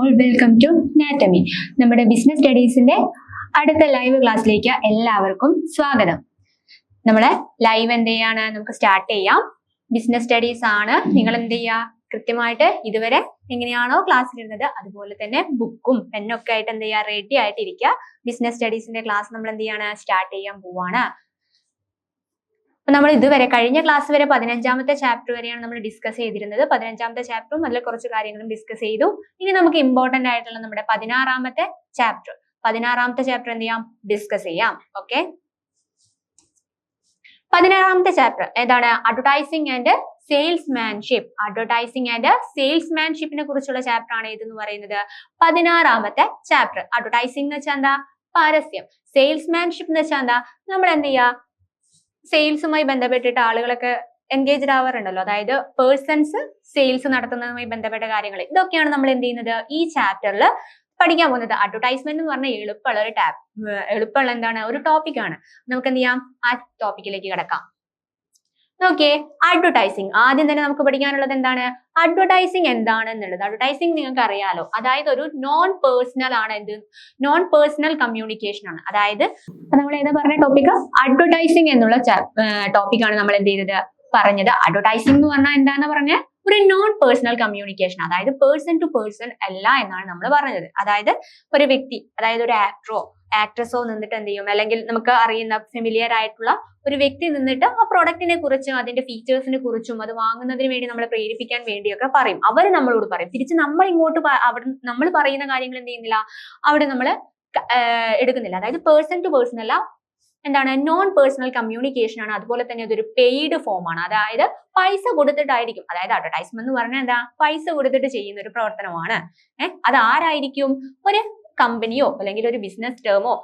All welcome to നാറ്റമി. നമ്മുടെ business സ്റ്റഡീസിന്റെ അടുത്ത live ക്ലാസ്സിലേക്ക് എല്ലാവർക്കും സ്വാഗതം. നമ്മളെ ലൈവ് എന്ത് ചെയ്യാണ്, നമുക്ക് സ്റ്റാർട്ട് ചെയ്യാം. ബിസിനസ് സ്റ്റഡീസ് ആണ്. നിങ്ങൾ എന്ത് ചെയ്യുക, കൃത്യമായിട്ട് ഇതുവരെ എങ്ങനെയാണോ ക്ലാസ്സിലിരുന്നത് അതുപോലെ തന്നെ ബുക്കും പെന്നൊക്കെ ആയിട്ട് എന്ത് ചെയ്യുക, റെഡി ആയിട്ടിരിക്കുക. ബിസിനസ് സ്റ്റഡീസിന്റെ ക്ലാസ് നമ്മൾ എന്ത് ചെയ്യാണ്, സ്റ്റാർട്ട് ചെയ്യാൻ പോവാണ്. അപ്പൊ നമ്മൾ ഇതുവരെ കഴിഞ്ഞ ക്ലാസ് വരെ 15ാമത്തെ ചാപ്റ്റർ വരെയാണ് നമ്മൾ ഡിസ്കസ് ചെയ്തിരുന്നത്. 15ാമത്തെ ചാപ്റ്ററും അതിൽ കുറച്ച് കാര്യങ്ങളും ഡിസ്കസ് ചെയ്തു. ഇനി നമുക്ക് ഇമ്പോർട്ടന്റ് ആയിട്ടുള്ള നമ്മുടെ 16ാമത്തെ ചാപ്റ്റർ എന്ത് ചെയ്യാം, ഡിസ്കസ് ചെയ്യാം. ഓക്കെ, 16ാമത്തെ ചാപ്റ്റർ ഏതാണ്? അഡ്വർടൈസിംഗ് ആൻഡ് സെയിൽസ്മാൻഷിപ്പിനെ കുറിച്ചുള്ള ചാപ്റ്റർ ആണ് ഇതെന്ന് പറയുന്നത്. 16ാമത്തെ ചാപ്റ്റർ. അഡ്വർടൈസിംഗ് എന്ന് വെച്ചാൽ എന്താ? പരസ്യം. സെയിൽസ്മാൻഷിപ്പ് എന്ന് വെച്ചാൽ എന്താ? നമ്മൾ എന്ത് ചെയ്യുക, സെയിൽസുമായി ബന്ധപ്പെട്ടിട്ട് ആളുകളൊക്കെ എൻഗേജ്ഡ് ആവാറുണ്ടല്ലോ, അതായത് പേഴ്സൺസ് സെയിൽസ് നടത്തുന്നതുമായി ബന്ധപ്പെട്ട കാര്യങ്ങൾ. ഇതൊക്കെയാണ് നമ്മൾ എന്ത് ചെയ്യുന്നത്, ഈ ചാപ്റ്ററിൽ പഠിക്കാൻ പോകുന്നത്. അഡ്വർടൈസ്മെന്റ് എന്ന് പറഞ്ഞാൽ എളുപ്പമുള്ള എന്താണ്, ഒരു ടോപ്പിക് ആണ്. നമുക്ക് എന്ത് ചെയ്യാം, ആ ടോപ്പിക്കിലേക്ക് കിടക്കാം. നോക്കിയേ, അഡ്വർടൈസിങ്. ആദ്യം തന്നെ നമുക്ക് പഠിക്കാനുള്ളത് എന്താണ്, അഡ്വർടൈസിങ് എന്താണെന്നുള്ളത്. അഡ്വർടൈസിങ് നിങ്ങൾക്ക് അറിയാലോ, അതായത് ഒരു നോൺ പേഴ്സണൽ ആണ്. നോൺ പേഴ്സണൽ കമ്മ്യൂണിക്കേഷൻ ആണ്. അതായത് നമ്മൾ ഏതാ പറഞ്ഞ ടോപ്പിക്, അഡ്വർടൈസിങ് എന്നുള്ള ടോപ്പിക്കാണ് നമ്മൾ എന്ത് ചെയ്തത്, പറഞ്ഞത്. അഡ്വർടൈസിംഗ് എന്ന് പറഞ്ഞാൽ എന്താന്ന് പറഞ്ഞ ഒരു നോൺ പേഴ്സണൽ കമ്മ്യൂണിക്കേഷൻ, അതായത് പേഴ്സൺ ടു പേഴ്സൺ അല്ല എന്നാണ് നമ്മൾ പറഞ്ഞത്. അതായത് ഒരു വ്യക്തി, അതായത് ഒരു ആക്ട്രസോ നിന്നിട്ട് എന്ത് ചെയ്യും, അല്ലെങ്കിൽ നമുക്ക് അറിയുന്ന ഫെമിലിയർ ആയിട്ടുള്ള ഒരു വ്യക്തി നിന്നിട്ട് ആ പ്രൊഡക്റ്റിനെ കുറിച്ചും അതിന്റെ ഫീച്ചേഴ്സിനെ കുറിച്ചും അത് വാങ്ങുന്നതിന് വേണ്ടി നമ്മളെ പ്രേരിപ്പിക്കാൻ വേണ്ടിയൊക്കെ പറയും. അവർ നമ്മളോട് പറയും. തിരിച്ച് നമ്മൾ ഇങ്ങോട്ട് അവിടെ നമ്മൾ പറയുന്ന കാര്യങ്ങൾ എന്ത് ചെയ്യുന്നില്ല, അവിടെ നമ്മൾ എടുക്കുന്നില്ല. അതായത് പേഴ്സൺ ടു പേഴ്സൺ അല്ല, എന്താണ്, നോൺ പേഴ്സണൽ കമ്മ്യൂണിക്കേഷൻ ആണ്. അതുപോലെ തന്നെ അതൊരു പെയ്ഡ് ഫോം ആണ്. അതായത് പൈസ കൊടുത്തിട്ടായിരിക്കും. അതായത് അഡ്വർടൈസ്മെന്റ് എന്ന് പറഞ്ഞാൽ എന്താ, പൈസ കൊടുത്തിട്ട് ചെയ്യുന്ന ഒരു പ്രവർത്തനമാണ്. അത് ആരായിരിക്കും, ഒരു കമ്പനിയോ അല്ലെങ്കിൽ ഒരു ബിസിനസ് ടേമോ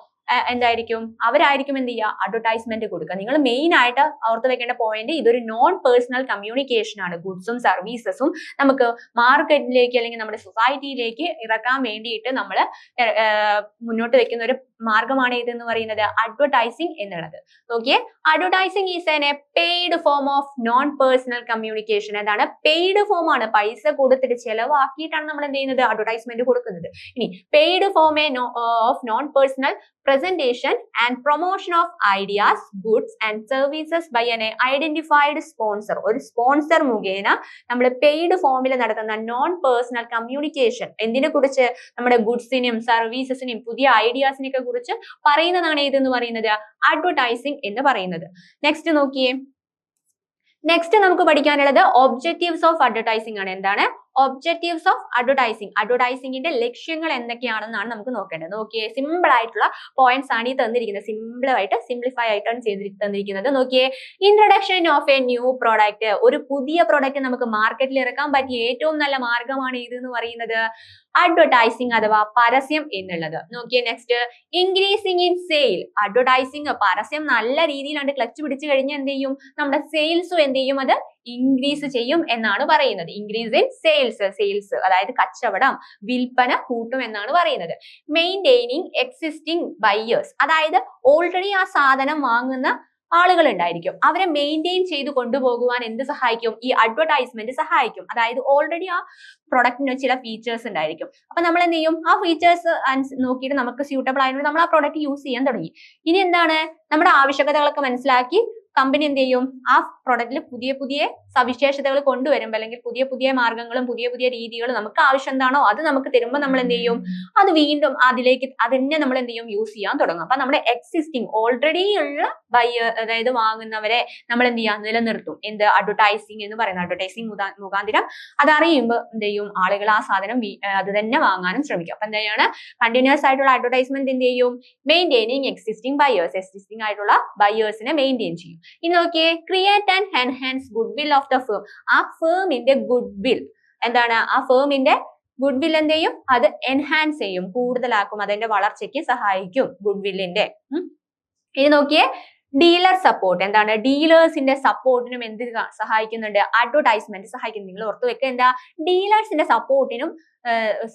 എന്തായിരിക്കും, അവരായിരിക്കും എന്ത് ചെയ്യുക, അഡ്വർടൈസ്മെന്റ് കൊടുക്കുക. നിങ്ങൾ മെയിൻ ആയിട്ട് ഓർത്ത് വെക്കേണ്ട പോയിന്റ്, ഇതൊരു നോൺ പേഴ്സണൽ കമ്മ്യൂണിക്കേഷൻ ആണ്. ഗുഡ്സും സർവീസസും നമുക്ക് മാർക്കറ്റിലേക്ക് അല്ലെങ്കിൽ നമ്മുടെ സൊസൈറ്റിയിലേക്ക് ഇറക്കാൻ വേണ്ടിയിട്ട് നമ്മൾ മുന്നോട്ട് വെക്കുന്ന ഒരു മാർഗമാണ് ഇതെന്ന് പറയുന്നത്, അഡ്വർടൈസിംഗ് എന്നുള്ളത്. Okay, advertising is A paid form of non personal communication. എന്താണ്, പെയ്ഡ് ഫോം ആണ്. പൈസ കൊടുത്തിട്ട് ചെലവാക്കിയിട്ടാണ് നമ്മൾ എന്ത് ചെയ്യുന്നത്, അഡ്വർടൈസ്മെന്റ് കൊടുക്കുന്നത്. ഇനി paid form of non personal presentation and promotion of ideas, goods and services by an identified sponsor. ഒരു സ്പോൺസർ മുഖേന നമ്മൾ പെയ്ഡ് ഫോമിൽ നടത്തുന്ന നോൺ പേഴ്സണൽ കമ്മ്യൂണിക്കേഷൻ എന്തിനെ കുറിച്ച്, നമ്മുടെ ഗുഡ്സിനെയും സർവീസസിനെയും പുതിയ ഐഡിയാസിനെയൊക്കെ കുറിച്ച് പറയുന്നതാണ് ഇതെന്ന് പറയുന്നത്, അഡ്വർടൈസിംഗ് എന്ന് പറയുന്നത്. നെക്സ്റ്റ് നോക്കിയേ, നെക്സ്റ്റ് നമുക്ക് പഠിക്കാനുള്ളത് ഒബ്ജക്റ്റീവ്സ് ഓഫ് അഡ്വർടൈസിംഗ് ആണ്. എന്താണ് ഒബ്ജക്റ്റീവ്സ് ഓഫ് അഡ്വർടൈസിംഗ്? അഡ്വർടൈസിംഗിന്റെ ലക്ഷ്യങ്ങൾ എന്തൊക്കെയാണെന്നാണ് നമുക്ക് നോക്കേണ്ടത്. നോക്കിയേ, സിമ്പിൾ ആയിട്ടുള്ള പോയിന്റ്സ് ആണ് ഈ തന്നിരിക്കുന്നത്. സിംപ്ലിഫൈ ആയിട്ടാണ് തന്നിരിക്കുന്നത്. നോക്കിയേ, introduction of a new product. ഒരു പുതിയ പ്രോഡക്റ്റ് നമുക്ക് മാർക്കറ്റിൽ ഇറക്കാൻ പറ്റിയ ഏറ്റവും നല്ല മാർഗമാണ് ഇതെന്ന് പറയുന്നത്, അഡ്വർടൈസിംഗ് അഥവാ പരസ്യം എന്നുള്ളത്. നോക്കിയേ, next increasing in sale. Advertising, പരസ്യം നല്ല രീതിയിലാണ് ക്ലച്ച് പിടിച്ചു കഴിഞ്ഞാൽ എന്ത് ചെയ്യും, നമ്മുടെ സെയിൽസും എന്ത് ചെയ്യും, അത് ഇൻക്രീസ് ചെയ്യും എന്നാണ് പറയുന്നത്. ഇൻക്രീസ് ഇൻ സെയിൽസ് അതായത് കച്ചവടം, വിൽപ്പന കൂട്ടും എന്നാണ് പറയുന്നത്. മെയിൻറ്റെയിനിങ് എക്സിസ്റ്റിംഗ് ബയേഴ്സ്, അതായത് ഓൾറെഡി ആ സാധനം വാങ്ങുന്ന ആളുകൾ ഉണ്ടായിരിക്കും, അവരെ മെയിൻറ്റെയിൻ ചെയ്ത് കൊണ്ടുപോകുവാൻ എന്ത് സഹായിക്കും, ഈ അഡ്വർടൈസ്മെന്റ് സഹായിക്കും. അതായത് ഓൾറെഡി ആ പ്രൊഡക്റ്റിന് ചില ഫീച്ചേഴ്സ് ഉണ്ടായിരിക്കും. അപ്പൊ നമ്മൾ എന്ത് ചെയ്യും, ആ ഫീച്ചേഴ്സ് നോക്കിയിട്ട് നമുക്ക് സ്യൂട്ടബിൾ ആയതുകൊണ്ട് നമ്മൾ ആ പ്രൊഡക്റ്റ് യൂസ് ചെയ്യാൻ തുടങ്ങി. ഇനി എന്താണ്, നമ്മുടെ ആവശ്യകതകളൊക്കെ മനസ്സിലാക്കി കമ്പനി എന്ത് ചെയ്യും, ആ പ്രൊഡക്റ്റിൽ പുതിയ പുതിയ സവിശേഷതകൾ കൊണ്ടുവരുമ്പോൾ അല്ലെങ്കിൽ പുതിയ പുതിയ മാർഗങ്ങളും പുതിയ പുതിയ രീതികളും നമുക്ക് ആവശ്യം എന്താണോ അത് നമുക്ക് തരുമ്പോൾ നമ്മൾ എന്ത് ചെയ്യും, അത് വീണ്ടും അതിനെ നമ്മൾ എന്ത് ചെയ്യും, യൂസ് ചെയ്യാൻ തുടങ്ങും. അപ്പൊ നമ്മുടെ എക്സിസ്റ്റിംഗ് ഓൾറെഡി ഉള്ള അതായത് വാങ്ങുന്നവരെ നമ്മൾ എന്ത് ചെയ്യാം, നിലനിർത്തും. എന്ത്, അഡ്വർടൈസിംഗ് എന്ന് പറയുന്നത്. അഡ്വർടൈസിംഗ് മുഖാന്തരം അതറിയുമ്പോൾ എന്ത് ചെയ്യും, ആളുകൾ ആ സാധനം അത് തന്നെ വാങ്ങാനും ശ്രമിക്കും. അപ്പൊ എന്താണ്, കണ്ടിന്യൂസ് ആയിട്ടുള്ള അഡ്വർടൈസ്മെന്റ് എന്ത് ചെയ്യും, മെയിൻറ്റെയിനിങ് എക്സിസ്റ്റിംഗ് ബയേഴ്സ്, എക്സിസ്റ്റിംഗ് ആയിട്ടുള്ള ബയേഴ്സിനെ മെയിൻറ്റെയിൻ ചെയ്യും. ഇനി നോക്കിയേ, create and enhance good will of the firm. ആ ഫേമിന്റെ ഗുഡ് വിൽ എന്താണ്, ആ ഫേമിന്റെ ഗുഡ് വിൽ എന്ത് ചെയ്യും, അത് എൻഹാൻസ് ചെയ്യും, കൂടുതലാക്കും, അതിന്റെ വളർച്ചയ്ക്ക് സഹായിക്കും ഗുഡ് വില്ലിന്റെ. ഇനി നോക്കിയേ, ഡീലർ സപ്പോർട്ട്. എന്താണ്, ഡീലേഴ്സിന്റെ സപ്പോർട്ടിനും എന്ത് സഹായിക്കുന്നുണ്ട്, അഡ്വർടൈസ്മെന്റ് സഹായിക്കുന്നു. നിങ്ങൾ ഓർത്തു വെക്കുക, എന്താ, ഡീലേഴ്സിന്റെ സപ്പോർട്ടിനും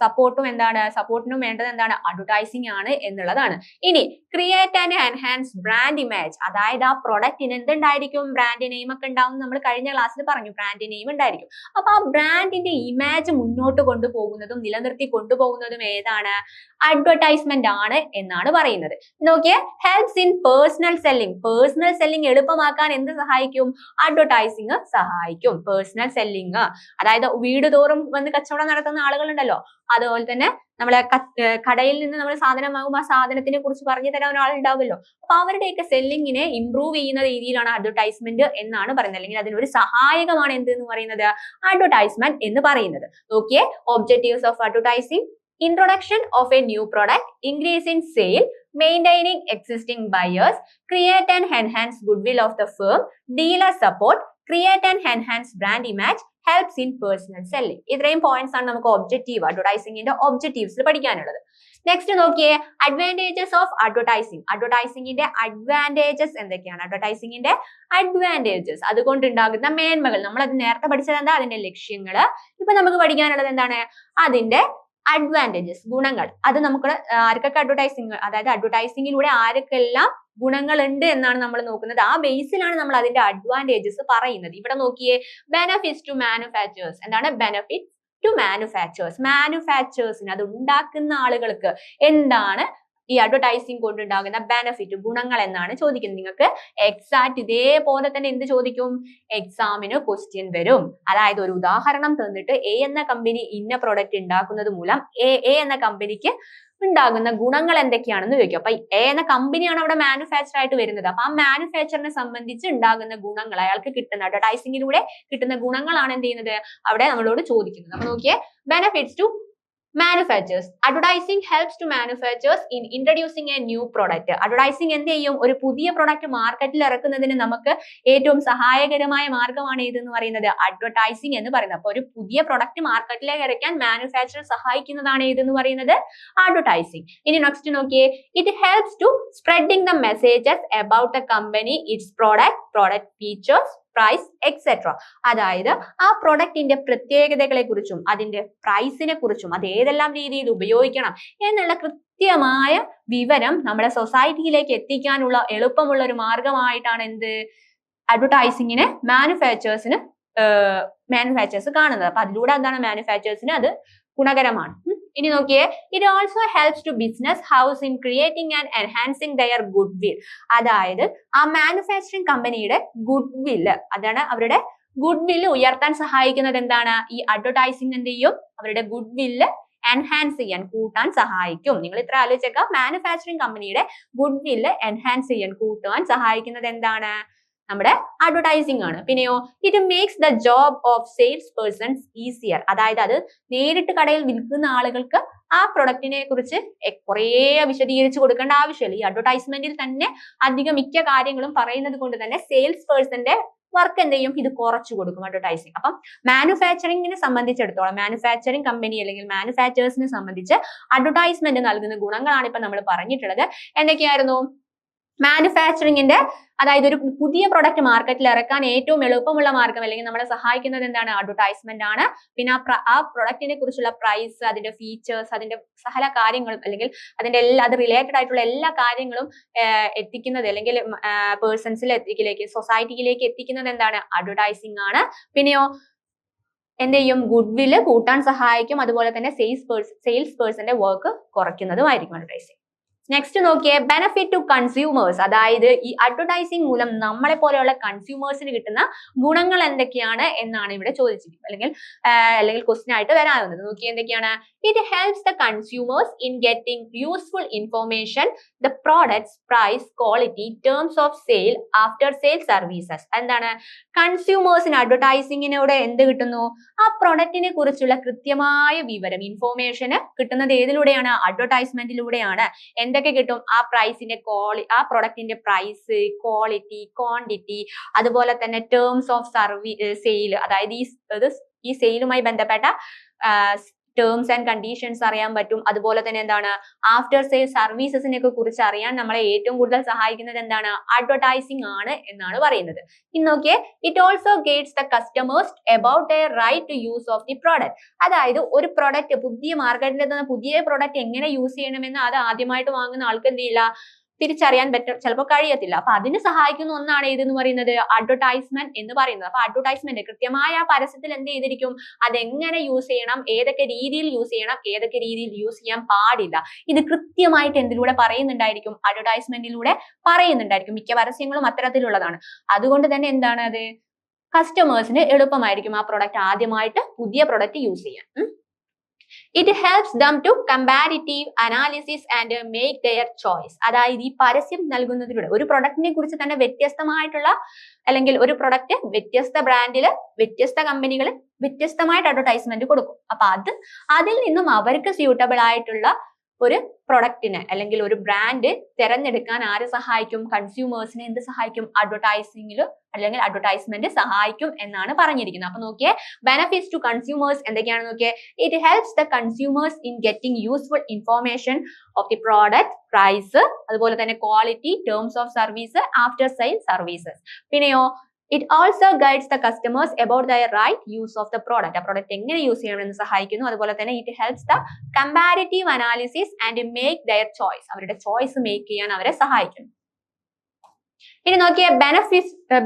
സപ്പോർട്ടിനും വേണ്ടത് എന്താണ്? അഡ്വർടൈസിംഗ് ആണ് എന്നുള്ളതാണ്. ഇനി create and enhance brand image, അതായത് ആ പ്രൊഡക്റ്റിന് എന്തുണ്ടായിരിക്കും? ബ്രാൻഡ് നെയിം ഒക്കെ ഉണ്ടാവും. നമ്മൾ കഴിഞ്ഞ ക്ലാസ്സിൽ പറഞ്ഞു ബ്രാൻഡ് നെയിം ഉണ്ടായിരിക്കും. അപ്പൊ ആ ബ്രാൻഡിന്റെ ഇമേജ് മുന്നോട്ട് കൊണ്ടുപോകുന്നതും നിലനിർത്തി കൊണ്ടുപോകുന്നതും ഏതാണ്? അഡ്വർടൈസ്മെന്റ് ആണ് എന്നാണ് പറയുന്നത്. നോക്കിയേ, ഹെൽപ്സ് ഇൻ പേഴ്സണൽ സെല്ലിംഗ് എളുപ്പമാക്കാൻ എന്ത് സഹായിക്കും? അഡ്വർടൈസിംഗ് സഹായിക്കും. പേഴ്സണൽ സെല്ലിംഗ്, അതായത് വീട് തോറും വന്ന് കച്ചവടം നടത്തുന്ന ആളുകളുണ്ടല്ലോ, അതുപോലെ തന്നെ നമ്മളെ കടയിൽ നിന്ന് നമ്മൾ സാധനം വാങ്ങുമ്പോൾ ആ സാധനത്തിനെ കുറിച്ച് പറഞ്ഞു തരാൻ ഒരാൾ ഉണ്ടാവുമല്ലോ. അപ്പൊ അവരുടെയൊക്കെ സെല്ലിങ്ങിനെ ഇംപ്രൂവ് ചെയ്യുന്ന രീതിയിലാണ് അഡ്വർടൈസ്മെന്റ് എന്നാണ് പറയുന്നത്, അല്ലെങ്കിൽ അതിനൊരു സഹായകമാണ് എന്ത് എന്ന് പറയുന്നത്? അഡ്വർടൈസ്മെന്റ് എന്ന് പറയുന്നത്. നോക്കിയേ, objectives of advertising: introduction of a new product, increase in sale, maintaining existing buyers, create and enhance goodwill of the firm, dealer support, create and enhance brand image, helps in personal selling. ഇത്രയും points ആണ് നമുക്ക് objective അഡ്വർടൈസിംഗിന്റെ ഒബ്ജക്റ്റീവ്സിൽ പഠിക്കാനുള്ളത്. Next നോക്കിയേ, advantages of advertising. അഡ്വർടൈസിംഗിന്റെ advantages എന്തൊക്കെയാണ്? അഡ്വർടൈസിംഗിന്റെ advantages, അതുകൊണ്ടുണ്ടാകുന്ന മേന്മകൾ. നമ്മൾ അത് നേരത്തെ പഠിച്ചത് എന്താ? അതിന്റെ ലക്ഷ്യങ്ങള്. ഇപ്പൊ നമുക്ക് പഠിക്കാനുള്ളത് എന്താണ്? അതിന്റെ അഡ്വാൻറ്റേജസ്, ഗുണങ്ങൾ. അത് നമുക്ക് ആർക്കൊക്കെ അഡ്വർടൈസിംഗ്, അതായത് അഡ്വർടൈസിംഗിലൂടെ ആർക്കെല്ലാം ഗുണങ്ങൾ ഉണ്ട് എന്നാണ് നമ്മൾ നോക്കുന്നത്. ആ ബേസിലാണ് നമ്മൾ അതിന്റെ അഡ്വാൻറ്റേജസ് പറയുന്നത്. ഇവിടെ നോക്കിയേ, ബെനഫിറ്റ്സ് ടു മാനുഫാക്ചേഴ്സ്. എന്താണ് ബെനഫിറ്റ് ടു മാനുഫാക്ചേഴ്സ്? മാനുഫാക്ചേഴ്സിന്, അത് ഉണ്ടാക്കുന്ന ആളുകൾക്ക് എന്താണ് ഈ അഡ്വർടൈസിംഗ് കൊണ്ടുണ്ടാകുന്ന ബെനഫിറ്റ്, ഗുണങ്ങൾ എന്നാണ് ചോദിക്കുന്നത്. നിങ്ങൾക്ക് എക്സാക്ട് ഇതേപോലെ തന്നെ എന്ത് ചോദിക്കും? എക്സാമിന് ക്വസ്റ്റ്യൻ വരും. അതായത് ഒരു ഉദാഹരണം തന്നിട്ട് എ എന്ന കമ്പനി ഇന്ന പ്രൊഡക്റ്റ് ഉണ്ടാക്കുന്നത് മൂലം എ എന്ന കമ്പനിക്ക് ഉണ്ടാകുന്ന ഗുണങ്ങൾ എന്തൊക്കെയാണെന്ന് ചോദിക്കും. അപ്പൊ എ എന്ന കമ്പനിയാണ് അവിടെ മാനുഫാക്ചർ ആയിട്ട് വരുന്നത്. അപ്പൊ ആ മാനുഫാക്ചറിനെ സംബന്ധിച്ച് ഉണ്ടാകുന്ന ഗുണങ്ങൾ, അയാൾക്ക് കിട്ടുന്ന അഡ്വർടൈസിംഗിലൂടെ കിട്ടുന്ന ഗുണങ്ങളാണ് എന്ത് ചെയ്യുന്നത്? അവിടെ നമ്മളോട് ചോദിക്കുന്നത്. അപ്പൊ നോക്കിയേ, benefits to manufacturers. Advertising helps to manufacturers in introducing a new product. Advertising എന്ത് ചെയ്യും? ഒരു പുതിയ പ്രൊഡക്റ്റ് മാർക്കറ്റിൽ ഇറക്കുന്നതിന് നമുക്ക് ഏറ്റവും സഹായകരമായ മാർഗമാണ് ഏതെന്ന് പറയുന്നത്? അഡ്വർടൈസിംഗ് എന്ന് പറയുന്നത്. അപ്പൊ ഒരു പുതിയ പ്രൊഡക്റ്റ് മാർക്കറ്റിലേക്ക് ഇറക്കാൻ മാനുഫാക്ചർ സഹായിക്കുന്നതാണ് ഏതെന്ന് പറയുന്നത്? അഡ്വർടൈസിംഗ്. ഇനി നെക്സ്റ്റ് നോക്കിയേ, it helps to spreading the messages about the company, its product features, price etcetera. അതായത് ആ പ്രൊഡക്റ്റിന്റെ പ്രത്യേകതകളെ കുറിച്ചും അതിന്റെ പ്രൈസിനെ കുറിച്ചും അത് ഏതെല്ലാം രീതിയിൽ ഉപയോഗിക്കണം എന്നുള്ള കൃത്യമായ വിവരം നമ്മുടെ സൊസൈറ്റിയിലേക്ക് എത്തിക്കാനുള്ള എളുപ്പമുള്ള ഒരു മാർഗമായിട്ടാണ് എന്ത്? അഡ്വർടൈസിംഗിനെ മാനുഫാക്ചേഴ്സ് കാണുന്നത്. അപ്പൊ അതിലൂടെ എന്താണ്? മാനുഫാക്ചേഴ്സിന് അത് ഗുണകരമാണ്. ഇനി നോക്കിയേ, it also helps to business house in creating and enhancing their goodwill. അതായത് ആ മാനുഫാക്ചറിംഗ് കമ്പനിയുടെ ഗുഡ് വില്ല്, അതാണ് അവരുടെ ഗുഡ് വില്ല് ഉയർത്താൻ സഹായിക്കുന്നത് എന്താണ്? ഈ അഡ്വർടൈസിംഗ് എന്ത് ചെയ്യും? അവരുടെ ഗുഡ് വില്ല് എൻഹാൻസ് ചെയ്യാൻ, കൂട്ടാൻ സഹായിക്കും. നിങ്ങൾ ഇത്ര ആലോചിച്ചേക്കാം, മാനുഫാക്ചറിംഗ് കമ്പനിയുടെ ഗുഡ് വില്ല് എൻഹാൻസ് ചെയ്യാൻ, കൂട്ടാൻ സഹായിക്കുന്നത് എന്താണ്? നമ്മുടെ അഡ്വർടൈസിംഗ് ആണ്. പിന്നെയോ, it makes the job of sales persons easier. അതായത് അത് നേരിട്ട് കടയിൽ വിൽക്കുന്ന ആളുകൾക്ക് ആ പ്രൊഡക്റ്റിനെ കുറിച്ച് കുറേ വിശദീകരിച്ച് കൊടുക്കേണ്ട ആവശ്യമില്ല. ഈ അഡ്വർടൈസ്മെന്റിൽ തന്നെ അധികം മിക്ക കാര്യങ്ങളും പറയുന്നത് കൊണ്ട് തന്നെ സെയിൽസ് പേഴ്സന്റെ വർക്ക് എന്ത് ചെയ്യും? ഇത് കുറച്ചു കൊടുക്കും അഡ്വർടൈസിംഗ്. അപ്പം മാനുഫാക്ചറിംഗിനെ സംബന്ധിച്ചിടത്തോളം, മാനുഫാക്ചറിംഗ് കമ്പനി അല്ലെങ്കിൽ മാനുഫാക്ചേഴ്സിനെ സംബന്ധിച്ച് അഡ്വർടൈസ്മെന്റ് നൽകുന്ന ഗുണങ്ങളാണ് ഇപ്പൊ നമ്മൾ പറഞ്ഞിട്ടുള്ളത്. എന്തൊക്കെയായിരുന്നു? മാനുഫാക്ചറിംഗിന്റെ, അതായത് ഒരു പുതിയ പ്രൊഡക്റ്റ് മാർക്കറ്റിൽ ഇറക്കാൻ ഏറ്റവും എളുപ്പമുള്ള മാർഗം അല്ലെങ്കിൽ നമ്മളെ സഹായിക്കുന്നത് എന്താണ്? അഡ്വർടൈസ്മെന്റ് ആണ്. പിന്നെ ആ പ്രൊഡക്റ്റിനെ കുറിച്ചുള്ള പ്രൈസ്, അതിന്റെ ഫീച്ചേഴ്സ്, അതിന്റെ സകല കാര്യങ്ങളും അല്ലെങ്കിൽ അതിന്റെ അത് റിലേറ്റഡ് ആയിട്ടുള്ള എല്ലാ കാര്യങ്ങളും എത്തിക്കുന്നത് അല്ലെങ്കിൽ പേഴ്സൺസിലേക്ക്, സൊസൈറ്റിയിലേക്ക് എത്തിക്കുന്നത് എന്താണ്? അഡ്വർടൈസിംഗ് ആണ്. പിന്നെയോ എന്ത് ചെയ്യും? ഗുഡ് വില്ല് കൂട്ടാൻ സഹായിക്കും. അതുപോലെ തന്നെ സെയിൽസ് പേഴ്സന്റെ വർക്ക് കുറയ്ക്കുന്നതുമായിരിക്കും അഡ്വർടൈസിംഗ്. നെക്സ്റ്റ് നോക്കിയേ, ബെനഫിറ്റ് ടു കൺസ്യൂമേഴ്സ്. അതായത് ഈ അഡ്വർടൈസിംഗ് മൂലം നമ്മളെ പോലെയുള്ള കൺസ്യൂമേഴ്സിന് കിട്ടുന്ന ഗുണങ്ങൾ എന്തൊക്കെയാണ് എന്നാണ് ഇവിടെ ചോദിച്ചിരിക്കുന്നത്, അല്ലെങ്കിൽ ക്വസ്റ്റ്യൻ ആയിട്ട് വരാവുന്നത്. നോക്കിയേ, എന്തൊക്കെയാണ്? It helps the consumers in getting useful information, the products, price, quality, terms of sale, after sale services. എന്താണ്? കൺസ്യൂമേഴ്സിന് അഡ്വർടൈസിംഗിനോട് എന്ത് കിട്ടുന്നു? ആ പ്രൊഡക്റ്റിനെ കുറിച്ചുള്ള കൃത്യമായ വിവരം, ഇൻഫോർമേഷന് കിട്ടുന്നത് ഏതിലൂടെയാണ്? അഡ്വർടൈസ്മെന്റിലൂടെയാണ്. എന്തൊക്കെ കിട്ടും? ആ പ്രൈസിന്റെ ആ പ്രൊഡക്റ്റിന്റെ പ്രൈസ്, ക്വാളിറ്റി, ക്വാണ്ടിറ്റി, അതുപോലെ തന്നെ ടേംസ് ഓഫ് സെയിൽ, അതായത് ഈ സെയിലുമായി ബന്ധപ്പെട്ട ടേംസ് ആൻഡ് കണ്ടീഷൻസ് അറിയാൻ പറ്റും. അതുപോലെ തന്നെ എന്താണ് ആഫ്റ്റർ സെയിൽ സർവീസസിനെ കുറിച്ച് അറിയാൻ നമ്മളെ ഏറ്റവും കൂടുതൽ സഹായിക്കുന്നത് എന്താണ് അഡ്വർടൈസിംഗ് ആണ് എന്നാണ് പറയുന്നത്. ഇനി നോക്കിയേ, it also guides the customers about their right to use of the product. അതായത് ഒരു പ്രൊഡക്റ്റ് പുതിയ മാർക്കറ്റിൽ എത്തുന്ന പുതിയ പ്രൊഡക്റ്റ് എങ്ങനെ യൂസ് ചെയ്യണമെന്ന് അത് ആദ്യമായിട്ട് വാങ്ങുന്ന ആൾക്ക് എന്ത് ചെയ്യില്ല, തിരിച്ചറിയാൻ ചിലപ്പോൾ കഴിയത്തില്ല. അപ്പൊ അതിന് സഹായിക്കുന്ന ഒന്നാണ് ഏതെന്ന് പറയുന്നത് അഡ്വർടൈസ്മെന്റ് എന്ന് പറയുന്നത്. അപ്പൊ അഡ്വർടൈസ്മെന്റ് കൃത്യമായ ആ പരസ്യത്തിൽ എന്ത് ചെയ്തിരിക്കും, അതെങ്ങനെ യൂസ് ചെയ്യണം, ഏതൊക്കെ രീതിയിൽ യൂസ് ചെയ്യണം, ഏതൊക്കെ രീതിയിൽ യൂസ് ചെയ്യാൻ പാടില്ല, ഇത് കൃത്യമായിട്ട് എന്തിലൂടെ പറയുന്നുണ്ടായിരിക്കും, അഡ്വർടൈസ്മെന്റിലൂടെ പറയുന്നുണ്ടായിരിക്കും. മിക്ക പരസ്യങ്ങളും അത്തരത്തിലുള്ളതാണ്. അതുകൊണ്ട് തന്നെ എന്താണ് അത് കസ്റ്റമേഴ്സിന് എളുപ്പമായിരിക്കും ആ പ്രൊഡക്റ്റ് ആദ്യമായിട്ട് പുതിയ പ്രൊഡക്റ്റ് യൂസ് ചെയ്യാൻ. It helps them to comparative analysis and make their choice. അതായത് ഈ പരസ്യം നൽകുന്നതിലൂടെ ഒരു പ്രൊഡക്റ്റിനെ കുറിച്ച് തന്നെ വ്യത്യസ്തമായിട്ടുള്ള അല്ലെങ്കിൽ ഒരു പ്രൊഡക്റ്റ് വ്യത്യസ്ത ബ്രാൻഡില് വ്യത്യസ്ത കമ്പനികൾ വ്യത്യസ്തമായിട്ട് അഡ്വർടൈസ്മെന്റ് കൊടുക്കും. അപ്പൊ അതിൽ നിന്നും അവർക്ക് സ്യൂട്ടബിൾ ആയിട്ടുള്ള ഒരു പ്രൊഡക്റ്റിന് അല്ലെങ്കിൽ ഒരു ബ്രാൻഡ് തിരഞ്ഞെടുക്കാൻ ആര് സഹായിക്കും, കൺസ്യൂമേഴ്സിനെ എന്ത് സഹായിക്കും, അഡ്വർടൈസിംഗിൽ അല്ലെങ്കിൽ അഡ്വർടൈസ്മെന്റ് സഹായിക്കും എന്നാണ് പറഞ്ഞിരിക്കുന്നത്. അപ്പൊ നോക്കിയേ, ബെനഫിറ്റ്സ് ടു കൺസ്യൂമേഴ്സ് എന്തൊക്കെയാണ് നോക്കിയേ, it helps the consumers in getting useful information of the product, price, അതുപോലെ തന്നെ quality, terms of service, after sale services. പിന്നെയോ it also guides the customers about their right use of the product. ആ product എങ്ങനെ use ചെയ്യണമെന്ന് സഹായിക്കുന്നു. അതുപോലെ തന്നെ it helps the comparative analysis and make their choice. അവരുടെ ചോയ്സ് മേക്ക് ചെയ്യാൻ അവരെ സഹായിക്കുന്നു. ഇനി നോക്കിയേ,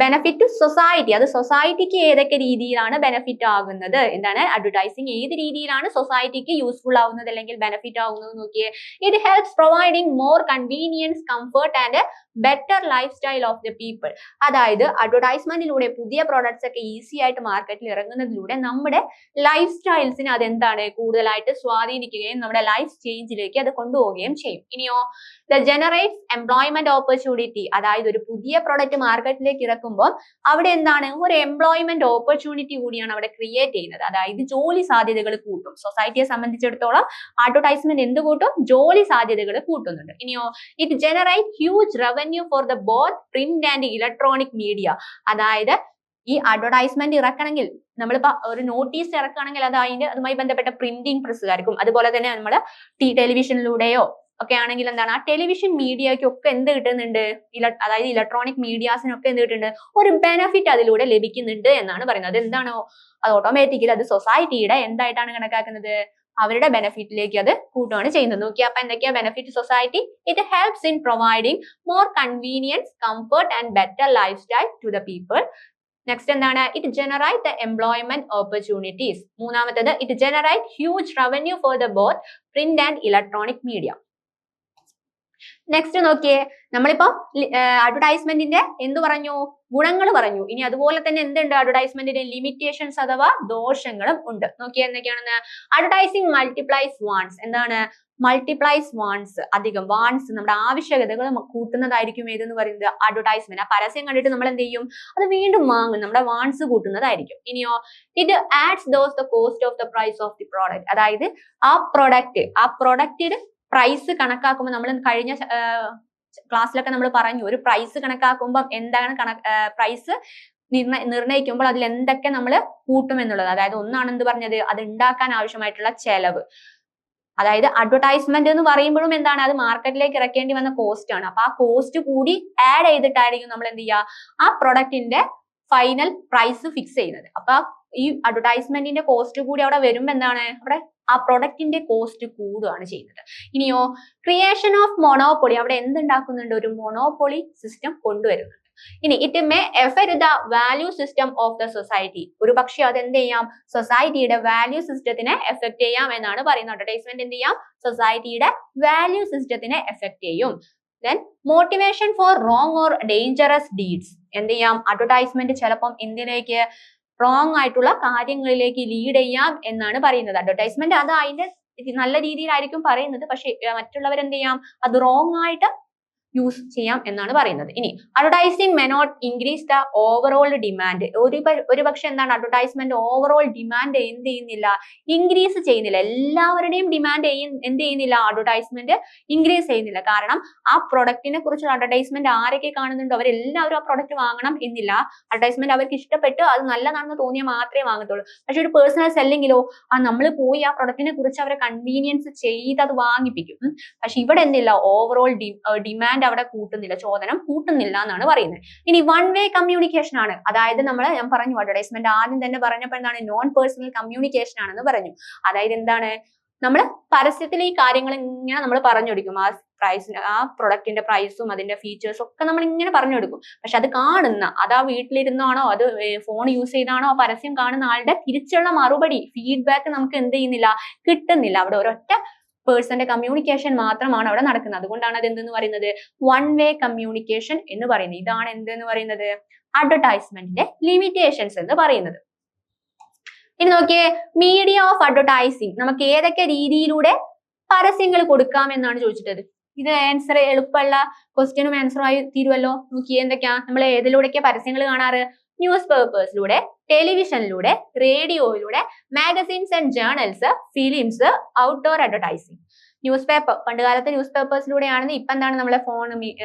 ബെനഫിറ്റ് ടു സൊസൈറ്റി. അത് സൊസൈറ്റിക്ക് ഏതൊക്കെ രീതിയിലാണ് ബെനഫിറ്റ് ആകുന്നത്, എന്താണ് അഡ്വർടൈസിങ് ഏത് രീതിയിലാണ് സൊസൈറ്റിക്ക് യൂസ്ഫുൾ ആവുന്നത് അല്ലെങ്കിൽ ബെനഫിറ്റ് ആവുന്നത് നോക്കിയേ. It helps providing more convenience, comfort and better life style of the people. അതായത് അഡ്വർടൈസ്മെന്റിലൂടെ പുതിയ പ്രോഡക്ട്സ് ഒക്കെ ഈസി ആയിട്ട് മാർക്കറ്റിൽ ഇറങ്ങുന്നതിലൂടെ നമ്മുടെ ലൈഫ് സ്റ്റൈൽസിനെ അതെന്താണ് കൂടുതലായിട്ട് സ്വാധീനിക്കുകയും നമ്മുടെ ലൈഫ് ചേഞ്ചിലേക്ക് അത് കൊണ്ടുപോവുകയും ചെയ്യും. ഇനിയോ, ദ ജനറേറ്റ്സ് എംപ്ലോയ്മെന്റ് ഓപ്പർച്യൂണിറ്റി. അതായത് ഒരു പുതിയ പ്രോഡക്റ്റ് മാർക്കറ്റിലേക്ക് ഇറക്കുമ്പോൾ അവിടെ എന്താണ് ഒരു എംപ്ലോയ്മെന്റ് ഓപ്പർച്യൂണിറ്റി കൂടിയാണ് അവിടെ ക്രിയേറ്റ് ചെയ്യുന്നത്. അതായത് ജോലി സാധ്യതകൾ കൂട്ടും. സൊസൈറ്റിയെ സംബന്ധിച്ചിടത്തോളം അഡ്വർടൈസ്മെന്റ് എന്ത് കൂട്ടും, ജോലി സാധ്യതകൾ കൂട്ടുന്നുണ്ട്. ഇനിയോ, it generate huge revenue for the both print and electronic media. അതായത് ഈ അഡ്വർടൈസ്മെന്റ് ഇറക്കണമെങ്കിൽ നമ്മളിപ്പോ ഒരു നോട്ടീസ് ഇറക്കുകയാണെങ്കിൽ അത് അതുമായി ബന്ധപ്പെട്ട പ്രിന്റിംഗ് പ്രസ്സുകാർക്കും അതുപോലെ തന്നെ നമ്മൾ ടെലിവിഷനിലൂടെയോ ഒക്കെ ആണെങ്കിൽ എന്താണ് ആ ടെലിവിഷൻ മീഡിയയ്ക്കൊക്കെ എന്ത് കിട്ടുന്നുണ്ട്, അതായത് ഇലക്ട്രോണിക് മീഡിയാസിനൊക്കെ എന്ത് കിട്ടുന്നുണ്ട്, ഒരു ബെനഫിറ്റ് അതിലൂടെ ലഭിക്കുന്നുണ്ട് എന്നാണ് പറയുന്നത്. അത് എന്താണോ അത് ഓട്ടോമാറ്റിക്കലി അത് സൊസൈറ്റിയുടെ എന്തായിട്ടാണ് കണക്കാക്കുന്നത്, അവരുടെ ബെനഫിറ്റിലേക്ക് അത് കൂട്ടുകയാണ് ചെയ്യുന്നത്. നോക്കിയാൽ അപ്പൊ എന്തൊക്കെയാ benefit society, it helps in providing more convenience, comfort and better life style to the people. Next എന്താണ്, it generate the employment opportunities. മൂന്നാമത്തേത്, it generate huge revenue for the both print and electronic media. Next നോക്കിയേ, നമ്മളിപ്പോ അഡ്വർടൈസ്മെന്റിന്റെ എന്ത് പറഞ്ഞു, ഗുണങ്ങൾ പറഞ്ഞു. ഇനി അതുപോലെ തന്നെ എന്തുണ്ട്, അഡ്വർടൈസ്മെന്റിന്റെ ലിമിറ്റേഷൻസ് അഥവാ ദോഷങ്ങളും ഉണ്ട്. നോക്കിയേ എന്തൊക്കെയാണെന്ന്, അഡ്വർടൈസിംഗ് മൾട്ടിപ്ലൈസ് വാണ്ട്സ്. എന്താണ് മൾട്ടിപ്ലൈസ് വാണ്ട്സ്, അധികം വാണ്ട്സ് നമ്മുടെ ആവശ്യകതകൾ കൂട്ടുന്നതായിരിക്കും ഏതെന്ന് പറയുന്നത് അഡ്വർടൈസ്മെന്റ്. ആ പരസ്യം കണ്ടിട്ട് നമ്മൾ എന്ത് ചെയ്യും, അത് വീണ്ടും വാങ്ങും, നമ്മുടെ വാണ്ട്സ് കൂട്ടുന്നതായിരിക്കും. ഇനിയോ, it adds the cost of the price of the product. അതായത് ആ പ്രൊഡക്റ്റിന് പ്രൈസ് കണക്കാക്കുമ്പോൾ നമ്മൾ കഴിഞ്ഞ ക്ലാസ്സിലൊക്കെ നമ്മൾ പറഞ്ഞു, ഒരു പ്രൈസ് കണക്കാക്കുമ്പോൾ എന്താണ് പ്രൈസ് നിർണ്ണയിക്കുമ്പോൾ അതിൽ എന്തൊക്കെ നമ്മൾ കൂട്ടും എന്നുള്ളത്. അതായത് ഒന്നാണ് എന്ത് പറഞ്ഞത്, അത് ഉണ്ടാക്കാൻ ആവശ്യമായിട്ടുള്ള ചെലവ്. അതായത് അഡ്വർടൈസ്മെന്റ് എന്ന് പറയുമ്പോഴും എന്താണ്, അത് മാർക്കറ്റിലേക്ക് ഇറക്കേണ്ടി വന്ന കോസ്റ്റ് ആണ്. അപ്പൊ ആ കോസ്റ്റ് കൂടി ആഡ് ചെയ്തിട്ടായിരിക്കും നമ്മൾ എന്ത് ചെയ്യുക, ആ പ്രൊഡക്റ്റിന്റെ ഫൈനൽ പ്രൈസ് ഫിക്സ് ചെയ്യുന്നത്. അപ്പൊ ഈ അഡ്വർടൈസ്മെന്റിന്റെ കോസ്റ്റ് കൂടി അവിടെ വരുമ്പോ എന്താണ്, അവിടെ ആ പ്രൊഡക്റ്റിന്റെ കോസ്റ്റ് കൂടുകയാണ് ചെയ്യുന്നത്. ഇനിയോ, ക്രിയേഷൻ ഓഫ് മൊണോപ്പൊളി. അവിടെ എന്തുണ്ടാക്കുന്നുണ്ട്, ഒരു മൊണോപ്പൊളി സിസ്റ്റം കൊണ്ടുവരുന്നുണ്ട്. ഇനി it may effect the value system of the society. ഒരു പക്ഷെ അത് എന്ത് ചെയ്യാം, സൊസൈറ്റിയുടെ വാല്യൂ സിസ്റ്റത്തിനെ എഫക്ട് ചെയ്യാം എന്നാണ് പറയുന്നത്. അഡ്വർടൈസ്മെന്റ് എന്ത് ചെയ്യാം, സൊസൈറ്റിയുടെ വാല്യൂ സിസ്റ്റത്തിനെ എഫക്ട് ചെയ്യും. Then motivation for wrong or dangerous deeds. എന്ത് ചെയ്യാം, അഡ്വർടൈസ്മെന്റ് ചിലപ്പം എന്തിലേക്ക്, റോങ് ആയിട്ടുള്ള കാര്യങ്ങളിലേക്ക് ലീഡ് ചെയ്യാം എന്നാണ് പറയുന്നത്. അഡ്വർടൈസ്മെന്റ് അത് അതിന്റെ നല്ല രീതിയിലായിരിക്കും പറയുന്നത്, പക്ഷെ മറ്റുള്ളവർ എന്ത് ചെയ്യാം, അത് റോങ് ആയിട്ട് യൂസ് ചെയ്യാം എന്നാണ് പറയുന്നത്. ഇനി advertising may not increase the overall demand. ഒരു പക്ഷെ എന്താണ് അഡ്വർടൈസ്മെന്റ് ഓവറോൾ ഡിമാൻഡ് എന്ത് ചെയ്യുന്നില്ല, ഇൻക്രീസ് ചെയ്യുന്നില്ല. എല്ലാവരുടെയും ഡിമാൻഡ് എന്ത് ചെയ്യുന്നില്ല, അഡ്വർടൈസ്മെന്റ് ഇൻക്രീസ് ചെയ്യുന്നില്ല. കാരണം ആ പ്രൊഡക്റ്റിനെ കുറിച്ചുള്ള അഡ്വർടൈസ്മെന്റ് ആരൊക്കെ കാണുന്നുണ്ടോ അവരെല്ലാവരും ആ പ്രൊഡക്റ്റ് വാങ്ങണം എന്നില്ല. അഡ്വർടൈസ്മെന്റ് അവർക്ക് ഇഷ്ടപ്പെട്ട് അത് നല്ലതാണെന്ന് തോന്നിയാൽ മാത്രമേ വാങ്ങത്തുള്ളൂ. പക്ഷെ ഒരു പേഴ്സണൽ സെല്ലിങ്ങിലോ നമ്മൾ പോയി ആ പ്രൊഡക്റ്റിനെ കുറിച്ച് അവരെ കൺവീനിയൻസ് ചെയ്ത് അത് വാങ്ങിപ്പിക്കും. പക്ഷെ ഇവിടെ എന്തില്ല, ഓവറോൾ ഡിമാൻഡ് അവിടെ കൂട്ടുന്നില്ല, ചോദനം കൂട്ടുന്നില്ല എന്നാണ് പറയുന്നത്. ഇനി വൺ വേ കമ്മ്യൂണിക്കേഷൻ ആണ്. അതായത് ഞാൻ പറഞ്ഞു അഡ്വർടൈസ്മെന്റ് ആദ്യം തന്നെ പറഞ്ഞപ്പോൾ എന്താണ്, നോൺ പേഴ്സണൽ കമ്മ്യൂണിക്കേഷൻ ആണെന്ന് പറഞ്ഞു. അതായത് എന്താണ്, നമ്മൾ പരസ്യത്തിൽ ഈ കാര്യങ്ങൾ ഇങ്ങനെ നമ്മൾ പറഞ്ഞു കൊടുക്കും. ആ പ്രൈസിന്, ആ പ്രൊഡക്റ്റിന്റെ പ്രൈസും അതിന്റെ ഫീച്ചേഴ്സും ഒക്കെ നമ്മൾ ഇങ്ങനെ പറഞ്ഞു കൊടുക്കും. പക്ഷെ അത് കാണുന്ന, അത് ആ വീട്ടിലിരുന്നാണോ അത് ഫോൺ യൂസ് ചെയ്താണോ ആ പരസ്യം കാണുന്ന ആളുടെ തിരിച്ചുള്ള മറുപടി, ഫീഡ്ബാക്ക് നമുക്ക് എന്ത് ചെയ്യുന്നില്ല, കിട്ടുന്നില്ല. അവിടെ ഒരൊറ്റ പേഴ്സന്റെ കമ്മ്യൂണിക്കേഷൻ മാത്രമാണ് അവിടെ നടക്കുന്നത്. അതുകൊണ്ടാണ് അത് എന്തെന്ന് പറയുന്നത്, വൺ വേ കമ്മ്യൂണിക്കേഷൻ എന്ന് പറയുന്നത്. ഇതാണ് എന്തെന്ന് പറയുന്നത്, അഡ്വർടൈസ്മെന്റിന്റെ ലിമിറ്റേഷൻസ് എന്ന് പറയുന്നത്. ഇനി നോക്കിയേ, മീഡിയ ഓഫ് അഡ്വർടൈസിങ്. നമുക്ക് ഏതൊക്കെ രീതിയിലൂടെ പരസ്യങ്ങൾ കൊടുക്കാം എന്നാണ് ചോദിച്ചിട്ടത്. ഇത് ആൻസർ എളുപ്പമുള്ള ക്വസ്റ്റ്യനും ആൻസറുമായി തീരുമല്ലോ. നോക്കിയേ എന്തൊക്കെയാ, നമ്മൾ ഏതിലൂടെയൊക്കെ പരസ്യങ്ങൾ കാണാറ്, ന്യൂസ് പേപ്പേഴ്സിലൂടെ, ടെലിവിഷനിലൂടെ, റേഡിയോയിലൂടെ, magazines and journals, films, outdoor advertising. News paper, പണ്ട് കാലത്ത് ന്യൂസ് പേപ്പേഴ്സിലൂടെയാണെന്ന്, ഇപ്പൊ എന്താണ് നമ്മളെ ഫോൺ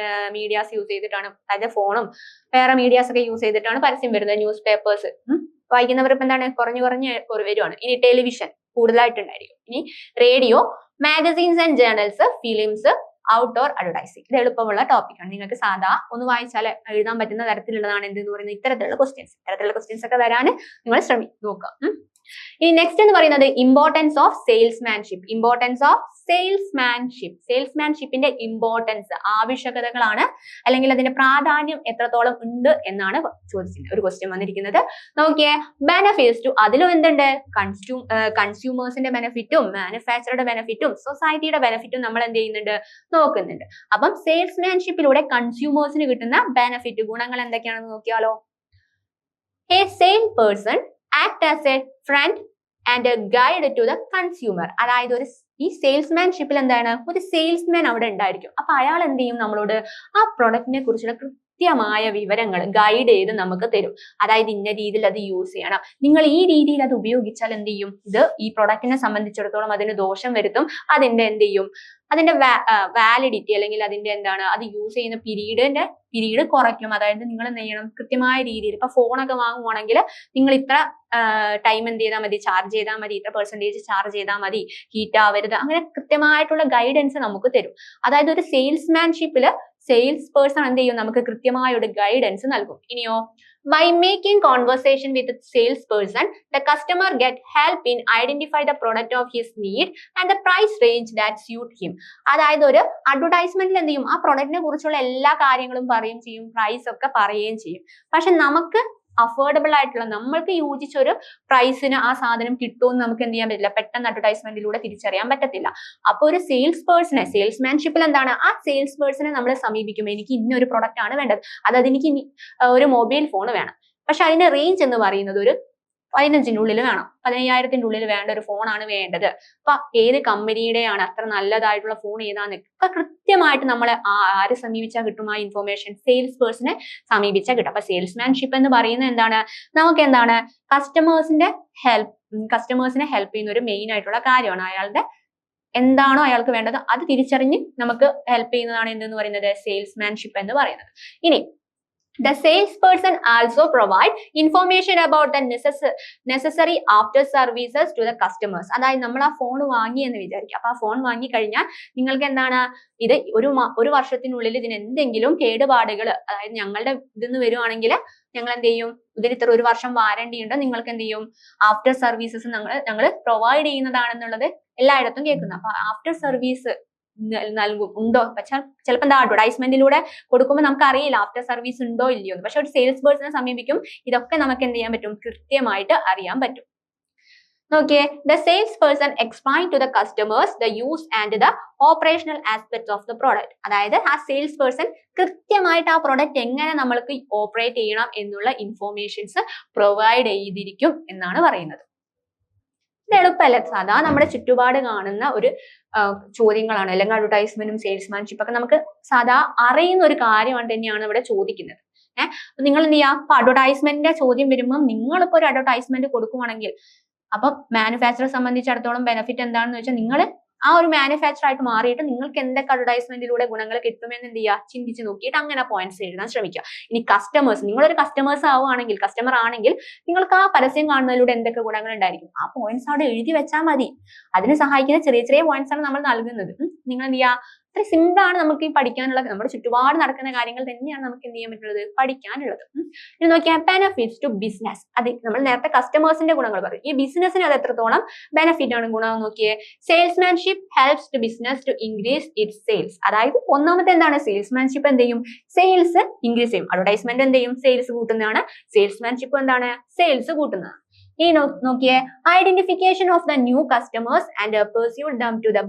മീഡിയാസ് യൂസ് ചെയ്തിട്ടാണ്, അതായത് ഫോണും വേറെ മീഡിയാസ് ഒക്കെ യൂസ് ചെയ്തിട്ടാണ് പരസ്യം വരുന്നത്. ന്യൂസ് പേപ്പേഴ്സ് വായിക്കുന്നവർ ഇപ്പൊ എന്താണ് കുറഞ്ഞു വരുവാണ്. ഇനി ടെലിവിഷൻ കൂടുതലായിട്ടുണ്ടായിരിക്കും. ഇനി radio, magazines and journals, films, outdoor advertising. ഇത് എളുപ്പമുള്ള ടോപ്പിക്കാണ്. നിങ്ങൾക്ക് സാധാ ഒന്ന് വായിച്ചാൽ എഴുതാൻ പറ്റുന്ന തരത്തിലുള്ളതാണ് എന്തെന്ന് പറയുന്നത് ഇത്തരത്തിലുള്ള ക്വസ്റ്റ്യൻസ് ഒക്കെ വരാൻ നിങ്ങൾ നോക്കുക. ഇനി നെക്സ്റ്റ് എന്ന് പറയുന്നത് ഇമ്പോർട്ടൻസ് ഓഫ് സെയിൽസ്മാൻഷിപ്പ്. സെയിൽസ്മാൻഷിപ്പിന്റെ ഇമ്പോർട്ടൻസ്, ആവശ്യകതകളാണ്, അല്ലെങ്കിൽ അതിന്റെ പ്രാധാന്യം എത്രത്തോളം ഉണ്ട് എന്നാണ് ചോദിച്ചിട്ടുള്ളത്. ഒരു ക്വസ്റ്റ്യൻ വന്നിരിക്കുന്നത്. നോക്കിയേ, ബെനഫിറ്റ്സ് ടു, അതിലും എന്തുണ്ട്, കൺസ്യൂമേഴ്സിന്റെ ബെനഫിറ്റും മാനുഫാക്ചറുടെ ബെനഫിറ്റും സൊസൈറ്റിയുടെ ബെനഫിറ്റും നമ്മൾ എന്ത് ചെയ്യുന്നുണ്ട്, നോക്കുന്നുണ്ട്. അപ്പം സെയിൽസ്മാൻഷിപ്പിലൂടെ കൺസ്യൂമേഴ്സിന് കിട്ടുന്ന ബെനഫിറ്റ്, ഗുണങ്ങൾ എന്തൊക്കെയാണെന്ന് നോക്കിയാലോ. A sale person act as a friend and a guide to the consumer. അതായത് ഈ സെയിൽസ്മാൻഷിപ്പിൽ എന്താണ്, ഒരു സെയിൽസ്മാൻ അവിടെ ഉണ്ടായിരിക്കും. അപ്പൊ അയാൾ എന്ത് ചെയ്യും, നമ്മളോട് ആ പ്രൊഡക്റ്റിനെ കുറിച്ചുള്ള കൃത്യമായ വിവരങ്ങൾ ഗൈഡ് ചെയ്ത് നമുക്ക് തരും. അതായത് ഇന്ന രീതിയിൽ അത് യൂസ് ചെയ്യണം, നിങ്ങൾ ഈ രീതിയിൽ അത് ഉപയോഗിച്ചാൽ എന്ത് ചെയ്യും, ഇത് ഈ പ്രൊഡക്റ്റിനെ സംബന്ധിച്ചിടത്തോളം അതിന് ദോഷം വരുത്തും, അതിന്റെ എന്ത് ചെയ്യും, അതിന്റെ വാലിഡിറ്റി അല്ലെങ്കിൽ അതിന്റെ എന്താണ്, അത് യൂസ് ചെയ്യുന്ന പീരീഡ് കുറയ്ക്കും. അതായത് നിങ്ങൾ എന്ത് ചെയ്യണം, കൃത്യമായ രീതിയിൽ, ഇപ്പൊ ഫോണൊക്കെ വാങ്ങുവാണെങ്കിൽ നിങ്ങൾ ഇത്ര ടൈം എന്ത് ചെയ്താൽ മതി, ചാർജ് ചെയ്താൽ മതി, ഇത്ര പെർസെന്റേജ് ചാർജ് ചെയ്താൽ മതി, ഹീറ്റ് ആവരുത്, അങ്ങനെ കൃത്യമായിട്ടുള്ള ഗൈഡൻസ് നമുക്ക് തരും. അതായത് ഒരു സെയിൽസ്മാൻഷിപ്പില് സെയിൽസ് പേഴ്സൺ എന്ത് ചെയ്യും, നമുക്ക് കൃത്യമായ ഒരു ഗൈഡൻസ് നൽകും. ഇനിയോ, by making conversation with the salesperson, the customer get help in identify the product of his need and the price range that suit him. അതായത് ഒരു അഡ്വർടൈസ്മെന്റിൽ എന്ത് ചെയ്യും, ആ പ്രൊഡക്റ്റിനെ കുറിച്ചുള്ള എല്ലാ കാര്യങ്ങളും പറയുകയും ചെയ്യും, പ്രൈസ് ഒക്കെ പറയുകയും ചെയ്യും. പക്ഷെ നമുക്ക് അഫോർഡബിൾ ആയിട്ടുള്ള, നമ്മൾക്ക് യോജിച്ച ഒരു പ്രൈസിന് ആ സാധനം കിട്ടുമെന്ന് നമുക്ക് എന്ത് ചെയ്യാൻ പറ്റില്ല, പെട്ടെന്ന് അഡ്വർടൈസ്മെന്റിലൂടെ തിരിച്ചറിയാൻ പറ്റത്തില്ല. അപ്പൊ ഒരു സെയിൽസ്മാൻഷിപ്പിൽ എന്താണ്, ആ സെയിൽസ് പേഴ്സണെ നമ്മൾ സമീപിക്കും. എനിക്ക് ഇന്നൊരു പ്രൊഡക്റ്റ് ആണ് വേണ്ടത്, അതായത് എനിക്ക് ഒരു മൊബൈൽ ഫോൺ വേണം, പക്ഷെ അതിന്റെ റേഞ്ച് എന്ന് പറയുന്നത് ഒരു 15ന്റെ ഉള്ളിൽ വേണം, 15,000ന്റെ ഉള്ളിൽ വേണ്ട ഒരു ഫോണാണ് വേണ്ടത്. അപ്പൊ ഏത് കമ്പനിയുടെയാണ്, അത്ര നല്ലതായിട്ടുള്ള ഫോൺ ഏതാന്ന് ഒക്കെ കൃത്യമായിട്ട് നമ്മളെ ആരെ സമീപിച്ചാൽ കിട്ടും, ആ ഇൻഫോർമേഷൻ സെയിൽസ് പേഴ്സണെ സമീപിച്ചാൽ കിട്ടും. അപ്പൊ സെയിൽസ്മാൻഷിപ്പ് എന്ന് പറയുന്നത് എന്താണ്, നമുക്ക് എന്താണ്, കസ്റ്റമേഴ്സിനെ ഹെൽപ്പ് ചെയ്യുന്ന ഒരു മെയിൻ ആയിട്ടുള്ള കാര്യമാണ്. അയാളുടെ എന്താണോ അയാൾക്ക് വേണ്ടത് അത് തിരിച്ചറിഞ്ഞ് നമുക്ക് ഹെൽപ്പ് ചെയ്യുന്നതാണ് എന്തെന്ന് പറയുന്നത്, സെയിൽസ്മാൻഷിപ്പ് എന്ന് പറയുന്നത്. ഇനി the salesperson also provide information about the necessary after services to the customers. അതായത് നമ്മൾ ആ ഫോൺ വാങ്ങി എന്ന് വിചാരിക്കുക. അപ്പൊ ആ ഫോൺ വാങ്ങി കഴിഞ്ഞാൽ നിങ്ങൾക്ക് എന്താണ്, ഇത് ഒരു വർഷത്തിനുള്ളിൽ ഇതിന് എന്തെങ്കിലും കേടുപാടുകൾ, അതായത് ഞങ്ങളുടെ ഇതെന്ന് വരുവാണെങ്കിൽ ഞങ്ങൾ എന്ത് ചെയ്യും, ഇതിന് ഇത്ര ഒരു വർഷം വാറണ്ടി ഉണ്ട്, നിങ്ങൾക്ക് എന്ത് ചെയ്യും, ആഫ്റ്റർ സർവീസസ് ഞങ്ങൾ പ്രൊവൈഡ് ചെയ്യുന്നതാണെന്നുള്ളത് എല്ലായിടത്തും കേൾക്കുന്നത്. അപ്പൊ ആഫ്റ്റർ സർവീസ് ഉണ്ടോ, പക്ഷെ ചിലപ്പോൾ എന്താ അഡ്വർടൈസ്മെന്റിലൂടെ കൊടുക്കുമ്പോൾ നമുക്ക് അറിയില്ല ആഫ്റ്റർ സർവീസ് ഉണ്ടോ ഇല്ലയോ. പക്ഷെ ഒരു സെയിൽസ് പേഴ്സണെ സമീപിക്കും, ഇതൊക്കെ നമുക്ക് എന്ത് ചെയ്യാൻ പറ്റും, കൃത്യമായിട്ട് അറിയാൻ പറ്റും. നോക്കിയേ, the salesperson explain to the customers the use and the operational aspects of the product. അതായത് ആ സെയിൽസ് പേഴ്സൺ കൃത്യമായിട്ട് ആ പ്രൊഡക്റ്റ് എങ്ങനെ നമ്മൾക്ക് ഓപ്പറേറ്റ് ചെയ്യണം എന്നുള്ള ഇൻഫോർമേഷൻസ് പ്രൊവൈഡ് ചെയ്തിരിക്കും എന്നാണ് പറയുന്നത്. ഇത് എളുപ്പമല്ല. സാധാ നമ്മുടെ ചുറ്റുപാട് കാണുന്ന ഒരു ചോദ്യങ്ങളാണ്. അല്ലെങ്കിൽ അഡ്വർടൈസ്മെന്റും സെയിൽസ്മാൻഷിപ്പ് ഒക്കെ നമുക്ക് സാധാ അറിയുന്ന ഒരു കാര്യമാണ് തന്നെയാണ് ഇവിടെ ചോദിക്കുന്നത്. നിങ്ങൾ എന്ത് ചെയ്യാം, ഇപ്പൊ അഡ്വർടൈസ്മെന്റിന്റെ ചോദ്യം വരുമ്പോൾ നിങ്ങളിപ്പോ ഒരു അഡ്വർടൈസ്മെന്റ് കൊടുക്കുവാണെങ്കിൽ അപ്പൊ മാനുഫാക്ചറെ സംബന്ധിച്ചിടത്തോളം ബെനിഫിറ്റ് എന്താണെന്ന് വെച്ചാൽ നിങ്ങൾ ആ ഒരു മാനുഫാക്ചർ ആയിട്ട് മാറിയിട്ട് നിങ്ങൾക്ക് എന്തൊക്കെ അഡ്വർടൈസ്മെന്റിലൂടെ ഗുണങ്ങൾ കിട്ടുമെന്ന് എന്ത് ചെയ്യുക, ചിന്തിച്ച് നോക്കിയിട്ട് അങ്ങനെ പോയിന്റ്സ് എഴുതാൻ ശ്രമിക്കുക. ഇനി കസ്റ്റമേഴ്സ്, നിങ്ങളൊരു കസ്റ്റമേഴ്സ് ആവുകയാണെങ്കിൽ, കസ്റ്റമർ ആണെങ്കിൽ നിങ്ങൾക്ക് ആ പരസ്യം കാണുന്നതിലൂടെ എന്തൊക്കെ ഗുണങ്ങൾ ഉണ്ടായിരിക്കും ആ പോയിന്റ്സ് അവിടെ എഴുതി വെച്ചാൽ മതി. അതിന് സഹായിക്കുന്ന ചെറിയ ചെറിയ പോയിന്റ്സ് ആണ് നമ്മൾ നൽകുന്നത്. നിങ്ങൾ എന്ത് ചെയ്യുക, അത്ര സിമ്പിൾ ആണ് നമുക്ക് ഈ പഠിക്കാനുള്ളത്. നമ്മുടെ ചുറ്റുപാട് നടക്കുന്ന കാര്യങ്ങൾ തന്നെയാണ് നമുക്ക് എന്ത് ചെയ്യാൻ പറ്റുള്ളത്, പഠിക്കാനുള്ളത്. ഇനി നോക്കിയാൽ ബെനിഫിറ്റ്സ് ടു ബിസിനസ്. അത് നമ്മൾ നേരത്തെ കസ്റ്റമേഴ്സിന്റെ ഗുണങ്ങൾ പറയും, ഈ ബിസിനസിന് അത് എത്രത്തോളം ബെനിഫിറ്റ് ആണ്, ഗുണം നോക്കിയേ. Salesmanship helps to business to increase its sales. അതായത് ഒന്നാമത്തെ എന്താണ്, സെയിൽസ്മാൻഷിപ്പ് എന്ത് ചെയ്യും, സെയിൽസ് ഇൻക്രീസ് ചെയ്യും. അഡ്വർടൈസ്മെന്റ് എന്ത് ചെയ്യും, സെയിൽസ് കൂട്ടുന്നതാണ്. സെയിൽസ്മാൻഷിപ്പ് എന്താണ്, സെയിൽസ് കൂട്ടുന്നതാണ്. ഇനി നോക്കിയേ, identification of the new customers and persuade them to the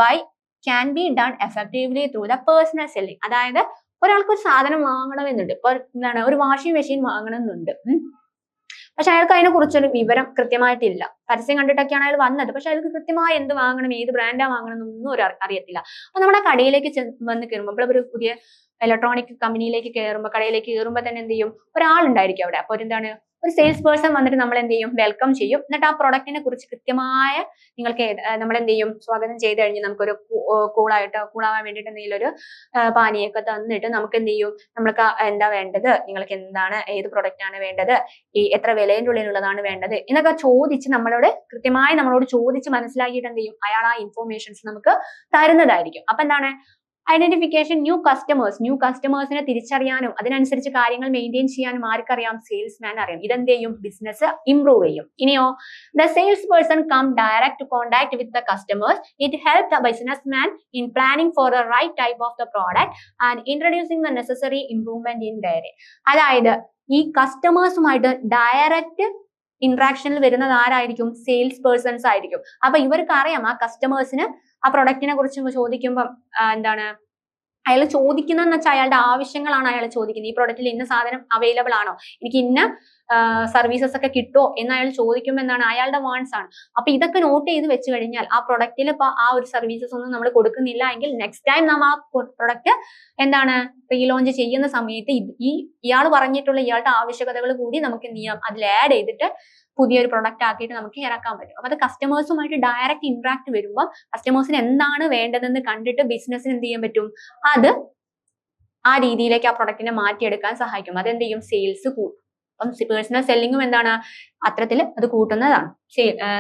buy can be done effectively through the personal selling. അതായത് ഒരാൾക്ക് ഒരു സാധനം വാങ്ങണമെന്നുണ്ട്, ഇപ്പൊ എന്താണ്, ഒരു വാഷിംഗ് മെഷീൻ വാങ്ങണമെന്നുണ്ട്, പക്ഷെ അയാൾക്ക് അതിനെ കുറിച്ചൊരു വിവരം കൃത്യമായിട്ടില്ല. പരസ്യം കണ്ടിട്ടൊക്കെയാണ് അയാൾ വന്നത്, പക്ഷെ അയാൾക്ക് കൃത്യമായി എന്ത് വാങ്ങണം, ഏത് ബ്രാൻഡാ വാങ്ങണം എന്നൊന്നും അറിയത്തില്ല. അപ്പൊ നമ്മുടെ കടയിലേക്ക് വന്ന് കയറുമ്പോൾ, ഒരു പുതിയ ഇലക്ട്രോണിക് കമ്പനിയിലേക്ക് കടയിലേക്ക് കയറുമ്പോൾ തന്നെ എന്ത് ചെയ്യും, ഒരാളുണ്ടായിരിക്കും അവിടെ. അപ്പൊ എന്താണ്, ഒരു സെയിൽസ് പേഴ്സൺ വന്നിട്ട് നമ്മൾ എന്ത് ചെയ്യും, വെൽക്കം ചെയ്യും. എന്നിട്ട് ആ പ്രൊഡക്റ്റിനെ കുറിച്ച് കൃത്യമായ നിങ്ങൾക്ക് നമ്മൾ എന്ത് ചെയ്യും, സ്വാഗതം ചെയ്ത് കഴിഞ്ഞ് നമുക്കൊരു കൂളാവാൻ വേണ്ടിയിട്ട് എന്തെങ്കിലും ഒരു പാനീയൊക്കെ തന്നിട്ട് നമുക്ക് എന്ത് ചെയ്യും, നമ്മൾക്ക് എന്താ വേണ്ടത്, നിങ്ങൾക്ക് എന്താണ്, ഏത് പ്രൊഡക്റ്റ് ആണ് വേണ്ടത്, ഈ എത്ര വിലയുടെ ഉള്ളിലുള്ളതാണ് വേണ്ടത് എന്നൊക്കെ ചോദിച്ച് നമ്മളോട് ചോദിച്ച് മനസ്സിലാക്കിയിട്ട് എന്ത് ചെയ്യും, അയാൾ ആ ഇൻഫോർമേഷൻസ് നമുക്ക് തരുന്നതായിരിക്കും. അപ്പൊ എന്താണ്, ഐഡന്റിഫിക്കേഷൻ, ന്യൂ കസ്റ്റമേഴ്സിനെ തിരിച്ചറിയാനും അതിനനുസരിച്ച് കാര്യങ്ങൾ മെയിൻറ്റെയിൻ ചെയ്യാനും ആർക്കറിയാം, സെയിൽസ്മാൻ അറിയാം. ഇതെന്ത് ചെയ്യും, ബിസിനസ് ഇംപ്രൂവ് ചെയ്യും. ഇനിയോ, the sales person come direct contact with the customers. It help the businessman in planning for the right type of the product and introducing the necessary improvement in their. അതായത് ഈ കസ്റ്റമേഴ്സുമായിട്ട് direct ഇന്ററാക്ഷനിൽ വരുന്നത് ആരായിരിക്കും, sales persons ആയിരിക്കും. അപ്പൊ ഇവർക്ക് അറിയാം ആ കസ്റ്റമേഴ്സിന് ആ പ്രൊഡക്റ്റിനെ കുറിച്ച് ചോദിക്കുമ്പോൾ എന്താണ് അയാൾ ചോദിക്കുന്നതെന്ന് വെച്ചാൽ അയാളുടെ ആവശ്യങ്ങളാണ് അയാൾ ചോദിക്കുന്നത്. ഈ പ്രൊഡക്റ്റിൽ ഇന്ന സാധനം അവൈലബിൾ ആണോ, എനിക്ക് ഇന്ന സർവീസസ് ഒക്കെ കിട്ടുമോ എന്ന് അയാൾ ചോദിക്കുമ്പോൾ എന്താണ്, അയാളുടെ വാണ്ട്സ് ആണ്. അപ്പൊ ഇതൊക്കെ നോട്ട് ചെയ്ത് വെച്ച് കഴിഞ്ഞാൽ ആ പ്രൊഡക്റ്റിൽ ഇപ്പൊ ആ ഒരു സർവീസസ് ഒന്നും നമ്മൾ കൊടുക്കുന്നില്ല എങ്കിൽ നെക്സ്റ്റ് ടൈം നാം ആ പ്രൊഡക്റ്റ് എന്താണ് റീലോഞ്ച് ചെയ്യുന്ന സമയത്ത് ഇയാൾ പറഞ്ഞിട്ടുള്ള ഇയാളുടെ ആവശ്യകതകൾ കൂടി നമുക്ക് എന്ത് ചെയ്യാം, അതിൽ ആഡ് ചെയ്തിട്ട് പുതിയൊരു പ്രൊഡക്റ്റ് ആക്കിയിട്ട് നമുക്ക് ഇറക്കാൻ പറ്റും. അപ്പൊ അത് കസ്റ്റമേഴ്സുമായിട്ട് ഡയറക്റ്റ് ഇന്ററാക്ട് വരുമ്പോൾ കസ്റ്റമേഴ്സിന് എന്താണ് വേണ്ടതെന്ന് കണ്ടിട്ട് ബിസിനസ്സിന് എന്ത് ചെയ്യാൻ പറ്റും, അത് ആ രീതിയിലേക്ക് ആ പ്രൊഡക്റ്റിനെ മാറ്റിയെടുക്കാൻ സഹായിക്കും. അതെന്ത് ചെയ്യും, സെയിൽസ് കൂട്ടും. അപ്പം പേഴ്സണൽ സെല്ലിങ്ങും എന്താണ്, അത്തരത്തിൽ അത് കൂട്ടുന്നതാണ്,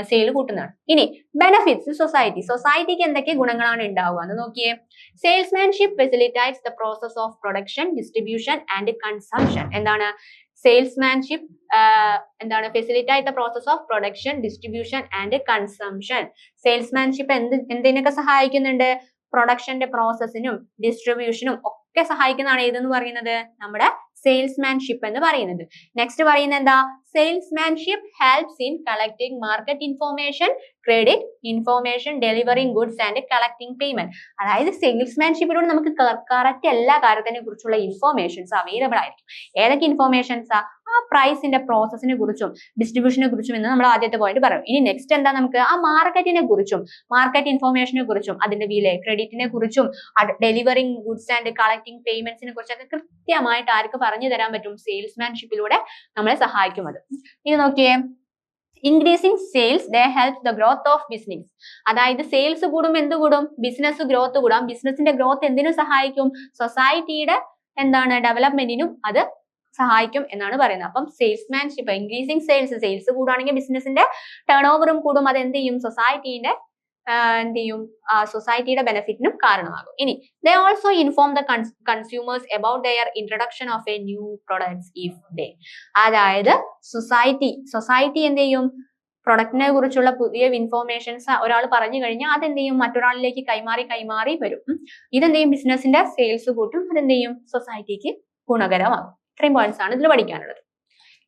സെയിൽ കൂട്ടുന്നതാണ്. ഇനി ബെനിഫിറ്റ്സ് സൊസൈറ്റിക്ക് എന്തൊക്കെ ഗുണങ്ങളാണ് ഉണ്ടാവുക എന്ന് നോക്കിയേ. Salesmanship facilitates the process of production, distribution and consumption. എന്താണ്, സെയിൽസ്മാൻഷിപ്പ് എന്താണ്, facilitate the process of production, distribution and consumption. Salesmanship എന്തിനൊക്കെ സഹായിക്കുന്നുണ്ട്, പ്രൊഡക്ഷന്റെ പ്രോസസ്സിനും ഡിസ്ട്രിബ്യൂഷനും ഒക്കെ സഹായിക്കുന്നതാണ് ഏതെന്ന് പറയുന്നത്, നമ്മുടെ സെയിൽസ്മാൻഷിപ്പ് എന്ന് പറയുന്നത്. നെക്സ്റ്റ് പറയുന്നത് എന്താ, salesmanship helps in collecting market information, credit information, delivering goods and collecting payment. അതായത് സെയിൽസ്മാൻഷിപ്പിലൂടെ നമുക്ക് കറക്റ്റ് എല്ലാ കാര്യത്തിനെ കുറിച്ചുള്ള ഇൻഫോർമേഷൻസ് അവൈലബിൾ ആയിരിക്കും. ഏതൊക്കെ ഇൻഫോർമേഷൻസാ, ആ പ്രൈസിന്റെ പ്രോസസ്സിനെ കുറിച്ചും ഡിസ്ട്രിബ്യൂഷനെ കുറിച്ചും എന്ന് നമ്മൾ ആദ്യത്തെ പോയിന്റ് പറയും. ഇനി നെക്സ്റ്റ് എന്താ, നമുക്ക് ആ മാർക്കറ്റിനെ കുറിച്ചും മാർക്കറ്റ് ഇൻഫോർമേഷനെ കുറിച്ചും അതിന്റെ വില, ക്രെഡിറ്റിനെ കുറിച്ചും ഡെലിവറിങ് ഗുഡ്സ് ആൻഡ് കളക്ടിങ് പേയ്മെന്റ്സിനെ കുറിച്ചൊക്കെ കൃത്യമായിട്ട് ആർക്ക് പറഞ്ഞു തരാൻ പറ്റും, സെയിൽസ്മാൻഷിപ്പിലൂടെ നമ്മളെ സഹായിക്കും. അത് ഇത് നോക്കിയേ, increasing sales they help the growth of business. അതായത് സെയിൽസ് കൂടും, എന്ത് കൂടും, ബിസിനസ് ഗ്രോത്ത് കൂടാം. ബിസിനസിന്റെ ഗ്രോത്ത് എന്തിനും സഹായിക്കും, സൊസൈറ്റിയുടെ എന്താണ് ഡെവലപ്മെന്റിനും അത് സഹായിക്കും എന്നാണ് പറയുന്നത്. അപ്പം സെയിൽസ്മാൻഷിപ്പ്, ഇൻക്രീസിംഗ് സെയിൽസ് കൂടുകയാണെങ്കിൽ ബിസിനസിന്റെ ടേൺ ഓവറും കൂടും. അത് എന്ത് ചെയ്യും, സൊസൈറ്റിയുടെ എന്ത് ചെയ്യും, സൊസൈറ്റിയുടെ ബെനിഫിറ്റിനും കാരണമാകും. ഇനി they also inform the consumers about their introduction of a new products if they. അതായത് സൊസൈറ്റി എന്ത് ചെയ്യും, പ്രൊഡക്റ്റിനെ കുറിച്ചുള്ള പുതിയ ഇൻഫോർമേഷൻസ് ഒരാൾ പറഞ്ഞു കഴിഞ്ഞാൽ അതെന്ത് ചെയ്യും, മറ്റൊരാളിലേക്ക് കൈമാറി വരും. ഇതെന്ത് ചെയ്യും, ബിസിനസിന്റെ സെയിൽസ് കൂട്ടും. അതെന്ത് ചെയ്യും, സൊസൈറ്റിക്ക് ഗുണകരമാകും. ഇത്രയും പോയിന്റ്സ് ആണ് ഇതിൽ പഠിക്കാനുള്ളത്.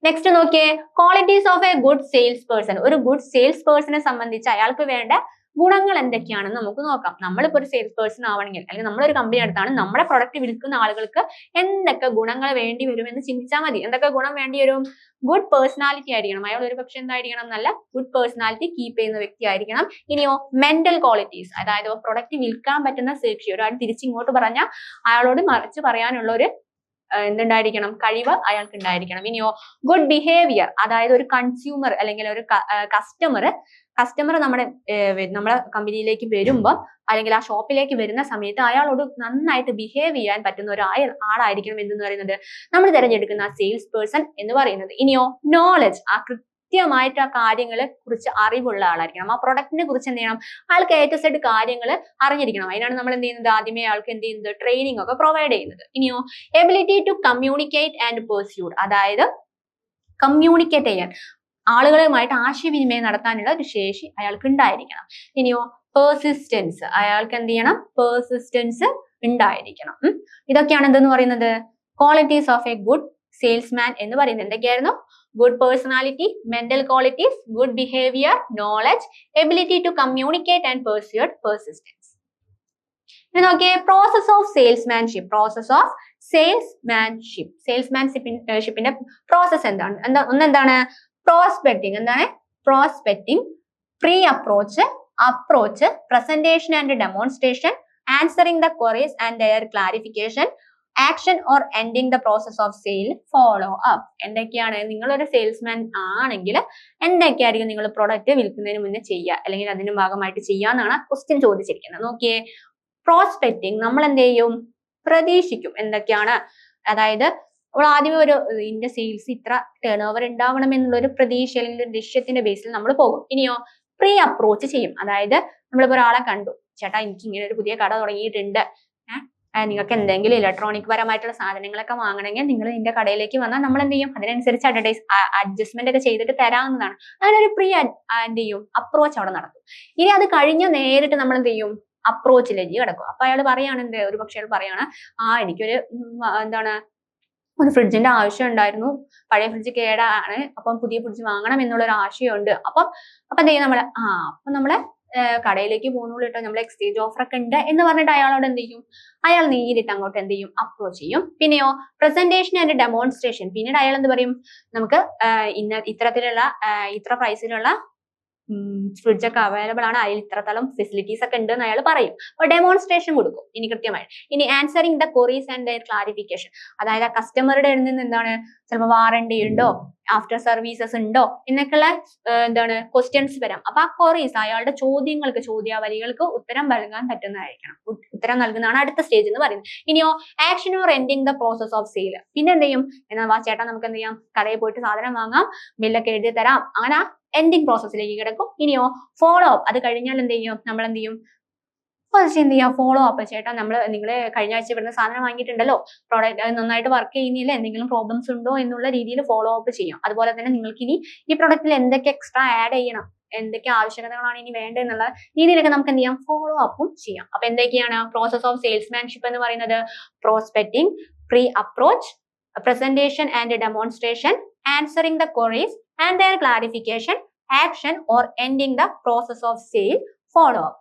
നെക്സ്റ്റ് നോക്കിയേ, qualities of a good sales person. ഒരു ഗുഡ് സെയിൽസ് പേഴ്സണെ സംബന്ധിച്ച് അയാൾക്ക് വേണ്ട ഗുണങ്ങൾ എന്തൊക്കെയാണെന്ന് നമുക്ക് നോക്കാം. നമ്മളിപ്പോ ഒരു സെയിൽസ് പേഴ്സൺ ആവണമെങ്കിൽ അല്ലെങ്കിൽ നമ്മളൊരു കമ്പനി അടുത്താണ് നമ്മുടെ പ്രൊഡക്റ്റ് വിൽക്കുന്ന ആളുകൾക്ക് എന്തൊക്കെ ഗുണങ്ങൾ വേണ്ടി വരും എന്ന് ചിന്തിച്ചാൽ മതി. എന്തൊക്കെ ഗുണം വേണ്ടി വരും? ഗുഡ് പേഴ്സണാലിറ്റി ആയിരിക്കണം. അയാൾ ഒരു പക്ഷെ എന്തായിരിക്കണം? നല്ല ഗുഡ് പേഴ്സണാലിറ്റി കീപ്പ് ചെയ്യുന്ന വ്യക്തി ആയിരിക്കണം. ഇനിയോ മെന്റൽ ക്വാളിറ്റീസ്, അതായത് പ്രൊഡക്റ്റ് വിൽക്കാൻ പറ്റുന്ന ശേഷി, ഒരാൾ തിരിച്ചിങ്ങോട്ട് പറഞ്ഞാൽ അയാളോട് മറിച്ച് പറയാനുള്ള ഒരു എന്തുണ്ടായിരിക്കണം? കഴിവ് അയാൾക്ക് ഉണ്ടായിരിക്കണം. ഇനിയോ ഗുഡ് ബിഹേവിയർ, അതായത് ഒരു കൺസ്യൂമർ അല്ലെങ്കിൽ ഒരു കസ്റ്റമർ നമ്മുടെ കമ്പനിയിലേക്ക് വരുമ്പോൾ അല്ലെങ്കിൽ ആ ഷോപ്പിലേക്ക് വരുന്ന സമയത്ത് അയാളോട് നന്നായിട്ട് ബിഹേവ് ചെയ്യാൻ പറ്റുന്ന ഒരു ആളായിരിക്കണം എന്തെന്ന് പറയുന്നത് നമ്മൾ തിരഞ്ഞെടുക്കുന്ന സെയിൽസ് പേഴ്സൺ എന്ന് പറയുന്നത്. ഇനിയോ നോളജ്, കൃത്യമായിട്ട് ആ കാര്യങ്ങളെ കുറിച്ച് അറിവുള്ള ആളായിരിക്കണം. ആ പ്രൊഡക്റ്റിനെ കുറിച്ച് എന്ത് ചെയ്യണം? ആൾക്ക് A to Z കാര്യങ്ങൾ അറിഞ്ഞിരിക്കണം. അതിനാണ് നമ്മൾ എന്ത് ചെയ്യുന്നത്? ആദ്യമേ ആൾക്ക് എന്ത് ചെയ്യുന്നത്? ട്രെയിനിങ് ഒക്കെ പ്രൊവൈഡ് ചെയ്യുന്നത്. ഇനിയോ ability to communicate and persuade, അതായത് കമ്മ്യൂണിക്കേറ്റ് ചെയ്യാൻ, ആളുകളുമായിട്ട് ആശയവിനിമയം നടത്താനുള്ള ഒരു ശേഷി അയാൾക്ക് ഉണ്ടായിരിക്കണം. ഇനിയോ പെർസിസ്റ്റൻസ്, അയാൾക്ക് എന്ത് ചെയ്യണം? പെർസിസ്റ്റൻസ് ഉണ്ടായിരിക്കണം. ഇതൊക്കെയാണ് എന്തെന്ന് പറയുന്നത്? Qualities of a good salesman എന്ന് പറയുന്നത്. എന്തൊക്കെയായിരുന്നു? Good personality, mental qualities, good behaviour, knowledge, ability to communicate and persuade, persistence. ഇനി നോക്കിയേ, process of salesmanship. Process of salesmanship, സെയിൽസ്മാൻഷിപ്പിന്റെ പ്രോസസ് എന്താണ്? എന്താണ്? പ്രോസ്പെക്ടിങ്. എന്താണ് prospecting? Pre approach, approach, presentation and demonstration, answering the queries and their clarification, action or ending the process of sale, follow up. എന്തൊക്കെയാണ്? നിങ്ങളൊരു salesman ആണെങ്കിൽ എന്തൊക്കെയായിരിക്കും നിങ്ങൾ product വിൽക്കുന്നതിന് മുന്നേ ചെയ്യുക അല്ലെങ്കിൽ അതിന്റെ ഭാഗമായിട്ട് ചെയ്യാന്നാണ് ക്വസ്റ്റ്യൻ ചോദിച്ചിരിക്കുന്നത്. നോക്കിയേ, പ്രോസ്പെക്ടിങ് നമ്മൾ എന്ത് ചെയ്യും? പ്രതീക്ഷിക്കും. എന്തൊക്കെയാണ്? അതായത് നമ്മൾ ആദ്യമേ ഇതിന്റെ സെയിൽസ് ഇത്ര ടേൺ ഓവർ ഉണ്ടാവണം എന്നുള്ള ഒരു പ്രതീക്ഷ അല്ലെങ്കിൽ ഒരു ലക്ഷ്യത്തിന്റെ ബേസിൽ നമ്മൾ പോകും. ഇനിയോ പ്രീ അപ്രോച്ച് ചെയ്യും. അതായത് നമ്മളിപ്പോ ഒരാളെ കണ്ടു, ചേട്ടാ എനിക്ക് ഇങ്ങനെ ഒരു പുതിയ കട തുടങ്ങിയിട്ടുണ്ട്, നിങ്ങൾക്ക് എന്തെങ്കിലും ഇലക്ട്രോണിക് പരമായിട്ടുള്ള സാധനങ്ങളൊക്കെ വാങ്ങണമെങ്കിൽ നിങ്ങൾ നിന്റെ കടയിലേക്ക് വന്നാൽ നമ്മൾ എന്ത് ചെയ്യും? അതിനനുസരിച്ച് അഡ്ജസ്റ്റ്മെന്റ് ഒക്കെ ചെയ്തിട്ട് തരാവുന്നതാണ്. അങ്ങനെ ഒരു പ്രീ എന്ത് ചെയ്യും? അപ്രോച്ച് അവിടെ നടത്തും. ഇനി അത് കഴിഞ്ഞ നേരിട്ട് നമ്മൾ എന്ത് ചെയ്യും? അപ്രോച്ചിലേക്ക് കിടക്കും. അപ്പൊ അയാൾ പറയാണ്, ഒരു പക്ഷെ അയാൾ പറയാണ്, എനിക്കൊരു ഒരു ഫ്രിഡ്ജിന്റെ ആവശ്യം ഉണ്ടായിരുന്നു, പഴയ ഫ്രിഡ്ജ് കേടാണ്, അപ്പം പുതിയ ഫ്രിഡ്ജ് വാങ്ങണം എന്നുള്ളൊരു ആശയമുണ്ട്. അപ്പം എന്ത് ചെയ്യും? നമ്മളെ കടയിലേക്ക് പോകുന്നുള്ളൂ കേട്ടോ, നമ്മൾ എക്സ്ചേഞ്ച് ഓഫർ ഒക്കെ ഉണ്ട് എന്ന് പറഞ്ഞിട്ട് അയാളോട് എന്ത് ചെയ്യും? അയാൾ നേരിട്ട് അങ്ങോട്ട് എന്ത് ചെയ്യും? അപ്രോച്ച് ചെയ്യും. പിന്നെയോ പ്രസന്റേഷൻ ആൻഡ് ഡെമോൺസ്ട്രേഷൻ. പിന്നീട് അയാൾ എന്ത് പറയും? നമുക്ക് ഇത്തരത്തിലുള്ള ഇത്ര പ്രൈസിലുള്ള ഫ്രിഡ്ജ് ഒക്കെ അവൈലബിൾ ആണ്, അതിൽ ഇത്രത്തോളം ഫെസിലിറ്റീസ് ഒക്കെ ഉണ്ട് എന്ന് അയാൾ പറയും. അപ്പൊ ഡെമോൺസ്ട്രേഷൻ കൊടുക്കും ഇനി കൃത്യമായി. ഇനി answering the queries and their clarification, അതായത് ആ കസ്റ്റമറുടെ നിന്ന് എന്താണ് ചിലപ്പോൾ വാറണ്ടി ഉണ്ടോ, ആഫ്റ്റർ സർവീസസ് ഉണ്ടോ എന്നൊക്കെയുള്ള ക്വസ്റ്റ്യൻസ് വരാം. അപ്പൊ ആ ക്വറീസ്, അയാളുടെ ചോദ്യാവലികൾക്ക് ഉത്തരം നൽകാൻ പറ്റുന്നതായിരിക്കണം. ഉത്തരം നൽകുന്നതാണ് അടുത്ത സ്റ്റേജ് എന്ന് പറയുന്നത്. ഇനിയോ action or ending the process of sale. പിന്നെ എന്ത് ചെയ്യും? എന്നാ ചേട്ടാ നമുക്ക് എന്ത് ചെയ്യാം? കടയിൽ പോയിട്ട് സാധനം വാങ്ങാം, ബില്ലൊക്കെ എഴുതി തരാം, അങ്ങനെ എൻഡിങ് പ്രോസസ്സിലേക്ക് കിടക്കും. ഇനിയോ ഫോളോ അപ്പ്. അത് കഴിഞ്ഞാൽ എന്ത് ചെയ്യും? നമ്മൾ എന്ത് ചെയ്യും? എന്ത് ചെയ്യാം? Follow up. ചേട്ടാ നിങ്ങൾ കഴിഞ്ഞ ആഴ്ച ഇവിടുന്ന് സാധനം വാങ്ങിയിട്ടുണ്ടല്ലോ, പ്രോഡക്റ്റ് നന്നായിട്ട് വർക്ക് ചെയ്യുന്നില്ല, എന്തെങ്കിലും പ്രോബ്ലംസ് ഉണ്ടോ എന്നുള്ള രീതിയിൽ ഫോളോ അപ്പ് ചെയ്യാം. അതുപോലെ തന്നെ നിങ്ങൾക്ക് ഇനി ഈ പ്രൊഡക്റ്റിൽ എന്തൊക്കെ എക്സ്ട്രാ ആഡ് ചെയ്യണം, എന്തൊക്കെ ആവശ്യകതകളാണ് ഇനി വേണ്ടത് എന്നുള്ള രീതിയിലൊക്കെ നമുക്ക് എന്ത് ചെയ്യാം? ഫോളോ അപ്പും ചെയ്യാം. അപ്പൊ എന്തൊക്കെയാണ് പ്രോസസ് ഓഫ് സെയിൽസ്മാൻഷിപ്പ് എന്ന് പറയുന്നത്? Prospecting, pre approach, presentation and demonstration, answering the queries and their clarification, action or ending the process of sale, follow up.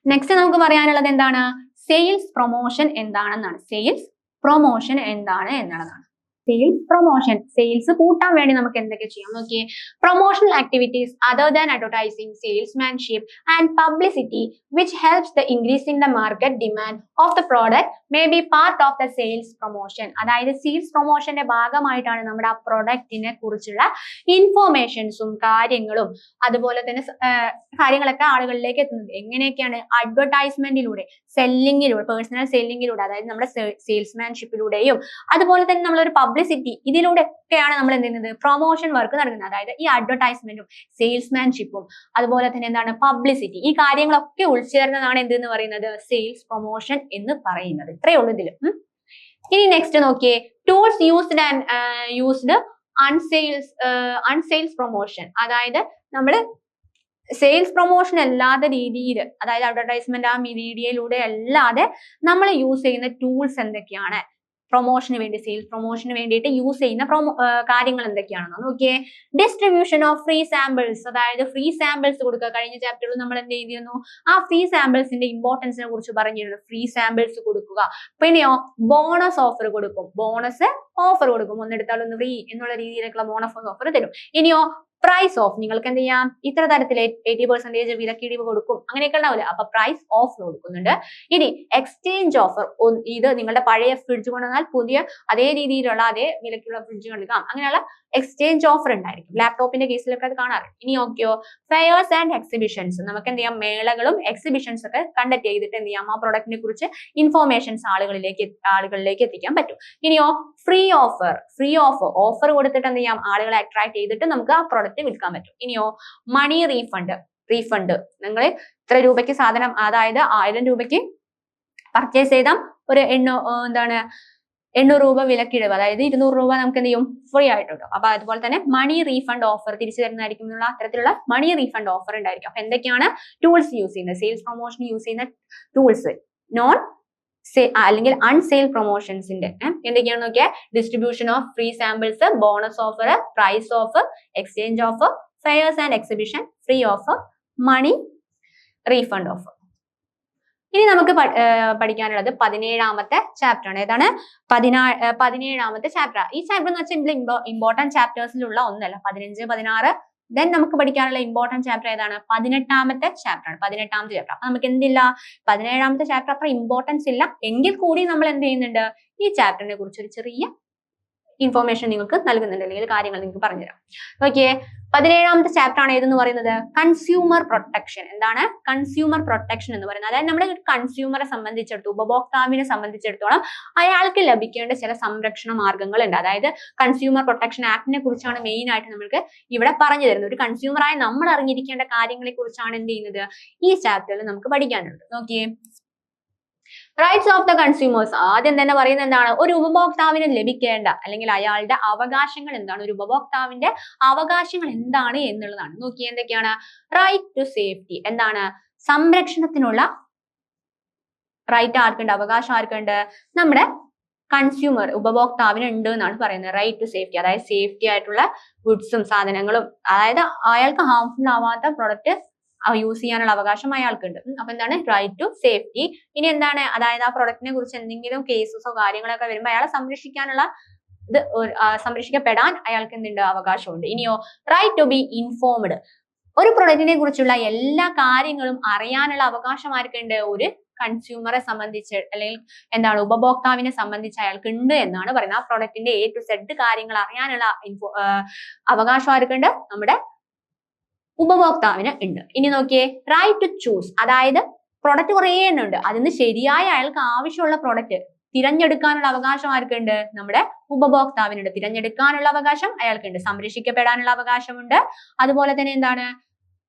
Next നമുക്ക് പറയാനുള്ളത് എന്താണ്? സെയിൽസ് പ്രൊമോഷൻ എന്താണെന്നാണ്. സെയിൽസ് പ്രൊമോഷൻ എന്താണ് എന്നുള്ളതാണ്. സെയിൽസ് പ്രൊമോഷൻ, സെയിൽസ് കൂട്ടാൻ വേണ്ടി നമുക്ക് എന്തൊക്കെ ചെയ്യാം നോക്കിയേ. Promotional activities other than advertising, salesmanship and publicity which helps the increasing the market demand of the product may be part of the sales promotion. അതായത് സെയിൽസ് പ്രൊമോഷന്റെ ഭാഗമായിട്ടാണ് നമ്മുടെ ആ പ്രൊഡക്റ്റിനെ കുറിച്ചുള്ള ഇൻഫോർമേഷൻസും കാര്യങ്ങളും അതുപോലെ തന്നെ കാര്യങ്ങളൊക്കെ ആളുകളിലേക്ക് എത്തുന്നത്. എങ്ങനെയൊക്കെയാണ്? അഡ്വർടൈസ്മെന്റിലൂടെ, സെല്ലിങ്ങിലൂടെ, പേഴ്സണൽ സെല്ലിങ്ങിലൂടെ, അതായത് നമ്മുടെ സെയിൽസ്മാൻഷിപ്പിലൂടെയും അതുപോലെ തന്നെ നമ്മളൊരു പബ്ലിസിറ്റി, ഇതിലൂടെ ഒക്കെയാണ് നമ്മൾ എന്ത് ചെയ്യുന്നത്? പ്രൊമോഷൻ വർക്ക് നടക്കുന്നത്. അതായത് ഈ അഡ്വർടൈസ്മെന്റും സെയിൽസ്മാൻഷിപ്പും അതുപോലെ തന്നെ എന്താണ് പബ്ലിസിറ്റി, ഈ കാര്യങ്ങളൊക്കെ ഉൾച്ചേർന്നതാണ് എന്തെന്ന് പറയുന്നത്? സെയിൽസ് പ്രൊമോഷൻ എന്ന് പറയുന്നത്. ഇത്രയേ ഉള്ളൂ ഇതിൽ. ഇനി നെക്സ്റ്റ് നോക്കിയേ, ടൂൾസ് യൂസ്ഡ് അൺസെയിൽസ് പ്രൊമോഷൻ. അതായത് നമ്മൾ സെയിൽസ് പ്രൊമോഷൻ അല്ലാത്ത രീതിയിൽ, അതായത് അഡ്വർടൈസ്മെന്റ് ആ മീഡിയയിലൂടെ അല്ലാതെ നമ്മൾ യൂസ് ചെയ്യുന്ന ടൂൾസ് എന്തൊക്കെയാണ്? പ്രൊമോഷന് വേണ്ടി സെയിൽസ് പ്രൊമോഷന് വേണ്ടിയിട്ട് യൂസ് ചെയ്യുന്ന കാര്യങ്ങൾ എന്തൊക്കെയാണെന്ന് നോക്കിയേ. ഡിസ്ട്രിബ്യൂഷൻ ഓഫ് ഫ്രീ സാമ്പിൾസ്, അതായത് ഫ്രീ സാമ്പിൾസ് കൊടുക്കുക. കഴിഞ്ഞ ചാപ്റ്ററിൽ നമ്മൾ എന്ത് ചെയ്തിരുന്നു, ആ ഫ്രീ സാമ്പിൾസിന്റെ ഇമ്പോർട്ടൻസിനെ കുറിച്ച് പറഞ്ഞിരുന്നു. ഫ്രീ സാമ്പിൾസ് കൊടുക്കുക. പിന്നെയോ ബോണസ് ഓഫർ കൊടുക്കും. ബോണസ് ഓഫർ കൊടുക്കും. ഒന്നെടുത്താൽ ഒന്ന് ഫ്രീ എന്നുള്ള രീതിയിലേക്കുള്ള ബോണസ് ഓഫർ തരും. ഇനിയോ പ്രൈസ് ഓഫ്, നിങ്ങൾക്ക് എന്ത് ചെയ്യാം, ഇത്ര തരത്തിൽ 80% വിലക്കിഴിവ് കൊടുക്കും, അങ്ങനെയൊക്കെ ഉണ്ടാവില്ല. അപ്പൊ പ്രൈസ് ഓഫ് കൊടുക്കുന്നുണ്ട്. ഇനി എക്സ്ചേഞ്ച് ഓഫർ, ഇത് നിങ്ങളുടെ പഴയ ഫ്രിഡ്ജ് കൊണ്ടുവന്നാൽ പുതിയ അതേ രീതിയിലുള്ള അതേ വിലക്കുള്ള ഫ്രിഡ്ജ് കൊടുക്കാം, അങ്ങനെയുള്ള എക്സ്ചേഞ്ച് ഓഫർ ഉണ്ടായിരിക്കും. ലാപ്ടോപ്പിന്റെ കേസിലൊക്കെ അത് കാണാറുണ്ട്. ഇനി നോക്കിയോ ഫെയർസ് ആൻഡ് എക്സിബിഷൻസ്, നമുക്ക് എന്ത് ചെയ്യാം, മേളകളും എക്സിബിഷൻസ് ഒക്കെ കണ്ടക്ട് ചെയ്തിട്ട് എന്ത് ചെയ്യാം, ആ പ്രൊഡക്റ്റിനെ കുറിച്ച് ഇൻഫോർമേഷൻസ് ആളുകളിലേക്ക് എത്തിക്കാൻ പറ്റും. ഇനിയോ ഫ്രീ ഓഫർ, ഓഫർ കൊടുത്തിട്ട് എന്ത് ചെയ്യാം, ആളുകളെ അട്രാക്ട് ചെയ്തിട്ട് നമുക്ക് ആ പ്രൊഡക്റ്റ് വിൽക്കാൻ പറ്റും. ഇനിയോ മണി റീഫണ്ട്, നിങ്ങൾ ഇത്ര രൂപയ്ക്ക് സാധനം, അതായത് 1000 രൂപയ്ക്ക് പർച്ചേസ് ചെയ്താൽ ഒരു 800 രൂപ വിലക്കിഴിവ്, അതായത് 200 രൂപ നമുക്ക് എന്ത് ചെയ്യും, ഫ്രീ ആയിട്ടുണ്ട്. അപ്പൊ അതുപോലെ തന്നെ മണി റീഫണ്ട് ഓഫർ തിരിച്ചു തരുന്നതായിരിക്കും എന്നുള്ള അത്തരത്തിലുള്ള മണി റീഫണ്ട് ഓഫർ ഉണ്ടായിരിക്കും. അപ്പൊ എന്തൊക്കെയാണ് ടൂൾസ് യൂസ് ചെയ്യുന്നത്, സെയിൽസ് പ്രൊമോഷൻ യൂസ് ചെയ്യുന്ന ടൂൾസ്, അല്ലെങ്കിൽ അൺസെയിൽ പ്രൊമോഷൻസിന്റെ എന്തൊക്കെയാണെന്ന് നോക്കിയാൽ distribution of free samples, bonus offer, price offer, exchange offer, fairs and exhibition, free offer, money refund offer. ഇനി നമുക്ക് പഠിക്കാനുള്ളത് 17ാമത്തെ ചാപ്റ്റർ ആണ്. ഏതാണ് 17ാമത്തെ ചാപ്റ്റർ. ഈ ചാപ്റ്റർ എന്ന് വെച്ചാൽ ഇമ്പോർട്ടന്റ് ചാപ്റ്റേഴ്സിലുള്ള ഒന്നല്ല. 15, 16 ദെൻ നമുക്ക് പഠിക്കാനുള്ള ഇമ്പോർട്ടന്റ് ചാപ്റ്റർ ഏതാണ്, 18ാമത്തെ ചാപ്റ്റർ ആണ്. 18ാമത്തെ ചാപ്റ്റർ. അപ്പൊ നമുക്ക് എന്തില്ല, 17ാമത്തെ ചാപ്റ്റർ അത്ര ഇമ്പോർട്ടൻസ് ഇല്ല, എങ്കിൽ കൂടി നമ്മൾ എന്ത് ചെയ്യുന്നുണ്ട്, ഈ ചാപ്റ്ററിനെ കുറിച്ച് ഒരു ചെറിയ ഇൻഫോർമേഷൻ നിങ്ങൾക്ക് നൽകുന്നുണ്ട്, അല്ലെങ്കിൽ കാര്യങ്ങൾ നിങ്ങൾക്ക് പറഞ്ഞുതരാം. നോക്കിയേ 17ാമത്തെ ചാപ്റ്റർ ആണ് ഏതെന്ന് പറയുന്നത് കൺസ്യൂമർ പ്രൊട്ടക്ഷൻ. എന്താണ് കൺസ്യൂമർ പ്രൊട്ടക്ഷൻ എന്ന് പറയുന്നത്? അതായത് നമ്മുടെ കൺസ്യൂമറെ സംബന്ധിച്ചിടത്തോളം, ഉപഭോക്താവിനെ സംബന്ധിച്ചിടത്തോളം അയാൾക്ക് ലഭിക്കേണ്ട ചില സംരക്ഷണ മാർഗങ്ങൾ ഉണ്ട്. അതായത് കൺസ്യൂമർ പ്രൊട്ടക്ഷൻ ആക്ടിനെ കുറിച്ചാണ് മെയിൻ ആയിട്ട് നമ്മൾക്ക് ഇവിടെ പറഞ്ഞു തരുന്നത്. ഒരു കൺസ്യൂമറായി നമ്മൾ അറിഞ്ഞിരിക്കേണ്ട കാര്യങ്ങളെ കുറിച്ചാണ് എന്ത് ചെയ്യുന്നത് ഈ ചാപ്റ്ററിൽ നമുക്ക് പഠിക്കാനുള്ളത്. നോക്കിയേ റൈറ്റ്സ് ഓഫ് ദ കൺസ്യൂമേഴ്സ്. ആദ്യം തന്നെ പറയുന്നത് എന്താണ്, ഒരു ഉപഭോക്താവിന് ലഭിക്കേണ്ട അല്ലെങ്കിൽ അയാളുടെ അവകാശങ്ങൾ എന്താണ്, ഒരു ഉപഭോക്താവിന്റെ അവകാശങ്ങൾ എന്താണ് എന്നുള്ളതാണ്. നോക്കി എന്തൊക്കെയാണ്, റൈറ്റ് ടു സേഫ്റ്റി, എന്താണ് സംരക്ഷണത്തിനുള്ള റൈറ്റ് ആർക്കുണ്ട്, അവകാശം ആർക്കുണ്ട്, നമ്മുടെ കൺസ്യൂമർ ഉപഭോക്താവിന് ഉണ്ട് എന്നാണ് പറയുന്നത്. റൈറ്റ് ടു സേഫ്റ്റി, അതായത് സേഫ്റ്റി ആയിട്ടുള്ള ഗുഡ്സും സാധനങ്ങളും, അതായത് അയാൾക്ക് ഹാർംഫുൾ ആവാത്ത പ്രൊഡക്റ്റ് യൂസ് ചെയ്യാനുള്ള അവകാശം അയാൾക്കുണ്ട്. അപ്പൊ എന്താണ് റൈറ്റ് ടു സേഫ്റ്റി. ഇനി എന്താണ്, അതായത് ആ പ്രൊഡക്റ്റിനെ കുറിച്ച് എന്തെങ്കിലും കേസസോ കാര്യങ്ങളൊക്കെ വരുമ്പോൾ അയാളെ സംരക്ഷിക്കപ്പെടാൻ അയാൾക്ക് എന്തുണ്ട്, അവകാശമുണ്ട്. ഇനിയോ റൈറ്റ് ടു ബി ഇൻഫോംഡ്, ഒരു പ്രൊഡക്റ്റിനെ കുറിച്ചുള്ള എല്ലാ കാര്യങ്ങളും അറിയാനുള്ള അവകാശം ആർക്കുണ്ട്, ഒരു കൺസ്യൂമറെ സംബന്ധിച്ച് അല്ലെങ്കിൽ എന്താണ് ഉപഭോക്താവിനെ സംബന്ധിച്ച് അയാൾക്ക് ഉണ്ട് എന്നാണ് പറയുന്നത്. ആ പ്രൊഡക്റ്റിന്റെ A to Z കാര്യങ്ങൾ അറിയാനുള്ള അവകാശം ആർക്കുണ്ട്, നമ്മുടെ ഉപഭോക്താവിന് ഉണ്ട്. ഇനി നോക്കിയേ റൈറ്റ് ടു ചൂസ്, അതായത് പ്രൊഡക്റ്റ് കുറേ എണ്ണം ഉണ്ട്, അതിന് ശരിയായ അയാൾക്ക് ആവശ്യമുള്ള പ്രൊഡക്റ്റ് തിരഞ്ഞെടുക്കാനുള്ള അവകാശം ആർക്കുണ്ട്, നമ്മുടെ ഉപഭോക്താവിനുണ്ട്. തിരഞ്ഞെടുക്കാനുള്ള അവകാശം അയാൾക്കുണ്ട്. സംരക്ഷിക്കപ്പെടാനുള്ള അവകാശമുണ്ട്. അതുപോലെ തന്നെ എന്താണ്,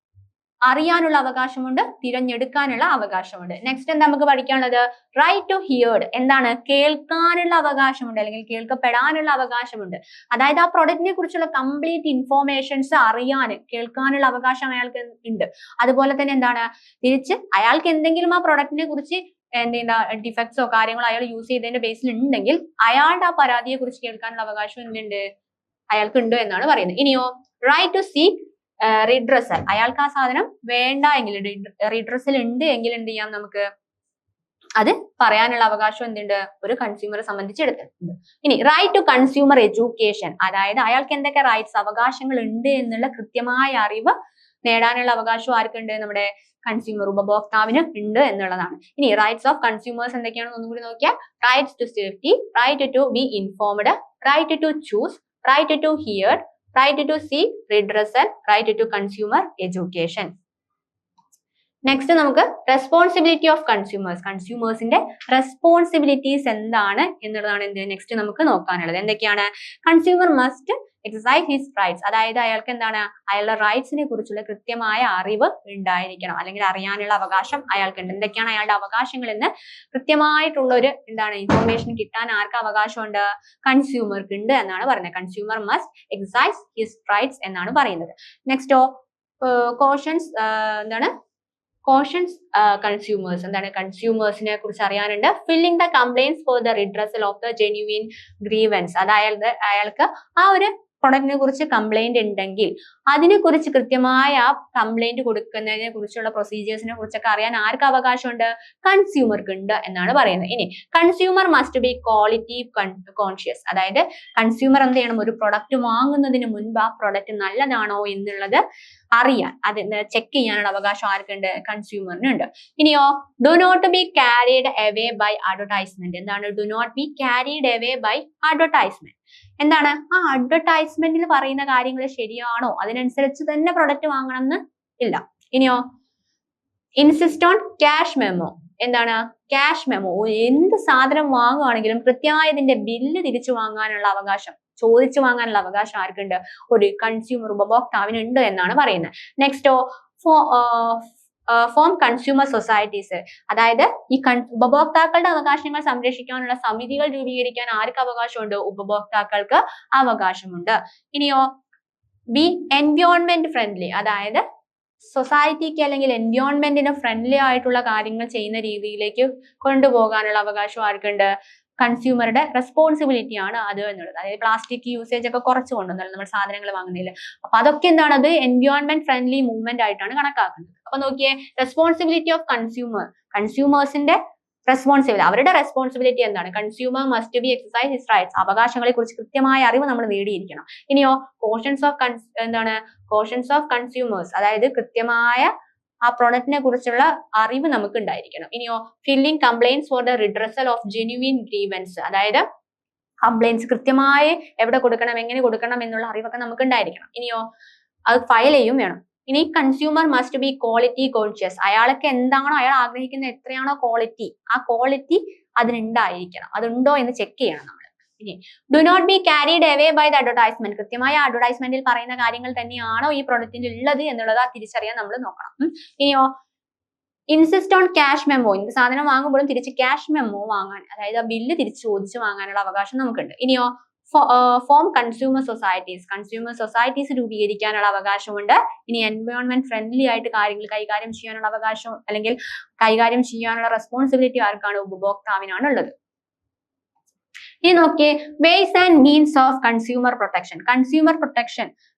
അറിയാനുള്ള അവകാശമുണ്ട്, തിരഞ്ഞെടുക്കാനുള്ള അവകാശമുണ്ട്. നെക്സ്റ്റ് എന്താ നമുക്ക് പഠിക്കാനുള്ളത്, റൈറ്റ് ടു ഹിയർഡ്, എന്താണ് കേൾക്കാനുള്ള അവകാശമുണ്ട് അല്ലെങ്കിൽ കേൾക്കപ്പെടാനുള്ള അവകാശമുണ്ട്. അതായത് ആ പ്രൊഡക്റ്റിനെ കുറിച്ചുള്ള കംപ്ലീറ്റ് ഇൻഫോർമേഷൻസ് അറിയാൻ കേൾക്കാനുള്ള അവകാശം അയാൾക്ക് ഉണ്ട്. അതുപോലെ തന്നെ എന്താണ്, തിരിച്ച് അയാൾക്ക് എന്തെങ്കിലും ആ പ്രൊഡക്റ്റിനെ കുറിച്ച് എന്തെങ്കിലും ഡിഫക്ട്സോ കാര്യങ്ങളോ അയാൾ യൂസ് ചെയ്തതിന്റെ ബേസിൽ ഉണ്ടെങ്കിൽ അയാളുടെ ആ പരാതിയെ കുറിച്ച് കേൾക്കാനുള്ള അവകാശം എന്തുണ്ട്, അയാൾക്ക് ഉണ്ട് എന്നാണ് പറയുന്നത്. ഇനിയോ റൈറ്റ് ടു സീക്ക് റിഡ്രസൽ, അയാൾക്ക് ആ സാധനം വേണ്ട എങ്കിൽ, റിഡ്രസൽ ഉണ്ട് എങ്കിൽ എന്ത് ചെയ്യാം, നമുക്ക് അത് പറയാനുള്ള അവകാശം എന്തുണ്ട്, ഒരു കൺസ്യൂമറെ സംബന്ധിച്ചെടുത്തിട്ടുണ്ട്. ഇനി റൈറ്റ് ടു കൺസ്യൂമർ എഡ്യൂക്കേഷൻ, അതായത് അയാൾക്ക് എന്തൊക്കെ റൈറ്റ്സ് അവകാശങ്ങൾ ഉണ്ട് എന്നുള്ള കൃത്യമായ അറിവ് നേടാനുള്ള അവകാശം ആർക്കുണ്ട്, നമ്മുടെ കൺസ്യൂമർ ഉപഭോക്താവിന് ഉണ്ട് എന്നുള്ളതാണ്. ഇനി റൈറ്റ്സ് ഓഫ് കൺസ്യൂമേഴ്സ് എന്തൊക്കെയാണെന്ന് ഒന്നും കൂടി നോക്കിയാൽ rights to safety, right to be informed, right to choose, right to hear, right to seek redressal, right to consumer education. Next നമുക്ക് റെസ്പോൺസിബിലിറ്റി ഓഫ് കൺസ്യൂമേഴ്സ്, കൺസ്യൂമേഴ്സിന്റെ റെസ്പോൺസിബിലിറ്റീസ് എന്താണ് എന്നുള്ളതാണ് നെക്സ്റ്റ് നമുക്ക് നോക്കാനുള്ളത്. എന്തൊക്കെയാണ്, consumer must exercise his rights, അതായത് അയാൾക്ക് എന്താണ്, അയാളുടെ റൈറ്റ്സിനെ കുറിച്ചുള്ള കൃത്യമായ അറിവ് ഉണ്ടായിരിക്കണം അല്ലെങ്കിൽ അറിയാനുള്ള അവകാശം അയാൾക്കുണ്ട്. എന്തൊക്കെയാണ് അയാളുടെ അവകാശങ്ങൾ എന്ന് കൃത്യമായിട്ടുള്ള ഒരു ഇൻഫോർമേഷൻ കിട്ടാൻ ആർക്ക് അവകാശമുണ്ട്, കൺസ്യൂമർക്ക് ഉണ്ട് എന്നാണ് പറയുന്നത്. Consumer must exercise his rights എന്നാണ് പറയുന്നത്. നെക്സ്റ്റോ കോഷൻസ്, കോഷൻസ് കൺസ്യൂമേഴ്സ്, എന്താണ് കൺസ്യൂമേഴ്സിനെ കുറിച്ച് അറിയാനുണ്ട്. Filling the complaints for the redressal of the genuine grievance, അതായത് അയാൾക്ക് ആ ഒരു പ്രൊഡക്റ്റിനെ കുറിച്ച് കംപ്ലൈന്റ് ഉണ്ടെങ്കിൽ അതിനെക്കുറിച്ച് കൃത്യമായ ആ കംപ്ലൈന്റ് കൊടുക്കുന്നതിനെ കുറിച്ചുള്ള പ്രൊസീജിയേഴ്സിനെ കുറിച്ചൊക്കെ അറിയാൻ ആർക്ക് അവകാശമുണ്ട്? കൺസ്യൂമർക്ക് ഉണ്ട് എന്നാണ് പറയുന്നത്. ഇനി consumer must B quality conscious, അതായത് കൺസ്യൂമർ എന്ത് ചെയ്യണം? ഒരു പ്രൊഡക്റ്റ് വാങ്ങുന്നതിന് മുൻപ് ആ പ്രൊഡക്റ്റ് നല്ലതാണോ എന്നുള്ളത് അറിയാൻ, അത് ചെക്ക് ചെയ്യാനുള്ള അവകാശം ആർക്കുണ്ട്? കൺസ്യൂമറിനുണ്ട്. ഇനിയോ do not be carried away by advertisement. എന്താണ് do not be carried away by advertisement? എന്താണ് ആ അഡ്വർടൈസ്മെന്റിൽ പറയുന്ന കാര്യങ്ങൾ ശരിയാണോ, അതിനനുസരിച്ച് തന്നെ പ്രൊഡക്റ്റ് വാങ്ങണം എന്ന് ഇല്ല. ഇനിയോ ഇൻസിസ്റ്റ് ഓൺ ക്യാഷ് മെമ്മോ. എന്താണ് ക്യാഷ് മെമ്മോ? എന്ത് സാധനം വാങ്ങുകയാണെങ്കിലും കൃത്യമായി ഇതിന്റെ ബില്ല് തിരിച്ചു വാങ്ങാനുള്ള അവകാശം, ചോദിച്ചു വാങ്ങാനുള്ള അവകാശം ആർക്കുണ്ട്? ഒരു കൺസ്യൂമർ ഉപഭോക്താവിനുണ്ട് എന്നാണ് പറയുന്നത്. നെക്സ്റ്റോ ഫോം കൺസ്യൂമർ സൊസൈറ്റീസ്, അതായത് ഈ ഉപഭോക്താക്കളുടെ അവകാശങ്ങൾ സംരക്ഷിക്കാനുള്ള സമിതികൾ രൂപീകരിക്കാൻ ആർക്ക് അവകാശമുണ്ട്? ഉപഭോക്താക്കൾക്ക് അവകാശമുണ്ട്. ഇനിയോ ബി എൻവയോൺമെന്റ് ഫ്രണ്ട്ലി, അതായത് സൊസൈറ്റിക്ക് അല്ലെങ്കിൽ എൻവയോൺമെന്റിന് ഫ്രണ്ട്ലി ആയിട്ടുള്ള കാര്യങ്ങൾ ചെയ്യുന്ന രീതിയിലേക്ക് കൊണ്ടുപോകാനുള്ള അവകാശം ആർക്കുണ്ട്? കൺസ്യൂമറുടെ റെസ്പോൺസിബിലിറ്റി ആണ് അത് എന്നുള്ളത്. അതായത് പ്ലാസ്റ്റിക് യൂസേജ് ഒക്കെ കുറച്ച് കൊണ്ടുവന്നല്ലോ നമ്മൾ സാധനങ്ങൾ വാങ്ങുന്നില്ല. അപ്പൊ അതൊക്കെ എന്താണ്? അത് എൻവയോൺമെന്റ് ഫ്രണ്ട്ലി മൂവ്മെന്റ് ആയിട്ടാണ് കണക്കാക്കുന്നത്. അപ്പൊ നോക്കിയേ, റെസ്പോൺസിബിലിറ്റി ഓഫ് കൺസ്യൂമേഴ്സിന്റെ റെസ്പോൺസിബിലിറ്റി, അവരുടെ റെസ്പോൺസിബിലിറ്റി എന്താണ്? Consumer must be exercise his rights, അവകാശങ്ങളെ കുറിച്ച് കൃത്യമായ അറിവ് നമ്മൾ നേടിയിരിക്കണം. ഇനിയോ കോഷൻസ് ഓഫ് കൺസ്യൂമേഴ്സ്, അതായത് കൃത്യമായ ആ പ്രൊഡക്റ്റിനെ കുറിച്ചുള്ള അറിവ് നമുക്ക് ഉണ്ടായിരിക്കണം. ഇനിയോ filing complaints for the redressal of genuine grievance, അതായത് കംപ്ലൈൻസ് കൃത്യമായി എവിടെ കൊടുക്കണം, എങ്ങനെ കൊടുക്കണം എന്നുള്ള അറിവൊക്കെ നമുക്ക് ഉണ്ടായിരിക്കണം. ഇനിയോ അത് ഫയൽ ചെയ്യും വേണം. ഇനി consumer must B quality conscious, അയാൾക്ക് എന്താണോ അയാൾ ആഗ്രഹിക്കുന്ന എത്രയാണോ ക്വാളിറ്റി, ആ ക്വാളിറ്റി അതിനുണ്ടായിരിക്കണം, അതുണ്ടോ എന്ന് ചെക്ക് ചെയ്യണം നമ്മൾ. ഇനി do not be carried away by the advertisement, കൃത്യമായ അഡ്വർടൈസ്മെന്റിൽ പറയുന്ന കാര്യങ്ങൾ തന്നെയാണോ ഈ പ്രൊഡക്റ്റിൽ ഉള്ളത് എന്നുള്ളത് തിരിച്ചറിയാൻ നമ്മൾ നോക്കണം. ഇനിയോ ഇൻസിസ്റ്റ് ഓൺ ക്യാഷ് മെമ്മോ, എന്ത് സാധനം വാങ്ങുമ്പോഴും തിരിച്ച് ക്യാഷ് മെമ്മോ വാങ്ങാൻ, അതായത് ആ ബില്ല് തിരിച്ച് ചോദിച്ചു വാങ്ങാനുള്ള അവകാശം നമുക്കുണ്ട്. ഇനിയോ ഫോം കൺസ്യൂമർ സൊസൈറ്റീസ് രൂപീകരിക്കാനുള്ള അവകാശമുണ്ട്. ഇനി എൻവയോൺമെന്റ് ഫ്രണ്ട്ലി ആയിട്ട് കാര്യങ്ങൾ കൈകാര്യം ചെയ്യാനുള്ള അവകാശം അല്ലെങ്കിൽ കൈകാര്യം ചെയ്യാനുള്ള റെസ്പോൺസിബിലിറ്റി ആർക്കാണ്? ഉപഭോക്താവിനാണ് ഉള്ളത്. ഇനി നോക്കിയേ, ways and means of consumer protection,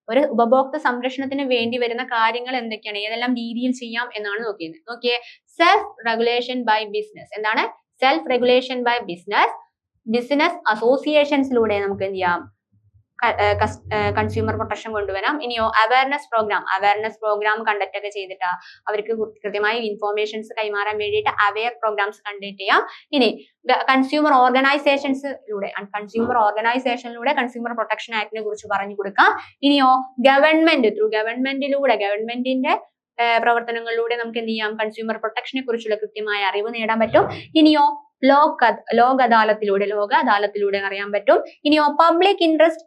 ഒരു ഉപഭോക്തൃ സംരക്ഷണത്തിന് വേണ്ടി വരുന്ന കാര്യങ്ങൾ എന്തൊക്കെയാണ്, ഏതെല്ലാം രീതിയിൽ ചെയ്യാം എന്നാണ് നോക്കിയേ. സെൽഫ് റെഗുലേഷൻ ബൈ ബിസിനസ്, എന്താണ് സെൽഫ് റെഗുലേഷൻ ബൈ ബിസിനസ് അസോസിയേഷൻസിലൂടെ നമുക്ക് എന്ത് ചെയ്യാം? കൺസ്യൂമർ പ്രൊട്ടക്ഷൻ കൊണ്ടുവരാം. ഇനിയോ അവയർനെസ് പ്രോഗ്രാം കണ്ടക്ട് ഒക്കെ ചെയ്തിട്ട് അവർക്ക് കൃത്യമായി ഇൻഫോർമേഷൻസ് കൈമാറാൻ വേണ്ടിയിട്ട് അവെയർ പ്രോഗ്രാംസ് കണ്ടക്ട് ചെയ്യാം. ഇനി കൺസ്യൂമർ ഓർഗനൈസേഷനിലൂടെ കൺസ്യൂമർ പ്രൊട്ടക്ഷൻ ആക്ടിനെ കുറിച്ച് പറഞ്ഞു കൊടുക്കാം. ഇനിയോ ഗവൺമെന്റിന്റെ പ്രവർത്തനങ്ങളിലൂടെ നമുക്ക് എന്ത് ചെയ്യാം? കൺസ്യൂമർ പ്രൊട്ടക്ഷനെ കുറിച്ചുള്ള കൃത്യമായ അറിവ് നേടാൻ പറ്റും. ഇനിയോ ലോക അദാലത്തിലൂടെ അറിയാൻ പറ്റും. ഇനിയോ പബ്ലിക് ഇൻട്രസ്റ്റ്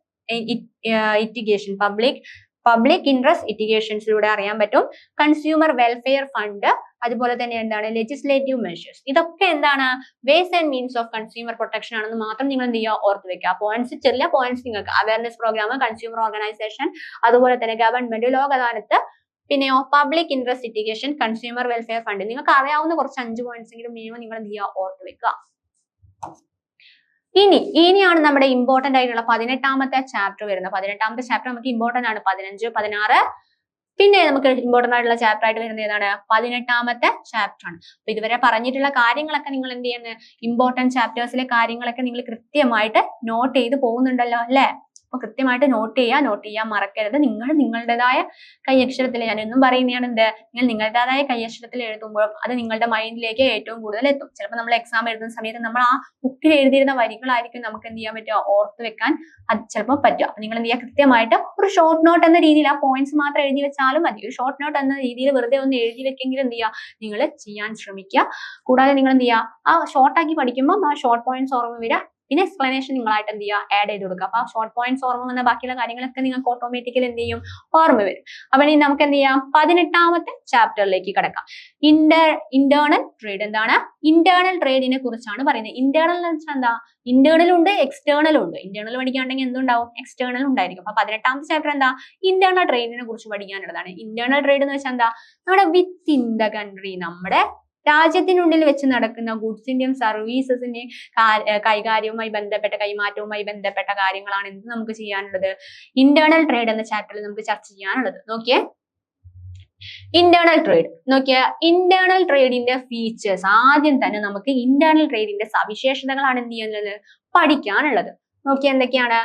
ഇറ്റിഗേഷൻസിലൂടെ അറിയാൻ പറ്റും. കൺസ്യൂമർ വെൽഫെയർ ഫണ്ട്, അതുപോലെ തന്നെ എന്താണ് ലെജിസ്ലേറ്റീവ് മെഷേഴ്സ്. ഇതൊക്കെ എന്താണ്? Ways and means of consumer protection ആണെന്ന് മാത്രം നിങ്ങൾ എന്ത് ചെയ്യുക? ഓർത്ത് വെക്കുക. പോയിന്റ്സ്, ചെറിയ പോയിന്റ്സ് നിങ്ങൾക്ക് അവയർനെസ് പ്രോഗ്രാം, കൺസ്യൂമർ ഓർഗനൈസേഷൻ, അതുപോലെ തന്നെ ഗവൺമെന്റ്, ലോക അദാലത്ത്, പിന്നെയോ public interest litigation, consumer welfare fund. നിങ്ങൾക്ക് അറിയാവുന്ന കുറച്ച് 5 പോയിന്റ്സ് എങ്കിലും മിനിമം നിങ്ങൾ എന്ത് ചെയ്യുക? ഓർത്ത് വെക്കുക. ഇനിയാണ് നമ്മുടെ ഇമ്പോർട്ടന്റ് ആയിട്ടുള്ള 18ാമത്തെ ചാപ്റ്റർ വരുന്നത്. 18ാമത്തെ ചാപ്റ്റർ നമുക്ക് ഇമ്പോർട്ടന്റ് ആണ്. 15, 16 പിന്നെ നമുക്ക് ഇമ്പോർട്ടന്റ് ആയിട്ടുള്ള ചാപ്റ്റർ ആയിട്ട് വരുന്നത് ഏതാണ്? 18ാമത്തെ ചാപ്റ്റർ ആണ്. അപ്പൊ ഇതുവരെ പറഞ്ഞിട്ടുള്ള കാര്യങ്ങളൊക്കെ നിങ്ങൾ എന്ത് ചെയ്യുന്നത്? ഇമ്പോർട്ടന്റ് ചാപ്റ്റേഴ്സിലെ കാര്യങ്ങളൊക്കെ നിങ്ങൾ കൃത്യമായിട്ട് നോട്ട് ചെയ്ത് പോകുന്നുണ്ടല്ലോ അല്ലെ? അപ്പൊ കൃത്യമായിട്ട് നോട്ട് ചെയ്യാൻ മറക്കരുത്. നിങ്ങൾ നിങ്ങളുടേതായ കൈയക്ഷരത്തിൽ, ഞാൻ എന്നും പറയുന്നതാണ് എന്ത്, നിങ്ങൾ നിങ്ങളുടേതായ കൈയക്ഷരത്തിൽ എഴുതുമ്പോഴും അത് നിങ്ങളുടെ മൈൻഡിലേക്ക് ഏറ്റവും കൂടുതൽ എത്തും. ചിലപ്പോൾ നമ്മൾ എക്സാം എഴുതുന്ന സമയത്ത് നമ്മൾ ആ ബുക്കിൽ എഴുതിയിരുന്ന വരികളായിരിക്കും നമുക്ക് എന്ത് ചെയ്യാൻ പറ്റുക? ഓർത്ത് വെക്കാൻ അത് ചിലപ്പോൾ പറ്റുക. അപ്പൊ നിങ്ങൾ എന്ത് ചെയ്യുക? കൃത്യമായിട്ട് ഒരു ഷോർട്ട് നോട്ട് എന്ന രീതിയിൽ ആ പോയിന്റ്സ് മാത്രം എഴുതി വെച്ചാലും മതി. ഒരു ഷോർട്ട് നോട്ട് എന്ന രീതിയിൽ വെറുതെ ഒന്ന് എഴുതി വെക്കെങ്കിലും എന്ത് ചെയ്യുക? നിങ്ങൾ ചെയ്യാൻ ശ്രമിക്കുക. കൂടാതെ നിങ്ങൾ എന്ത് ചെയ്യുക? ആ ഷോർട്ടാക്കി പഠിക്കുമ്പോൾ ആ ഷോർട്ട് പോയിന്റ്സ് ഓർമ്മ വരിക, പിന്നെ എക്സ്പ്ലനേഷൻ നിങ്ങളായിട്ട് എന്ത് ചെയ്യുക, ആഡ് ചെയ്ത് കൊടുക്കുക. അപ്പൊ ഷോർട്ട് പോയിന്റ്സ് ഓർമ്മ വന്ന ബാക്കിയുള്ള കാര്യങ്ങളൊക്കെ നിങ്ങൾക്ക് ഓട്ടോമാറ്റിക്കലി എന്ത് ചെയ്യും, ഓർമ്മ വരും. അപ്പൊ ഇനി നമുക്ക് എന്ത് ചെയ്യാം, 18ാമത്തെ ചാപ്റ്ററിലേക്ക് കടക്കാം. Internal trade. എന്താണ്? ഇന്റേണൽ ട്രേഡിനെ കുറിച്ചാണ് പറയുന്നത്. ഇന്റേണൽ എന്ന് വെച്ചാൽ എന്താ, ഇന്റേണൽ ഉണ്ട് എക്സ്റ്റേണൽ ഉണ്ട്. ഇന്റേണൽ പഠിക്കുകയാണെങ്കിൽ എന്തുണ്ടാവും, എക്സ്റ്റേണൽ ഉണ്ടായിരിക്കും. അപ്പൊ 18ാമത്തെ ചാപ്റ്റർ എന്താ, ഇന്റേണൽ ട്രേഡിനെ കുറിച്ച് പഠിക്കാനുള്ളതാണ്. ഇന്റേണൽ ട്രേഡ് എന്ന് വെച്ചാൽ എന്താ, നമ്മുടെ വിത്തിൻ ദ കൺട്രി, നമ്മുടെ രാജ്യത്തിനുള്ളിൽ വെച്ച് നടക്കുന്ന ഗുഡ്സിന്റെയും സർവീസസിന്റെയും കൈകാര്യവുമായി ബന്ധപ്പെട്ട കൈമാറ്റവുമായി ബന്ധപ്പെട്ട കാര്യങ്ങളാണ് എന്ത് നമുക്ക് ചെയ്യാനുള്ളത്, ഇന്റേണൽ ട്രേഡ് എന്ന ചാപ്റ്ററിൽ നമുക്ക് ചർച്ച ചെയ്യാനുള്ളത്. നോക്കിയേ, ഇന്റേണൽ ട്രേഡ് നോക്കിയ, ഇന്റേണൽ ട്രേഡിന്റെ ഫീച്ചേഴ്സ്. ആദ്യം തന്നെ നമുക്ക് ഇന്റേണൽ ട്രേഡിന്റെ സവിശേഷതകളാണ് എന്ത് ചെയ്യുന്നത്, പഠിക്കാനുള്ളത്. നോക്കിയ എന്തൊക്കെയാണ്,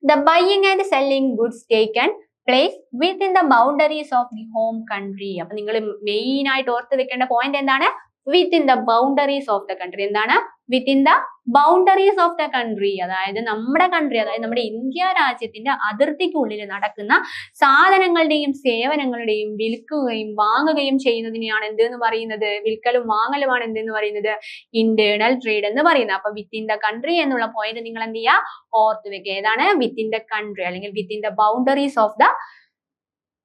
the buying and selling goods taken place within the boundaries of the home country. അപ്പൊ നിങ്ങൾ മെയിൻ ആയിട്ട് ഓർത്ത് വെക്കേണ്ട പോയിന്റ് എന്താണ്, within the boundaries of the country. എന്താണ്, within the boundaries of the country. അതായത് നമ്മുടെ കൺട്രി, അതായത് നമ്മുടെ ഇന്ത്യ രാജ്യത്തിന്റെ അതിർത്തിക്കുള്ളിൽ നടക്കുന്ന സാധനങ്ങളുടെയും സേവനങ്ങളുടെയും വിൽക്കുകയും വാങ്ങുകയും ചെയ്യുന്നതിനെയാണ് എന്തെന്ന് പറയുന്നത്, വിൽക്കലും വാങ്ങലുമാണ് എന്തെന്ന് പറയുന്നത്, ഇന്റേണൽ ട്രേഡ് എന്ന് പറയുന്നത്. അപ്പൊ വിത്തിൻ ദ കൺട്രി എന്നുള്ള പോയിന്റ് നിങ്ങൾ എന്ത് ചെയ്യുക, ഓർത്ത് വെക്കുക. ഏതാണ്, വിത്തിൻ ദ കൺട്രി അല്ലെങ്കിൽ within the boundaries of the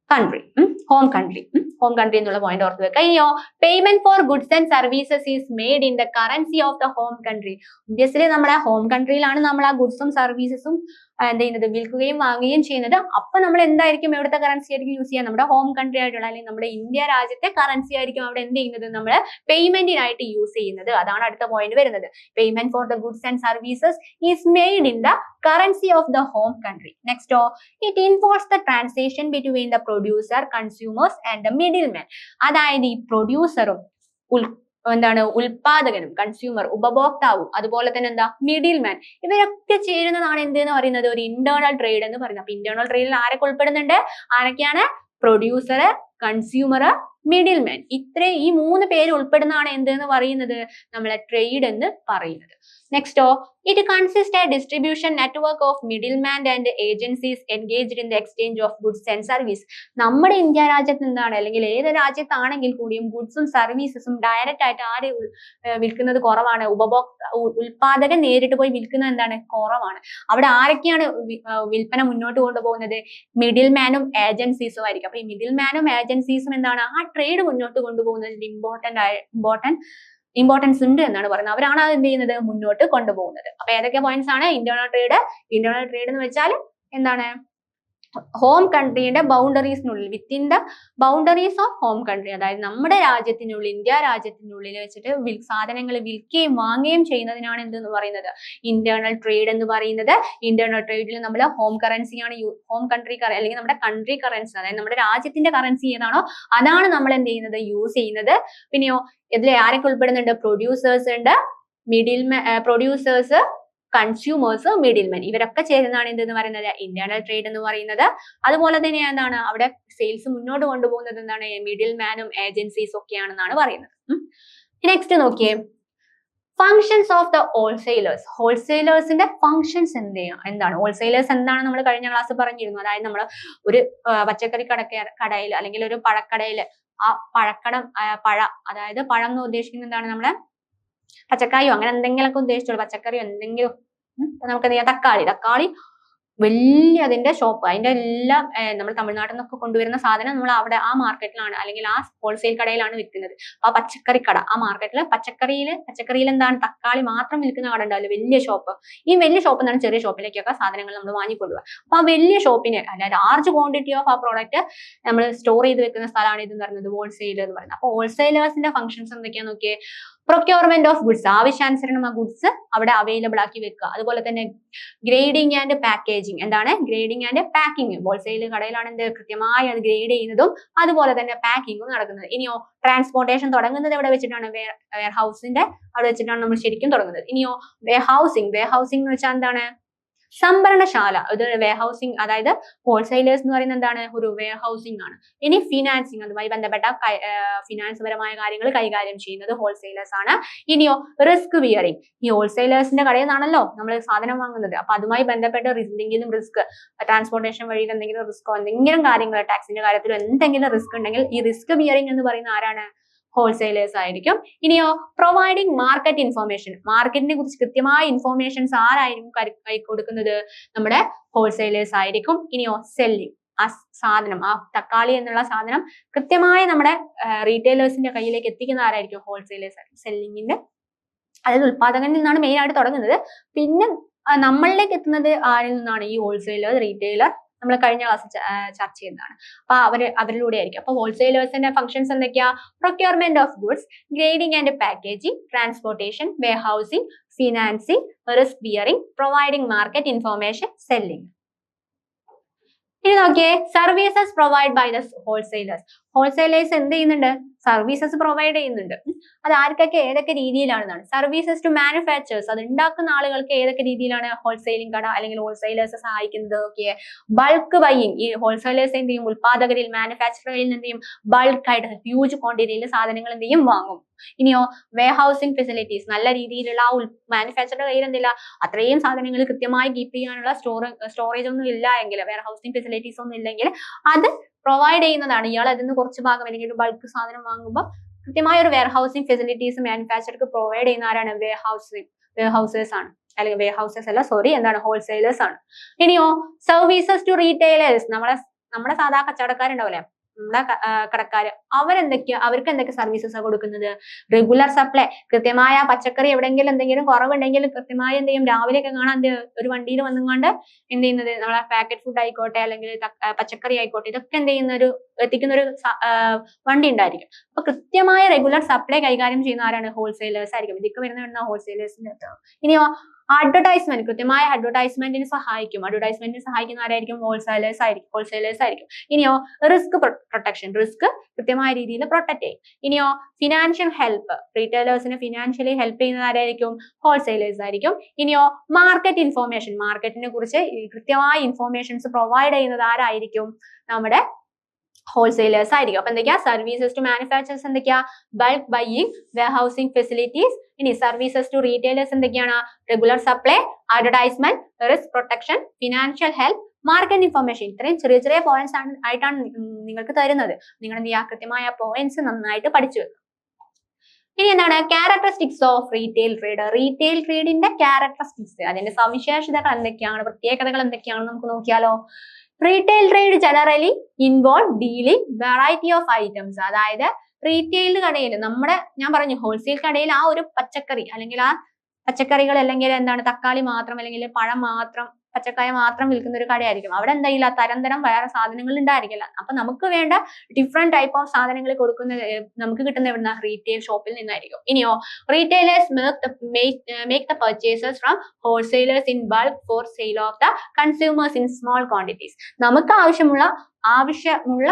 country, home country. Home country എന്നുള്ള പോയിന്റ് ഓർത്ത് വെക്കുക. ഇനിയോ, payment four goods and services is made in the currency of the home country. Obviously നമ്മുടെ ഹോം കൺട്രിയിലാണ് നമ്മൾ ആ ഗുഡ്സും സർവീസസും എന്ത് ചെയ്യുന്നത്, വിൽക്കുകയും വാങ്ങുകയും ചെയ്യുന്നത്. അപ്പൊ നമ്മൾ എന്തായിരിക്കും, എവിടുത്തെ കറൻസി ആയിരിക്കും യൂസ് ചെയ്യുക, നമ്മുടെ ഹോം കൺട്രി ആയിട്ടുള്ള അല്ലെങ്കിൽ നമ്മുടെ ഇന്ത്യ രാജ്യത്തെ കറൻസി ആയിരിക്കും അവിടെ എന്ത് ചെയ്യുന്നത്, നമ്മൾ പേയ്മെന്റിനായിട്ട് യൂസ് ചെയ്യുന്നത്. അതാണ് അടുത്ത പോയിന്റ് വരുന്നത്. Payment for the goods and services is made in the currency of the home country. Nexto, it involves the transaction between the producer, consumers and the middle man. അതായത് ഈ പ്രൊഡ്യൂസറും എന്താണ്, ഉൽപാദകനും, കൺസ്യൂമർ ഉപഭോക്താവും, അതുപോലെ തന്നെ എന്താ, മിഡിൽ മാൻ, ഇവരൊക്കെ ചേരുന്നതാണ് എന്ത് എന്ന് പറയുന്നത്, ഒരു ഇന്റേണൽ ട്രേഡ് എന്ന് പറയുന്നത്. അപ്പൊ ഇന്റേണൽ ട്രേഡിൽ ആരൊക്കെ ഉൾപ്പെടുന്നുണ്ട്, ആരൊക്കെയാണ്, പ്രൊഡ്യൂസർ, കൺസ്യൂമർ, മിഡിൽ മാൻ. ഈ 3 പേര് ഉൾപ്പെടുന്നതാണ് എന്ത് എന്ന് പറയുന്നത്, നമ്മളെ ട്രേഡ് എന്ന് പറയുന്നത്. Nexto, it consist A distribution network of middle man and agencies engaged in the exchange of goods and service. നമ്മുടെ ഇന്ത്യ രാജ്യത്ത് എന്താണ്, അല്ലെങ്കിൽ ഏത് രാജ്യത്താണെങ്കിൽ കൂടിയും ഗുഡ്സും സർവീസസും ഡയറക്റ്റ് ആയിട്ട് ആര് വിൽക്കുന്നത് കുറവാണ്, ഉൽപാദകൻ നേരിട്ട് പോയി വിൽക്കുന്നത് എന്താണ്, കുറവാണ്. അവിടെ ആരൊക്കെയാണ് വിൽപ്പന മുന്നോട്ട് കൊണ്ടുപോകുന്നത്, മിഡിൽ മാനും ഏജൻസീസും ആയിരിക്കും. അപ്പൊ ഈ മിഡിൽ മാനും ഏജൻസീസും എന്താണ്, ആ ട്രേഡ് മുന്നോട്ട് കൊണ്ടുപോകുന്നതിൽ ഇമ്പോർട്ടൻസ് ഉണ്ട് എന്നാണ് പറയുന്നത്. അവരാണ് അത് എന്ത് ചെയ്യുന്നത്, മുന്നോട്ട് കൊണ്ടുപോകുന്നത്. അപ്പൊ ഏതൊക്കെ പോയിന്റ്സ് ആണ്, ഇന്റേണൽ ട്രേഡ്. ഇന്റേണൽ ട്രേഡ് എന്ന് വെച്ചാൽ എന്താണ്, ഹോം കൺട്രിയുടെ ബൗണ്ടറീസിനുള്ളിൽ, within the boundaries of home country, അതായത് നമ്മുടെ രാജ്യത്തിനുള്ളിൽ, ഇന്ത്യ രാജ്യത്തിനുള്ളിൽ വെച്ചിട്ട് സാധനങ്ങൾ വിൽക്കുകയും വാങ്ങുകയും ചെയ്യുന്നതിനാണ് എന്തെന്ന് പറയുന്നത്, ഇന്റേണൽ ട്രേഡ് എന്ന് പറയുന്നത്. ഇന്റേണൽ ട്രേഡിൽ നമ്മൾ ഹോം കറൻസിയാണ്, ഹോം കൺട്രി അല്ലെങ്കിൽ നമ്മുടെ കൺട്രി കറൻസി, അതായത് നമ്മുടെ രാജ്യത്തിന്റെ കറൻസി ഏതാണോ അതാണ് നമ്മൾ എന്ത് ചെയ്യുന്നത്, യൂസ് ചെയ്യുന്നത്. പിന്നെയോ, ഇതിൽ ആരൊക്കെ ഉൾപ്പെടുന്നുണ്ട്, പ്രൊഡ്യൂസേഴ്സ് ഉണ്ട്, പ്രൊഡ്യൂസേഴ്സ്, കൺസ്യൂമേഴ്സ്, മിഡിൽ മെൻ, ഇവരൊക്കെ ചേരുന്നതാണ് എന്തെന്ന് പറയുന്നത്, ഇന്റേണൽ ട്രേഡ് എന്ന് പറയുന്നത്. അതുപോലെ തന്നെ എന്താണ്, അവിടെ സെയിൽസ് മുന്നോട്ട് കൊണ്ടുപോകുന്നത് എന്താണ്, മിഡിൽ മാനും ഏജൻസീസും ഒക്കെയാണെന്നാണ് പറയുന്നത്. നെക്സ്റ്റ് നോക്കിയേ, ഫങ്ഷൻസ് ഓഫ് ദ ഹോൾസെയിലേഴ്സ്. ഹോൾസെയിലേഴ്സിന്റെ ഫങ്ഷൻസ് എന്താണ്, ഹോൾസെയിലേഴ്സ് എന്താണ് നമ്മൾ കഴിഞ്ഞ ക്ലാസ് പറഞ്ഞിരുന്നു. അതായത് നമ്മൾ ഒരു പച്ചക്കറി കടയിൽ അല്ലെങ്കിൽ ഒരു പഴക്കടയിൽ ആ അതായത് പഴം എന്ന് ഉദ്ദേശിക്കുന്നത് എന്താണ്, നമ്മളെ പച്ചക്കായോ അങ്ങനെ എന്തെങ്കിലുമൊക്കെ ഉദ്ദേശിച്ചോളൂ, പച്ചക്കറിയോ എന്തെങ്കിലും. നമുക്ക് എന്ത് ചെയ്യാം, തക്കാളി വലിയ അതിന്റെ ഷോപ്പ്, അതിന്റെ എല്ലാം നമ്മൾ തമിഴ്നാട്ടിൽ നിന്നൊക്കെ കൊണ്ടുവരുന്ന സാധനം നമ്മൾ അവിടെ ആ മാർക്കറ്റിലാണ് അല്ലെങ്കിൽ ആ ഹോൾസെയിൽ കടയിലാണ് വിൽക്കുന്നത്. ആ പച്ചക്കറി കട, ആ മാർക്കറ്റിൽ പച്ചക്കറിയിൽ എന്താണ്, തക്കാളി മാത്രം വിൽക്കുന്ന കട ഉണ്ടാവില്ല, വലിയ ഷോപ്പ്. ഈ വലിയ ഷോപ്പ് എന്നാണ് ചെറിയ ഷോപ്പിലേക്കൊക്കെ സാധനങ്ങൾ നമ്മൾ വാങ്ങിക്കൊണ്ടുപോകുക. അപ്പൊ ആ വലിയ ഷോപ്പിന് ലാർജ് ക്വാണ്ടിറ്റി ഓഫ് ആ പ്രോഡക്റ്റ് നമ്മൾ സ്റ്റോർ ചെയ്ത് വെക്കുന്ന സ്ഥലമാണ് ഇതെന്ന് പറയുന്നത് ഹോൾസെയിൽ എന്ന് പറയുന്നത്. അപ്പൊ ഹോൾസെയിലേഴ്സിന്റെ ഫംഗ്ഷൻസ് എന്തൊക്കെയാന്ന് നോക്കിയേ, പ്രൊക്യൂർമെന്റ് ഓഫ് ഗുഡ്സ്, ആവശ്യാനുസരണം ആ ഗുഡ്സ് അവിടെ അവൈലബിൾ ആക്കി വെക്കുക. അതുപോലെ തന്നെ ഗ്രേഡിംഗ് ആൻഡ് പാക്കേജിങ്. എന്താണ് ഗ്രേഡിംഗ് ആൻഡ് പാക്കിംഗ്, ഹോൾസെയിൽ കടയിലാണ് എന്ത് കൃത്യമായി അത് ഗ്രേഡ് ചെയ്യുന്നതും അതുപോലെ തന്നെ പാക്കിങ്ങും നടക്കുന്നത്. ഇനിയോ, ട്രാൻസ്പോർട്ടേഷൻ തുടങ്ങുന്നത് എവിടെ വെച്ചിട്ടാണ്, വെയർ ഹൗസിന്റെ അവിടെ വെച്ചിട്ടാണ് നമ്മൾ ശരിക്കും തുടങ്ങുന്നത്. ഇനിയോ, വെയർ ഹൗസിംഗ് എന്ന് വെച്ചാൽ എന്താണ്, സംഭരണശാല. ഇത് വെയർ ഹൗസിംഗ്, അതായത് ഹോൾസെയിലേഴ്സ് എന്ന് പറയുന്നത് എന്താണ്, ഒരു വെയർ ഹൗസിംഗ് ആണ്. ഇനി ഫിനാൻസിങ്, അതുമായി ബന്ധപ്പെട്ട ഫിനാൻസ് പരമായ കാര്യങ്ങൾ കൈകാര്യം ചെയ്യുന്നത് ഹോൾസെയിലേഴ്സ് ആണ്. ഇനിയോ, റിസ്ക് ബിയറിംഗ്. ഈ ഹോൾസെയിലേഴ്സിന്റെ കടയിൽ നിന്നാണല്ലോ നമ്മൾ സാധനം വാങ്ങുന്നത്. അപ്പൊ അതുമായി ബന്ധപ്പെട്ട എന്തെങ്കിലും റിസ്ക്, ട്രാൻസ്പോർട്ടേഷൻ വഴിയിൽ എന്തെങ്കിലും റിസ്കോ എന്തെങ്കിലും കാര്യങ്ങൾ, ടാക്സിന്റെ കാര്യത്തിലോ എന്തെങ്കിലും റിസ്ക് ഉണ്ടെങ്കിൽ ഈ റിസ്ക് ബിയറിംഗ് എന്ന് പറയുന്ന ആരാണ്, ഹോൾസെയിലേഴ്സ് ആയിരിക്കും. ഇനിയോ പ്രൊവൈഡിങ് മാർക്കറ്റ് ഇൻഫോർമേഷൻ, മാർക്കറ്റിനെ കുറിച്ച് കൃത്യമായ ഇൻഫോർമേഷൻസ് ആരായിരിക്കും കൈ കൊടുക്കുന്നത്? നമ്മുടെ ഹോൾസെയിലേഴ്സ് ആയിരിക്കും. ഇനിയോ സെല്ലിംഗ്, ആ സാധനം, ആ തക്കാളി എന്നുള്ള സാധനം കൃത്യമായി നമ്മുടെ റീറ്റെയിലേഴ്സിന്റെ കയ്യിലേക്ക് എത്തിക്കുന്ന ആരായിരിക്കും? ഹോൾസെയിലേഴ്സ് ആയിരിക്കും. സെല്ലിങ്ങിന്റെ, അതായത് ഉൽപാദകനിൽ നിന്നാണ് മെയിൻ ആയിട്ട് തുടങ്ങുന്നത്. പിന്നെ നമ്മളിലേക്ക് എത്തുന്നത് ആരിൽ നിന്നാണ്? ഈ ഹോൾസെയിലർ, റീറ്റെയിലർ, നമ്മൾ കഴിഞ്ഞ ക്ലാസ് ചർച്ച ചെയ്യുന്നതാണ്. അപ്പൊ അവരിലൂടെ ആയിരിക്കും. അപ്പൊ ഹോൾസെയിലേഴ്സിന്റെ ഫംഗ്ഷൻസ് എന്തൊക്കെയാ? Procurement of goods, grading and packaging, transportation, warehousing, financing, risk bearing, providing market information, selling. ഇനി നോക്കിയേ, services provide by the wholesalers. Wholesalers എന്ത് ചെയ്യുന്നുണ്ട്? സർവീസസ് പ്രൊവൈഡ് ചെയ്യുന്നുണ്ട്. അത് ആർക്കൊക്കെ ഏതൊക്കെ രീതിയിലാണെന്നാണ്? സർവീസസ് ടു മാനുഫാക്ചേഴ്സ്, അത് ഉണ്ടാക്കുന്ന ആളുകൾക്ക് ഏതൊക്കെ രീതിയിലാണ് ഹോൾസെയിലിംഗ് കട അല്ലെങ്കിൽ ഹോൾസെയിലേഴ്സ് സഹായിക്കുന്നത്? ഓക്കെ, ബൾക്ക് ബൈയിങ്, ഈ ഹോൾസെയിലേഴ്സ് എന്ത് ചെയ്യും? ഉൽപാദകരിൽ, മാനുഫാക്ചറിൽ എന്ത് ചെയ്യും? ബൾക്ക് ആയിട്ട് ഹ്യൂജ് ക്വാണ്ടിറ്റിയിൽ സാധനങ്ങൾ എന്ത് ചെയ്യും? വാങ്ങും. ഇനിയോ വെയർഹൗസിംഗ് ഫെസിലിറ്റീസ്, നല്ല രീതിയിലുള്ള ആ മാനുഫാക്ചറുടെ കയ്യിൽ എന്തില്ല, അത്രയും സാധനങ്ങൾ കൃത്യമായി കീപ്പ് ചെയ്യാനുള്ള സ്റ്റോറേജ് ഒന്നും ഇല്ല എങ്കിൽ, വെയർഹൗസിംഗ് ഫെസിലിറ്റീസ് ഒന്നും ഇല്ലെങ്കിൽ അത് പ്രൊവൈഡ് ചെയ്യുന്നതാണ്. ഇയാൾ അതിന് കുറച്ച് ഭാഗം അല്ലെങ്കിൽ ഒരു ബൾക്ക് സാധനം വാങ്ങുമ്പോൾ കൃത്യമായ ഒരു വെയർഹൗസിംഗ് ഫെസിലിറ്റീസ് മാനുഫാക്ചർക്ക് പ്രൊവൈഡ് ചെയ്യുന്ന ആരാണ്? വെയർഹൗസേഴ്സ് ആണ്. അല്ലെങ്കിൽ വെയർഹൗസേഴ്സ് അല്ല, സോറി, എന്താണ്? ഹോൾസെയിലേഴ്സ് ആണ്. ഇനിയോ സർവീസസ് ടു റീറ്റെയിലേഴ്സ്, നമ്മുടെ സാധാ കച്ചവടക്കാരുണ്ടാവില്ലേ, നമ്മുടെ കടക്കാര്, അവർക്ക് എന്തൊക്കെ സർവീസസ് കൊടുക്കുന്നത്? റെഗുലർ സപ്ലൈ, കൃത്യമായ പച്ചക്കറി എവിടെയെങ്കിലും എന്തെങ്കിലും കുറവുണ്ടെങ്കിൽ കൃത്യമായി എന്ത് ചെയ്യും? രാവിലെയൊക്കെ കാണാൻ ഒരു വണ്ടിയിൽ വന്നുകൊണ്ട് എന്ത് ചെയ്യുന്നത്? നമ്മളെ പാക്കറ്റ് ഫുഡ് ആയിക്കോട്ടെ അല്ലെങ്കിൽ പച്ചക്കറി ആയിക്കോട്ടെ, ഇതൊക്കെ എന്ത് ചെയ്യുന്ന എത്തിക്കുന്ന ഒരു വണ്ടി ഉണ്ടായിരിക്കും. അപ്പൊ കൃത്യമായ റെഗുലർ സപ്ലൈ കൈകാര്യം ചെയ്യുന്ന ആരാണ്? ഹോൾസെയിലേഴ്സ് ആയിരിക്കും. ഇതൊക്കെ വരുന്ന ഹോൾസെയിലേഴ്സിന്റെ അടുത്താണ്. ഇനിയോ അഡ്വർടൈസ്മെന്റ്, കൃത്യമായ അഡ്വർടൈസ്മെന്റിന് സഹായിക്കും. അഡ്വർടൈസ്മെന്റിന് സഹായിക്കുന്ന ആരായിരിക്കും? ഹോൾസെയിലേഴ്സ് ആയിരിക്കും. ഇനിയോ റിസ്ക് പ്രൊട്ടക്ഷൻ, റിസ്ക് കൃത്യമായ രീതിയിൽ പ്രൊട്ടക്ട് ചെയ്യും. ഇനിയോ ഫിനാൻഷ്യൽ ഹെൽപ്പ്, റീറ്റെയിലേഴ്സിന് ഫിനാൻഷ്യലി ഹെൽപ്പ് ചെയ്യുന്നത് ആരായിരിക്കും? ഹോൾസെയിലേഴ്സ് ആയിരിക്കും. ഇനിയോ മാർക്കറ്റ് ഇൻഫോർമേഷൻ, മാർക്കറ്റിനെ കുറിച്ച് കൃത്യമായ ഇൻഫോർമേഷൻസ് പ്രൊവൈഡ് ചെയ്യുന്നത് ആരായിരിക്കും? നമ്മുടെ ഹോൾസെയിലേഴ്സ് ആയിരിക്കും. അപ്പൊ എന്തൊക്കെയാ? സർവീസസ് ടു മാനുഫാക്ചേഴ്സ് എന്തൊക്കെയാ? Bulk buying, warehousing facilities. ഇനി സർവീസസ് ടു റീറ്റെയിലേഴ്സ് എന്തൊക്കെയാണ്? Regular supply, advertisement, risk protection, financial help, market information. ഇത്രയും ചെറിയ ചെറിയ പോയിന്റ്സ് ആയിട്ടാണ് നിങ്ങൾക്ക് തരുന്നത്. നിങ്ങൾ എന്ത് ചെയ്യുക? കൃത്യമായ പോയിന്റ്സ് നന്നായിട്ട് പഠിച്ചു വെക്കുക. ഇനി എന്താണ്? Characteristics of retail trade. Retail ട്രേഡിന്റെ ക്യാരക്ടറിസ്റ്റിക്സ്, അതിന്റെ സവിശേഷതകൾ എന്തൊക്കെയാണ്, പ്രത്യേകതകൾ എന്തൊക്കെയാണെന്ന് നമുക്ക് നോക്കിയാലോ? Retail trade generally involve dealing variety of items. അതായത് റീറ്റെയിൽ കടയിൽ, ഞാൻ പറഞ്ഞു ഹോൾസെയിൽ കടയിൽ ആ ഒരു പച്ചക്കറി അല്ലെങ്കിൽ ആ പച്ചക്കറികൾ അല്ലെങ്കിൽ എന്താണ് തക്കാളി മാത്രം അല്ലെങ്കിൽ പഴം മാത്രം പച്ചക്കായ മാത്രം വിൽക്കുന്ന ഒരു കടയായിരിക്കും. അവിടെ എന്തായില്ല, തരം വേറെ സാധനങ്ങൾ ഉണ്ടായിരിക്കില്ല. അപ്പൊ നമുക്ക് വേണ്ട ഡിഫറെന്റ് ടൈപ്പ് ഓഫ് സാധനങ്ങൾ കൊടുക്കുന്ന നമുക്ക് കിട്ടുന്ന എവിടുന്ന? റീറ്റെയിൽ ഷോപ്പിൽ നിന്നായിരിക്കും. ഇനിയോ retailers make the purchases from wholesalers in bulk for sale of the consumers in small quantities. നമുക്ക് ആവശ്യമുള്ള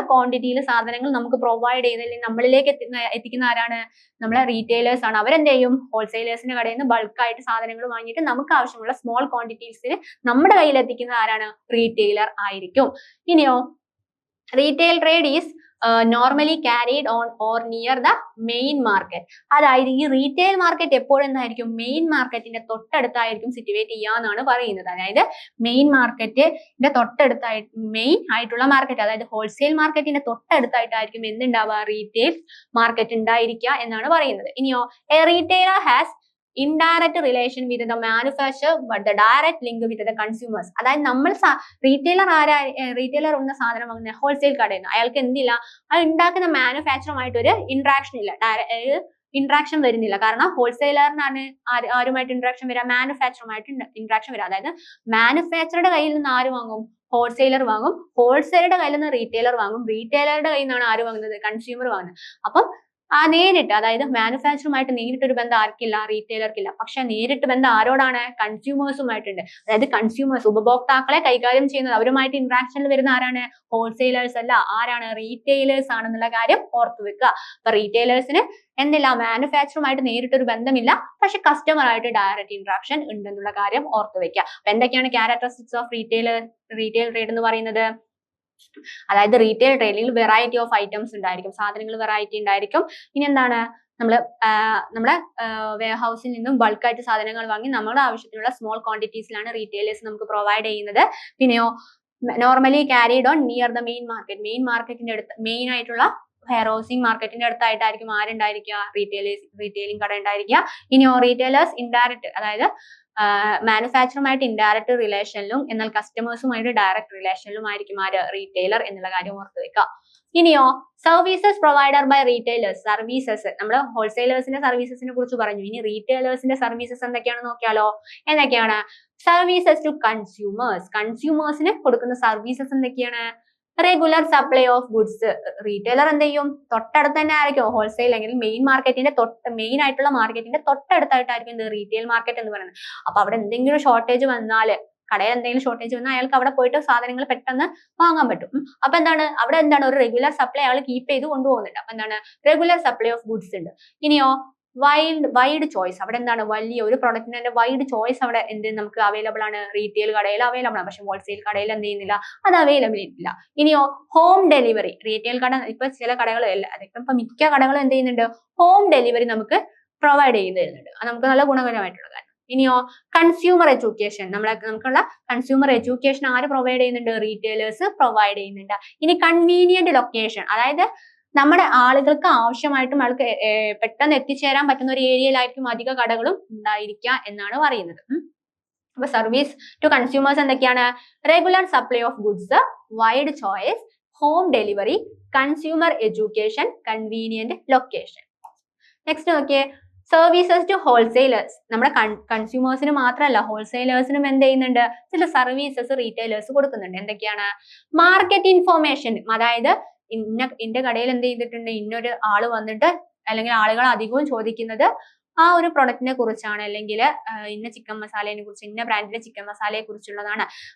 ക്വാണ്ടിറ്റിയിൽ സാധനങ്ങൾ നമുക്ക് പ്രൊവൈഡ് ചെയ്യുന്ന അല്ലെങ്കിൽ നമ്മളിലേക്ക് എത്തിക്കുന്ന ആരാണ്? നമ്മളെ റീറ്റെയിലേഴ്സ് ആണ്. അവരെന്ത് ചെയ്യും? ഹോൾസെയിലേഴ്സിന്റെ കടയിൽ നിന്ന് ബൾക്കായിട്ട് സാധനങ്ങൾ വാങ്ങിയിട്ട് നമുക്ക് ആവശ്യമുള്ള സ്മോൾ ക്വാണ്ടിറ്റീസിന് നമ്മുടെ കയ്യിൽ എത്തിക്കുന്ന ആരാണ്? റീറ്റെയിലർ ആയിരിക്കും. ഇനിയോ retail trade is normally carried on or near the main market. അതായത് ഈ റീറ്റെയിൽ മാർക്കറ്റ് എപ്പോഴും എന്തായിരിക്കും? മെയിൻ മാർക്കറ്റിന്റെ തൊട്ടടുത്തായിരിക്കും സിറ്റുവേറ്റ് ചെയ്യാന്നാണ് പറയുന്നത്. അതായത് മെയിൻ മാർക്കറ്റിന്റെ തൊട്ടടുത്തായിട്ട്, മെയിൻ ആയിട്ടുള്ള മാർക്കറ്റ്, അതായത് ഹോൾസെയിൽ മാർക്കറ്റിന്റെ തൊട്ടടുത്തായിട്ടായിരിക്കും എന്തുണ്ടാവുക? റീറ്റെയിൽ മാർക്കറ്റ് ഉണ്ടായിരിക്കുക എന്നാണ് പറയുന്നത്. ഇനിയോ A retailer has indirect relation with the manufacture but the direct link with the consumers. അതായത് നമ്മൾ റീറ്റെയിലർ ഉള്ള സാധനം വാങ്ങുന്ന ഹോൾസെയിൽ കടയിൽ നിന്ന് അയാൾക്ക് എന്തില്ല, അത് ഉണ്ടാക്കുന്ന മാനുഫാക്ചറുമായിട്ട് ഒരു ഇന്ററാക്ഷൻ ഇല്ല, ഇന്ററാക്ഷൻ വരുന്നില്ല. കാരണം ഹോൾസെയിലറിനാണ് ആരുമായിട്ട് ഇന്ററാക്ഷൻ വരിക? മാനുഫാക്ചറുമായിട്ട് ഇന്ററാക്ഷൻ വരിക. അതായത് മാനുഫാക്ചറുടെ കയ്യിൽ നിന്ന് ആര് വാങ്ങും? ഹോൾസെയിലർ വാങ്ങും. ഹോൾസെയിലറുടെ കയ്യിൽ നിന്ന് റീറ്റെയിലർ വാങ്ങും. റീറ്റെയിലറുടെ കയ്യിൽ നിന്നാണ് ആര് വാങ്ങുന്നത്? കൺസ്യൂമർ വാങ്ങുന്നത്. അപ്പം നേരിട്ട്, അതായത് മാനുഫാക്ചറുമായിട്ട് നേരിട്ടൊരു ബന്ധം ആർക്കില്ല? റീറ്റെയിലർക്കില്ല. പക്ഷെ നേരിട്ട് ബന്ധം ആരോടാണ്? കൺസ്യൂമേഴ്സുമായിട്ടുണ്ട്. അതായത് കൺസ്യൂമേഴ്സ്, ഉപഭോക്താക്കളെ കൈകാര്യം ചെയ്യുന്നത്, അവരുമായിട്ട് ഇന്ററാക്ഷനിൽ വരുന്ന ആരാണ്? ഹോൾസെയിലേഴ്സ് അല്ല, ആരാണ്? റീറ്റെയിലേഴ്സ് ആണെന്നുള്ള കാര്യം ഓർത്തു വെക്കുക. അപ്പൊ റീറ്റെയിലേഴ്സിന് എന്തില്ല? മാനുഫാക്ചറുമായിട്ട് നേരിട്ടൊരു ബന്ധമില്ല, പക്ഷെ കസ്റ്റമറായിട്ട് ഡയറക്റ്റ് ഇന്ററാക്ഷൻ ഉണ്ടെന്നുള്ള കാര്യം ഓർത്തു വെക്കുക. അപ്പൊ എന്തൊക്കെയാണ് ക്യാരക്ടറിസ്റ്റിക്സ് ഓഫ് റീറ്റെയിൽ ട്രേഡ് എന്ന് പറയുന്നത്? അതായത് റീറ്റെയിൽ ട്രേഡിൽ വെറൈറ്റി ഓഫ് ഐറ്റംസ് ഉണ്ടായിരിക്കും, സാധനങ്ങൾ വെറൈറ്റി ഉണ്ടായിരിക്കും. ഇനി എന്താണ്? നമ്മുടെ വെയർഹൗസിൽ നിന്നും ബൾക്കായിട്ട് സാധനങ്ങൾ വാങ്ങി നമ്മുടെ ആവശ്യത്തിനുള്ള സ്മോൾ ക്വാണ്ടിറ്റീസിലാണ് റീറ്റെയിലേഴ്സ് നമുക്ക് പ്രൊവൈഡ് ചെയ്യുന്നത്. പിന്നെയോ normally carried on near the main market. Main മാർക്കറ്റിന്റെ അടുത്ത്, മെയിൻ ആയിട്ടുള്ള ഹെയർ ഹൗസിംഗ് മാർക്കറ്റിന്റെ അടുത്തായിട്ടായിരിക്കും ആരുണ്ടായിരിക്കുക, റീറ്റെയിലിംഗ് കട ഉണ്ടായിരിക്കുക. ഇനിയോ റീറ്റെയിലേഴ്സ് ഇൻഡയറക്റ്റ്, അതായത് മാനുഫാക്ചറുമായിട്ട് ഇൻഡയറക്റ്റ് റിലേഷനിലും എന്നാൽ കസ്റ്റമേഴ്സുമായിട്ട് ഡയറക്റ്റ് റിലേഷനിലും ആയിരിക്കും ആര്, റീറ്റെയിലർ എന്നുള്ള കാര്യം ഓർത്ത് വെക്കുക. ഇനിയോ services provider by retailers. Services നമ്മൾ ഹോൾസെയിലേഴ്സിന്റെ സർവീസസിനെ കുറിച്ച് പറഞ്ഞു. ഇനി റീറ്റെയിലേഴ്സിന്റെ സർവീസസ് എന്തൊക്കെയാണെന്ന് നോക്കിയാലോ. എന്തൊക്കെയാണ്? Services to consumers. കൺസ്യൂമേഴ്സിന് കൊടുക്കുന്ന സർവീസസ് എന്തൊക്കെയാണ്? Regular supply of goods. Retailer എന്ത് ചെയ്യും? തൊട്ടടുത്ത് തന്നെ ആയിരിക്കും ഹോൾസെയിൽ അല്ലെങ്കിൽ മെയിൻ ആയിട്ടുള്ള മാർക്കറ്റിന്റെ തൊട്ടടുത്തായിട്ടായിരിക്കും ഇത് റീറ്റെയിൽ മാർക്കറ്റ് എന്ന് പറയുന്നത്. അപ്പൊ അവിടെ എന്തെങ്കിലും ഷോർട്ടേജ് വന്നാല്, കടയിൽ എന്തെങ്കിലും ഷോർട്ടേജ് വന്നാൽ അയാൾക്ക് അവിടെ പോയിട്ട് സാധനങ്ങൾ പെട്ടെന്ന് വാങ്ങാൻ പറ്റും. അപ്പൊ അവിടെ എന്താണ്, ഒരു റെഗുലർ സപ്ലൈ അയാൾ കീപ്പ് ചെയ്ത് കൊണ്ടുപോകുന്നുണ്ട്. അപ്പൊ എന്താണ്, റെഗുലർ സപ്ലൈ ഓഫ് ഗുഡ്സ് ഉണ്ട്. ഇനിയോ വൈഡ് ചോയ്സ്. അവിടെ എന്താണ്, വലിയ ഒരു പ്രൊഡക്റ്റിന് തന്നെ വൈഡ് ചോയ്സ് അവിടെ എന്ത് നമുക്ക് അവൈലബിൾ ആണ്, റീറ്റെയിൽ കടയിൽ അവൈലബിൾ ആണ്. പക്ഷെ ഹോൾസെയിൽ കടയിൽ എന്ത് ചെയ്യുന്നില്ല, അത് അവൈലബിൾ ഇല്ല. ഇനിയോ ഹോം ഡെലിവറി. റീറ്റെയിൽ കട ഇപ്പൊ ചില കടകൾ ഇപ്പൊ മിക്ക കടകളും എന്ത് ചെയ്യുന്നുണ്ട്, ഹോം ഡെലിവറി നമുക്ക് പ്രൊവൈഡ് ചെയ്ത് തരുന്നുണ്ട്. അത് നമുക്ക് നല്ല ഗുണകരമായിട്ടുള്ള കാര്യം. ഇനിയോ കൺസ്യൂമർ എഡ്യൂക്കേഷൻ. നമുക്കുള്ള കൺസ്യൂമർ എഡ്യൂക്കേഷൻ ആര് പ്രൊവൈഡ് ചെയ്യുന്നുണ്ട്, റീറ്റെയിലേഴ്സ് പ്രൊവൈഡ് ചെയ്യുന്നുണ്ട്. ഇനി കൺവീനിയന്റ് ലൊക്കേഷൻ, അതായത് നമ്മുടെ ആളുകൾക്ക് ആവശ്യമായിട്ടും ആൾക്ക് പെട്ടെന്ന് എത്തിച്ചേരാൻ പറ്റുന്ന ഒരു ഏരിയയിലായിരിക്കും അധിക കടകളും ഉണ്ടായിരിക്കുക എന്നാണ് പറയുന്നത്. അപ്പൊ സർവീസ് ടു കൺസ്യൂമേഴ്സ് എന്തൊക്കെയാണ്? Regular supply of goods, wide choice, home delivery, consumer education, convenient location. Next നോക്കിയേ, സർവീസസ് ടു ഹോൾസെയിലേഴ്സ്. നമ്മുടെ കൺസ്യൂമേഴ്സിന് മാത്രമല്ല ഹോൾസെയിലേഴ്സിനും എന്ത് ചെയ്യുന്നുണ്ട്, ചില സർവീസസ് റീറ്റെയിലേഴ്സ് കൊടുക്കുന്നുണ്ട്. എന്തൊക്കെയാണ്? മാർക്കറ്റ് ഇൻഫോർമേഷൻ, അതായത് ഇന്ന കടയിൽ എന്ത് ചെയ്തിട്ടുണ്ട്, ഇന്നൊരു ആള് വന്നിട്ട്, അല്ലെങ്കിൽ ആളുകൾ അധികവും ചോദിക്കുന്നത് ആ ഒരു പ്രൊഡക്റ്റിനെ കുറിച്ചാണ്, അല്ലെങ്കിൽ ഇന്ന ചിക്കൻ മസാലയെ കുറിച്ച്, ഇന്ന ബ്രാൻഡിന്റെ ചിക്കൻ മസാലയെ കുറിച്ചുള്ളതാണ്.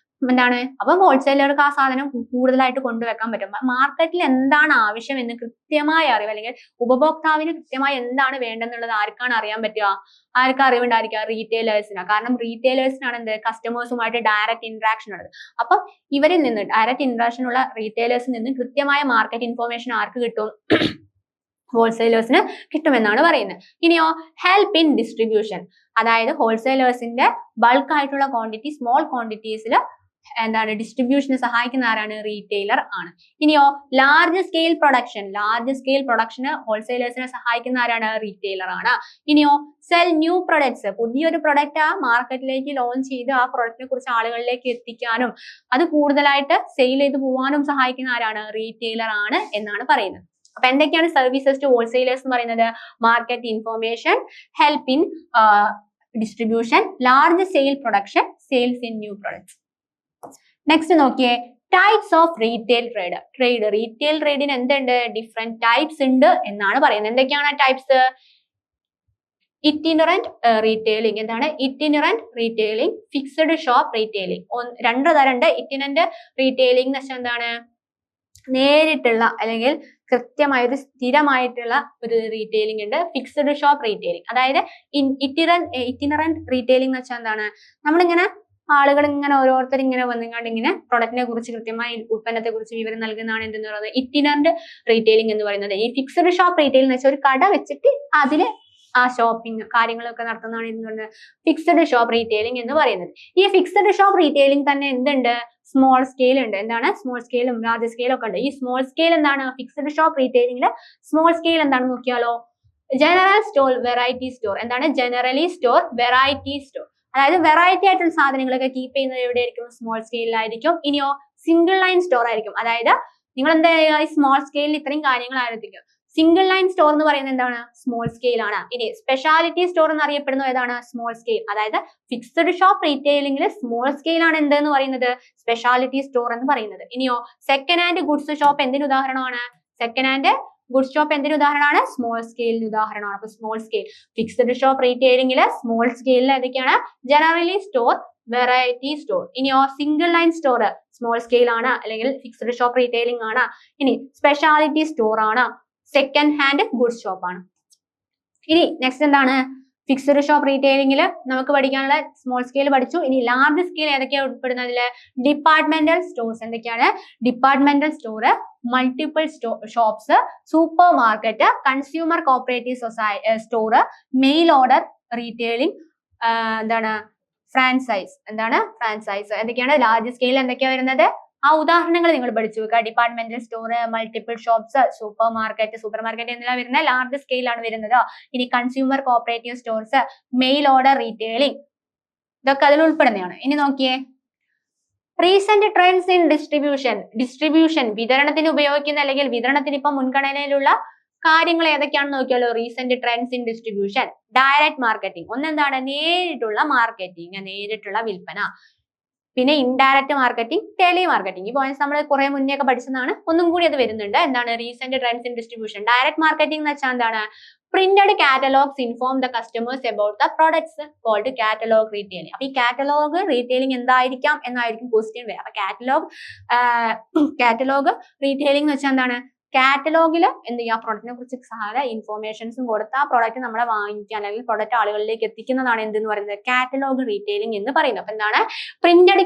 എന്താണ്, അപ്പം ഹോൾസെയിലർക്ക് ആ സാധനം കൂടുതലായിട്ട് കൊണ്ടുവെക്കാൻ പറ്റും. മാർക്കറ്റിൽ എന്താണ് ആവശ്യം എന്ന് കൃത്യമായ അറിവ്, അല്ലെങ്കിൽ ഉപഭോക്താവിന് കൃത്യമായി എന്താണ് വേണ്ടെന്നുള്ളത് ആർക്കാണ് അറിയാൻ പറ്റുക, ആർക്കും അറിവുണ്ടായിരിക്കുക, റീറ്റെയിലേഴ്സിനാണ്. കാരണം റീറ്റെയിലേഴ്സിനാണ് എന്ത്, കസ്റ്റമേഴ്സുമായിട്ട് ഡയറക്റ്റ് ഇന്ററാക്ഷൻ ഉള്ളത്. അപ്പം ഇവരിൽ നിന്ന് ഡയറക്റ്റ് ഇന്ററാക്ഷൻ ഉള്ള റീറ്റെയിലേഴ്സിൽ നിന്ന് കൃത്യമായ മാർക്കറ്റ് ഇൻഫോർമേഷൻ ആർക്ക് കിട്ടും, ഹോൾസെയിലേഴ്സിന് കിട്ടുമെന്നാണ് പറയുന്നത്. ഇനിയോ ഹെൽപ്പ് ഇൻ ഡിസ്ട്രിബ്യൂഷൻ, അതായത് ഹോൾസെയിലേഴ്സിന്റെ ബൾക്ക് ആയിട്ടുള്ള ക്വാണ്ടിറ്റി സ്മോൾ ക്വാണ്ടിറ്റീസിൽ എന്താണ് ഡിസ്ട്രിബ്യൂഷന് സഹായിക്കുന്ന ആരാണ്, റീറ്റെയിലർ ആണ്. ഇനിയോ ലാർജ് സ്കെയിൽ പ്രൊഡക്ഷന് ഹോൾസെയിലേഴ്സിനെ സഹായിക്കുന്ന ആരാണ്, റീറ്റെയിലർ ആണ്. ഇനിയോ സെൽ ന്യൂ പ്രൊഡക്ട്സ്, പുതിയൊരു പ്രൊഡക്റ്റ് ആ മാർക്കറ്റിലേക്ക് ലോഞ്ച് ചെയ്ത് ആ പ്രൊഡക്റ്റിനെ കുറിച്ച് ആളുകളിലേക്ക് എത്തിക്കാനും അത് കൂടുതലായിട്ട് സെയിൽ ചെയ്ത് പോകാനും സഹായിക്കുന്ന ആരാണ്, റീറ്റെയിലർ ആണ് എന്നാണ് പറയുന്നത്. അപ്പൊ എന്തൊക്കെയാണ് സർവീസസ് ടു ഹോൾസെയിലേഴ്സ് എന്ന് പറയുന്നത്? Market information, help in distribution, large sale production, sales in new products. Next നോക്കിയേ, types of retail trade. Retail ട്രേഡിന് എന്തുണ്ട്, ഡിഫറെന്റ് ടൈപ്സ് ഉണ്ട് എന്നാണ് പറയുന്നത്. എന്തൊക്കെയാണ് ടൈപ്സ്? ഇറ്റിനറന്റ് റീറ്റെയിലിംഗ്. എന്താണ് ഇറ്റിനറന്റ് റീറ്റെയിലിംഗ്? Fixed shop retailing. രണ്ട് തരണ്ട്. ഇറ്റിനറന്റ് റീറ്റെയിലിംഗ് എന്ന് വെച്ചാൽ എന്താണ്, നേരിട്ടുള്ള അല്ലെങ്കിൽ കൃത്യമായ ഒരു സ്ഥിരമായിട്ടുള്ള ഒരു റീറ്റെയിലിംഗ് ഉണ്ട്. ഫിക്സഡ് ഷോപ്പ് റീറ്റെയിലിംഗ്, അതായത് ഇറ്റിനറന്റ് റീറ്റെയിലിംഗ് എന്ന് വെച്ചാൽ എന്താണ്, നമ്മളിങ്ങനെ ആളുകൾ ഇങ്ങനെ ഓരോരുത്തർ ഇങ്ങനെ വന്നുകൊണ്ട് ഇങ്ങനെ പ്രൊഡക്റ്റിനെ കുറിച്ച് കൃത്യമായി ഉൽപ്പന്നത്തെ കുറിച്ച് വിവരം നൽകുന്നതാണ് എന്തെന്ന് പറയുന്നത് ഇറ്റിനറന്റ് റീറ്റെയിലിംഗ് എന്ന് പറയുന്നത്. ഈ ഫിക്സഡ് ഷോപ്പ് റീറ്റെയിലിംഗ് എന്ന് വെച്ചാൽ ഒരു കട വെച്ചിട്ട് അതില് ആ ഷോപ്പിംഗ് കാര്യങ്ങളൊക്കെ നടത്തുന്നതാണ് എന്ന് പറയുന്നത് ഫിക്സഡ് ഷോപ്പ് റീറ്റെയിലിംഗ് എന്ന് പറയുന്നത്. ഈ ഫിക്സഡ് ഷോപ്പ് റീറ്റെയിലിംഗ് തന്നെ എന്തുണ്ട്, സ്മോൾ സ്കെയിൽ ഉണ്ട്. എന്താണ് സ്മോൾ സ്കെയിലും ലാർജ് സ്കെയിലും ഒക്കെ ഉണ്ട്. ഈ സ്മോൾ സ്കെയിൽ എന്താണ്, ഫിക്സഡ് ഷോപ്പ് റീറ്റെയിലിംഗില് സ്മോൾ സ്കെയിൽ എന്താണെന്ന് നോക്കിയാലോ, ജനറൽ സ്റ്റോർ, വെറൈറ്റി സ്റ്റോർ. എന്താണ് ജനറലി സ്റ്റോർ, വെറൈറ്റി സ്റ്റോർ, അതായത് വെറൈറ്റി ആയിട്ടുള്ള സാധനങ്ങളൊക്കെ കീപ്പ് ചെയ്യുന്നത് എവിടെയായിരിക്കും, സ്മോൾ സ്കെയിലായിരിക്കും. ഇനിയോ സിംഗിൾ ലൈൻ സ്റ്റോർ ആയിരിക്കും. അതായത് നിങ്ങൾ എന്താ ചെയ്യുക, ഈ സ്മോൾ സ്കെയിലിൽ ഇത്രയും കാര്യങ്ങൾ ആയിരിക്കും. സിംഗിൾ ലൈൻ സ്റ്റോർ എന്ന് പറയുന്നത് എന്താണ്, സ്മോൾ സ്കെയിൽ ആണ്. ഇനി സ്പെഷ്യാലിറ്റി സ്റ്റോർ എന്നറിയപ്പെടുന്നത് ഏതാണ്, സ്മോൾ സ്കെയിൽ. അതായത് ഫിക്സഡ് ഷോപ്പ് റീറ്റെയിലിംഗിൽ സ്മോൾ സ്കെയിൽ ആണ് എന്തെന്ന് പറയുന്നത്, സ്പെഷ്യാലിറ്റി സ്റ്റോർ എന്ന് പറയുന്നത്. ഇനിയോ സെക്കൻഡ് ഹാൻഡ് ഗുഡ്സ് ഷോപ്പ് എന്തിന് ഉദാഹരണമാണ്, സെക്കൻഡ് ഹാൻഡ് ഗുഡ്സ് ഷോപ്പ് എന്തിന് ഉദാഹരണമാണ്, സ്മോൾ സ്കെയിലിന് ഉദാഹരണമാണ്. അപ്പൊ സ്മോൾ സ്കെയിൽ ഫിക്സഡ് ഷോപ്പ് റീറ്റെയിലിംഗിൽ സ്മോൾ സ്കെയിലിൽ ഏതൊക്കെയാണ്, ജനറലി സ്റ്റോർ, വെറൈറ്റി സ്റ്റോർ. ഇനിയോ single line store small scale ആണ് അല്ലെങ്കിൽ ഫിക്സഡ് ഷോപ്പ് റീറ്റെയിലിംഗ് ആണ്. ഇനി സ്പെഷ്യാലിറ്റി സ്റ്റോർ ആണ്, സെക്കൻഡ് ഹാൻഡ് ഗുഡ്സ് ഷോപ്പ് ആണ്. ഇനി നെക്സ്റ്റ് എന്താണ്, ഫിക്സഡ് ഷോപ്പ് റീറ്റെയിലിംഗിൽ നമുക്ക് പഠിക്കാനുള്ള സ്മോൾ സ്കെയിൽ പഠിച്ചു. ഇനി ലാർജ് സ്കെയിൽ ഏതൊക്കെയാണ് ഉൾപ്പെടുന്നതിൽ, ഡിപ്പാർട്ട്മെന്റൽ സ്റ്റോർസ്. എന്തൊക്കെയാണ് departmental store, multiple shops, super market, consumer cooperative store, mail order retailing, എന്താണ് ഫ്രാഞ്ചൈസ്. എന്താണ് ഫ്രാഞ്ചൈസ്. എന്തൊക്കെയാണ് ലാർജ് സ്കെയിൽ എന്തൊക്കെയാണ് വരുന്നത്, ആ ഉദാഹരണങ്ങൾ നിങ്ങൾ പഠിച്ചു വെക്കുക. Departmental store, multiple shops, super market എന്നെല്ലാം വരുന്ന ലാർജ് സ്കെയിലാണ് വരുന്നത്. ഇനി consumer cooperative stores, mail order retailing, ഇതൊക്കെ അതിൽ ഉൾപ്പെടുന്നതാണ്. ഇനി നോക്കിയേ, റീസെന്റ് ട്രെൻഡ്സ് ഇൻ ഡിസ്ട്രിബ്യൂഷൻ വിതരണത്തിന് ഉപയോഗിക്കുന്ന അല്ലെങ്കിൽ വിതരണത്തിന് ഇപ്പൊ മുൻഗണനയിലുള്ള കാര്യങ്ങൾ ഏതൊക്കെയാണെന്ന് നോക്കിയാലോ. Recent trends in distribution, direct marketing, ഒന്നെന്താണ് നേരിട്ടുള്ള മാർക്കറ്റിംഗ്, നേരിട്ടുള്ള വിൽപ്പന. പിന്നെ ഇൻഡയറക്റ്റ് മാർക്കറ്റിംഗ്, ടെലി മാർക്കറ്റിംഗ്. ഈ പോയിന്റ്സ് നമ്മൾ കുറെ മുന്നേ ഒക്കെ പഠിച്ചതാണ്, ഒന്നും കൂടി അത് വരുന്നുണ്ട്. എന്താണ് recent trends in distribution? Direct marketing എന്ന് വെച്ചാൽ എന്താണ്? Printed catalogues inform the customers about the products called catalogue retailing. അപ്പൊ ഈ കാറ്റലോഗ് റീറ്റെയിലിംഗ് എന്തായിരിക്കാം എന്നായിരിക്കും ക്വസ്റ്റ്യൻ വരിക. അപ്പൊ കാറ്റലോഗ് റീറ്റെയിലിംഗ് എന്ന് വെച്ചാൽ എന്താണ്? കാറ്റലോഗിൽ എന്ത് ചെയ്യുക, പ്രൊഡക്റ്റിനെ കുറിച്ച് സകല ഇൻഫോർമേഷൻസും കൊടുത്ത് ആ പ്രൊഡക്റ്റ് നമ്മളെ വാങ്ങിക്കാൻ അല്ലെങ്കിൽ പ്രൊഡക്റ്റ് ആളുകളിലേക്ക് എത്തിക്കുന്നതാണ് എന്തെന്ന് പറയുന്നത്? കാറ്റലോഗ് റീറ്റെയിലിംഗ് എന്ന് പറയുന്നത്. അപ്പൊ എന്താണ്? പ്രിന്റഡ്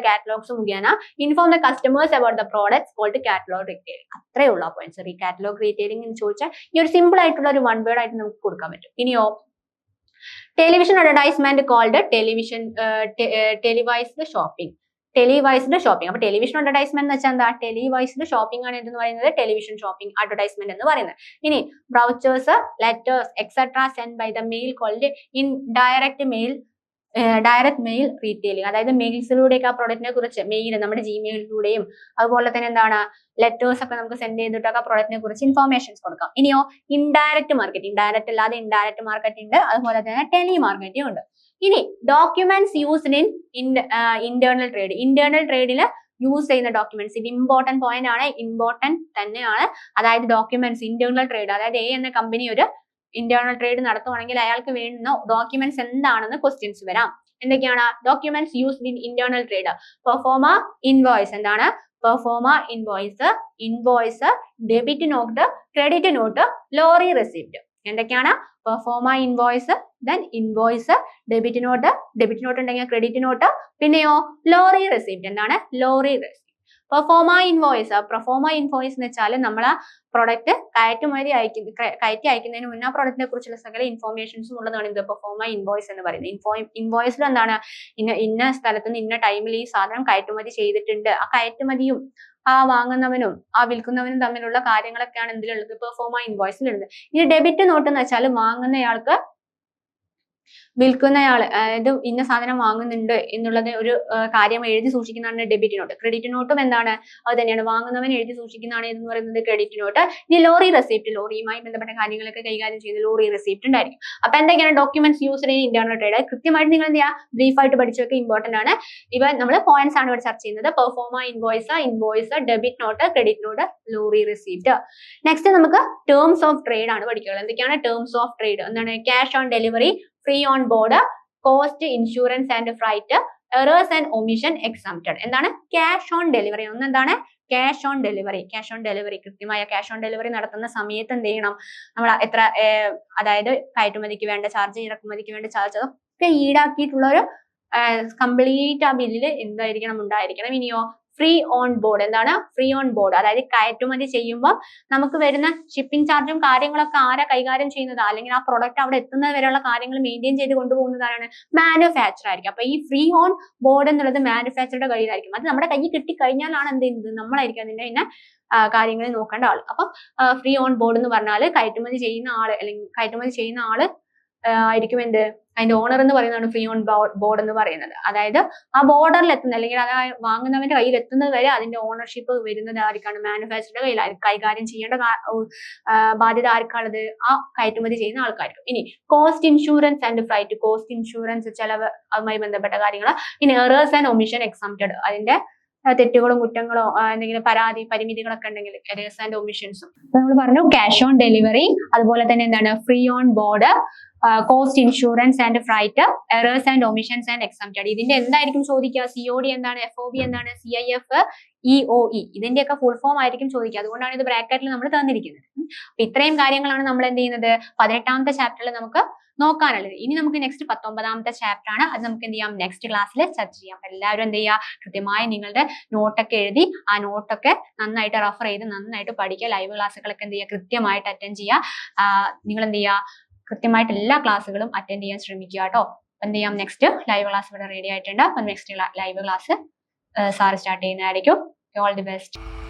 കാറ്റലോഗ്സ് മുഖേന inform the customers about the products called catalogue retailing. അത്രേ ഉള്ളൂ ആ പോയിന്റ്സ്. ഈ കാറ്റലോഗ് റീറ്റെയിലിംഗ് എന്ന് ചോദിച്ചാൽ ഈ ഒരു സിമ്പിൾ ആയിട്ടുള്ള ഒരു വൺ വേർഡ് ആയിട്ട് നമുക്ക് കൊടുക്കാൻ പറ്റും. ഇനിയോ, ടെലിവിഷൻ അഡ്വർടൈസ്മെന്റ് കോൾഡ് ടെലിവൈസ്ഡ് ഷോപ്പിംഗ്. അപ്പൊ ടെലിവിഷൻ അഡ്വർടൈസ്മെന്റ് എന്ന് വെച്ചാൽ എന്താ? ടെലിവൈസ്ഡ് ഷോപ്പിംഗ് ആണ് എന്ന് പറയുന്നത് ടെലിവിഷൻ ഷോപ്പിംഗ് അഡ്വർടൈസ്മെന്റ് എന്ന് പറയുന്നത്. ഇനി brochures, letters etcetera send by the mail called in direct mail retailing. അതായത് മെയിൽസിലൂടെയൊക്കെ ആ പ്രൊഡക്റ്റിനെ കുറിച്ച് മെയിൽ, നമ്മുടെ ജിമെയിലിലൂടെയും അതുപോലെ തന്നെ എന്താണ് ലെറ്റേഴ്സ് ഒക്കെ നമുക്ക് സെൻഡ് ചെയ്തിട്ടൊക്കെ പ്രൊഡക്റ്റിനെ കുറിച്ച് ഇൻഫോർമേഷൻസ് കൊടുക്കാം. ഇനിയോ, ഇൻഡയറക്റ്റ് മാർക്കറ്റിംഗ്, ഡയറക്റ്റ് അല്ലാതെ ഇൻഡയറക്റ്റ് മാർക്കറ്റിംഗ് ഉണ്ട്, അതുപോലെ തന്നെ ടെലി മാർക്കറ്റിംഗ് ഉണ്ട്. ഇനി ഡോക്യുമെന്റ്സ് യൂസ്ഡ് ഇൻ ഇന്റേണൽ ട്രേഡിൽ യൂസ് ചെയ്യുന്ന ഡോക്യുമെന്റ്സ്, ഇത് ഇമ്പോർട്ടന്റ് പോയിന്റ് ആണ്, ഇമ്പോർട്ടന്റ് തന്നെയാണ്. അതായത് ഡോക്യുമെന്റ്സ്, ഇന്റേണൽ ട്രേഡ്, അതായത് എ എന്ന കമ്പനി ഒരു ഇന്റേണൽ ട്രേഡ് നടത്തുവാണെങ്കിൽ അയാൾക്ക് വേണ്ടുന്ന ഡോക്യുമെന്റ്സ് എന്താണെന്ന് ക്വസ്റ്റ്യൻസ് വരാം. എന്തൊക്കെയാണ് documents used in internal trade? Proforma invoice, എന്താണ് proforma invoice, debit note, credit note, lorry receipt. എന്തൊക്കെയാണ്? Proforma invoice, then invoice, debit not ഉണ്ടെങ്കിൽ ക്രെഡിറ്റ് നോട്ട്, പിന്നെയോ ലോറി റെസിപ്റ്റ്. എന്താണ് ലോറി റെസിപ്റ്റ്? പെർഫോമ ഇൻവോയ്സ് എന്ന് വെച്ചാൽ നമ്മൾ ആ പ്രൊഡക്റ്റ് കയറ്റി അയക്കുന്നതിന് മുന്നേ ആ പ്രൊഡക്റ്റിനെ കുറിച്ചുള്ള സകല ഇൻഫോർമേഷൻസും ഉള്ളതാണ് ഇത് പെർഫോമ ഇൻവോയ്സ് എന്ന് പറയുന്നത്. ഇൻവോയ്സിൽ എന്താണ്? ഇന്ന സ്ഥലത്ത് നിന്ന് ഇന്ന ടൈമിൽ ഈ സാധനം കയറ്റുമതി ചെയ്തിട്ടുണ്ട്, ആ കയറ്റുമതിയും ആ വാങ്ങുന്നവനും ആ വിൽക്കുന്നവനും തമ്മിലുള്ള കാര്യങ്ങളൊക്കെയാണ് എന്തിലുള്ളത്? പെർഫോമ ഇൻവോയ്സിലുള്ളത്. ഇനി ഡെബിറ്റ് നോട്ട് എന്ന് വെച്ചാൽ വാങ്ങുന്നയാൾക്ക് വിൽക്കുന്നയാൾ, അതായത് ഇന്ന സാധനം വാങ്ങുന്നുണ്ട് എന്നുള്ളത് ഒരു കാര്യം എഴുതി സൂക്ഷിക്കുന്നതാണ് ഡെബിറ്റ് നോട്ട്. ക്രെഡിറ്റ് നോട്ടും എന്താണ്? അത് തന്നെയാണ്, വാങ്ങുന്നവൻ എഴുതി സൂക്ഷിക്കുന്നതാണ് എന്ന് പറയുന്നത് ക്രെഡിറ്റ് നോട്ട്. ഇനി ലോറി റെസിപ്റ്റ്, ലോറിയുമായി ബന്ധപ്പെട്ട കാര്യങ്ങളൊക്കെ കൈകാര്യം ചെയ്യുന്ന ലോറി റെസിപ്റ്റ് ഉണ്ടായിരിക്കും. അപ്പൊ എന്തൊക്കെയാണ് documents used in internal trade? കൃത്യമായിട്ട് നിങ്ങൾ എന്ത് ചെയ്യുക, ബ്രീഫായിട്ട് പഠിച്ചൊക്കെ ഇമ്പോർട്ടന്റ് ആണ്. ഇവ നമ്മൾ പോയിന്റ്സ് ആണ് ഇവിടെ ചർച്ച ചെയ്യുന്നത്. Proforma invoice, debit note, credit note, lorry receipt. Next നമുക്ക് ടേംസ് ഓഫ് ട്രേഡ് ആണ് പഠിക്കുന്നത്. എന്തൊക്കെയാണ് ടേംസ് ഓഫ് ട്രേഡ്? എന്താണ്? Cash on delivery, free on board, cost, insurance and freight, errors and omission exempted. എന്താണ് ക്യാഷ് ഓൺ ഡെലിവറി? ഒന്നെന്താണ് cash on delivery. കൃത്യമായ cash on delivery നടത്തുന്ന സമയത്ത് എന്ത് ചെയ്യണം? നമ്മൾ എത്ര, അതായത് കയറ്റുമതിക്ക് വേണ്ട ചാർജ്, ഇറക്കുമതിക്ക് വേണ്ട ചാർജ് ഒക്കെ ഈടാക്കിയിട്ടുള്ള ഒരു കംപ്ലീറ്റ് ആ ബില്ലിൽ എന്തായിരിക്കണം? ഉണ്ടായിരിക്കണം. ഇനിയോ, ഫ്രീ ഓൺ ബോർഡ്. എന്താണ് ഫ്രീ ഓൺ ബോർഡ്? അതായത് കയറ്റുമതി ചെയ്യുമ്പോൾ നമുക്ക് വരുന്ന ഷിപ്പിംഗ് ചാർജും കാര്യങ്ങളൊക്കെ ആരാ കൈകാര്യം ചെയ്യുന്നത്? അല്ലെങ്കിൽ ആ പ്രൊഡക്റ്റ് അവിടെ എത്തുന്നത് വരെയുള്ള കാര്യങ്ങൾ മെയിൻറ്റെയിൻ ചെയ്ത് കൊണ്ടുപോകുന്നതാണ് മാനുഫാക്ചർ ആയിരിക്കും. അപ്പൊ ഈ ഫ്രീ ഓൺ ബോർഡ് എന്നുള്ളത് മാനുഫാക്ചറുടെ കയ്യിലായിരിക്കും. അത് നമ്മുടെ കയ്യിൽ കിട്ടിക്കഴിഞ്ഞാലാണ് എന്ത് ചെയ്യുന്നത്? നമ്മളായിരിക്കും അതിന്റെ കാര്യങ്ങളിൽ നോക്കേണ്ട ആള്. അപ്പം ഫ്രീ ഓൺ ബോർഡ് എന്ന് പറഞ്ഞാൽ കയറ്റുമതി ചെയ്യുന്ന ആള് അല്ലെങ്കിൽ കയറ്റുമതി ചെയ്യുന്ന ആള് ആയിരിക്കും എന്ത്? അതിന്റെ ഓണർ എന്ന് പറയുന്നതാണ് ഫ്രീ ഓൺ ബോർഡ് എന്ന് പറയുന്നത്. അതായത് ആ ബോർഡറിൽ എത്തുന്ന അല്ലെങ്കിൽ അത് വാങ്ങുന്നവന്റെ കയ്യിൽ എത്തുന്നത് വരെ അതിന്റെ ഓണർഷിപ്പ് വരുന്നത് ആർക്കാണ്? മാനുഫാക്ചറുടെ കയ്യിലായിരിക്കും. കൈകാര്യം ചെയ്യേണ്ട ബാധ്യത ആർക്കാണത്? ആ കയറ്റുമതി ചെയ്യുന്ന ആൾക്കാർക്കും. ഇനി cost, insurance and freight. Cost, insurance, ചെലവ്, അതുമായി ബന്ധപ്പെട്ട കാര്യങ്ങൾ. ഇനി എറേഴ്സ് ആൻഡ് ഒമിഷൻ എക്സംപ്റ്റഡ്. അതിന്റെ തെറ്റുകളും കുറ്റങ്ങളോ എന്തെങ്കിലും പരിമിതികളൊക്കെ ഉണ്ടെങ്കിൽ എറേഴ്സ് ആൻഡ് ഒമിഷൻസും. നമ്മൾ പറഞ്ഞു ക്യാഷ് ഓൺ ഡെലിവറി, അതുപോലെ തന്നെ എന്താണ് free on board, cost, insurance and freight, errors and omissions and exempted. ഇതിന്റെ എന്തായിരിക്കും ചോദിക്കുക? COD എന്താണ്? FOB എന്താണ്? CIF, EOE, ഇതിന്റെയൊക്കെ ഫുൾ ഫോം ആയിരിക്കും ചോദിക്കുക. അതുകൊണ്ടാണ് ഇത് ബ്രാക്കറ്റിൽ നമ്മൾ തന്നിരിക്കുന്നത്. അപ്പൊ ഇത്രയും കാര്യങ്ങളാണ് നമ്മൾ എന്ത് ചെയ്യുന്നത് 18ാമത്തെ ചാപ്റ്ററിൽ നമുക്ക് നോക്കാനുള്ളത്. ഇനി നമുക്ക് നെക്സ്റ്റ് 19ാമത്തെ ചാപ്റ്റർ ആണ്. അത് നമുക്ക് എന്ത് ചെയ്യാം? നെക്സ്റ്റ് ക്ലാസ്സിൽ ചർച്ച ചെയ്യാം. എല്ലാവരും എന്ത് ചെയ്യുക? കൃത്യമായി നിങ്ങളുടെ നോട്ടൊക്കെ എഴുതി ആ നോട്ടൊക്കെ നന്നായിട്ട് റെഫർ ചെയ്ത് നന്നായിട്ട് പഠിക്കുക. ലൈവ് ക്ലാസ്സുകളൊക്കെ എന്ത് ചെയ്യുക? കൃത്യമായിട്ട് അറ്റൻഡ് ചെയ്യുക. നിങ്ങൾ എന്ത് ചെയ്യുക? കൃത്യമായിട്ട് എല്ലാ ക്ലാസ്സുകളും അറ്റൻഡ് ചെയ്യാൻ ശ്രമിക്കുക കേട്ടോ. എന്ത് ചെയ്യാം? നെക്സ്റ്റ് ലൈവ് ക്ലാസ് ഇവിടെ റെഡി ആയിട്ടുണ്ട്. അപ്പം next live class sir start ചെയ്യുന്നതായിരിക്കും. All the best.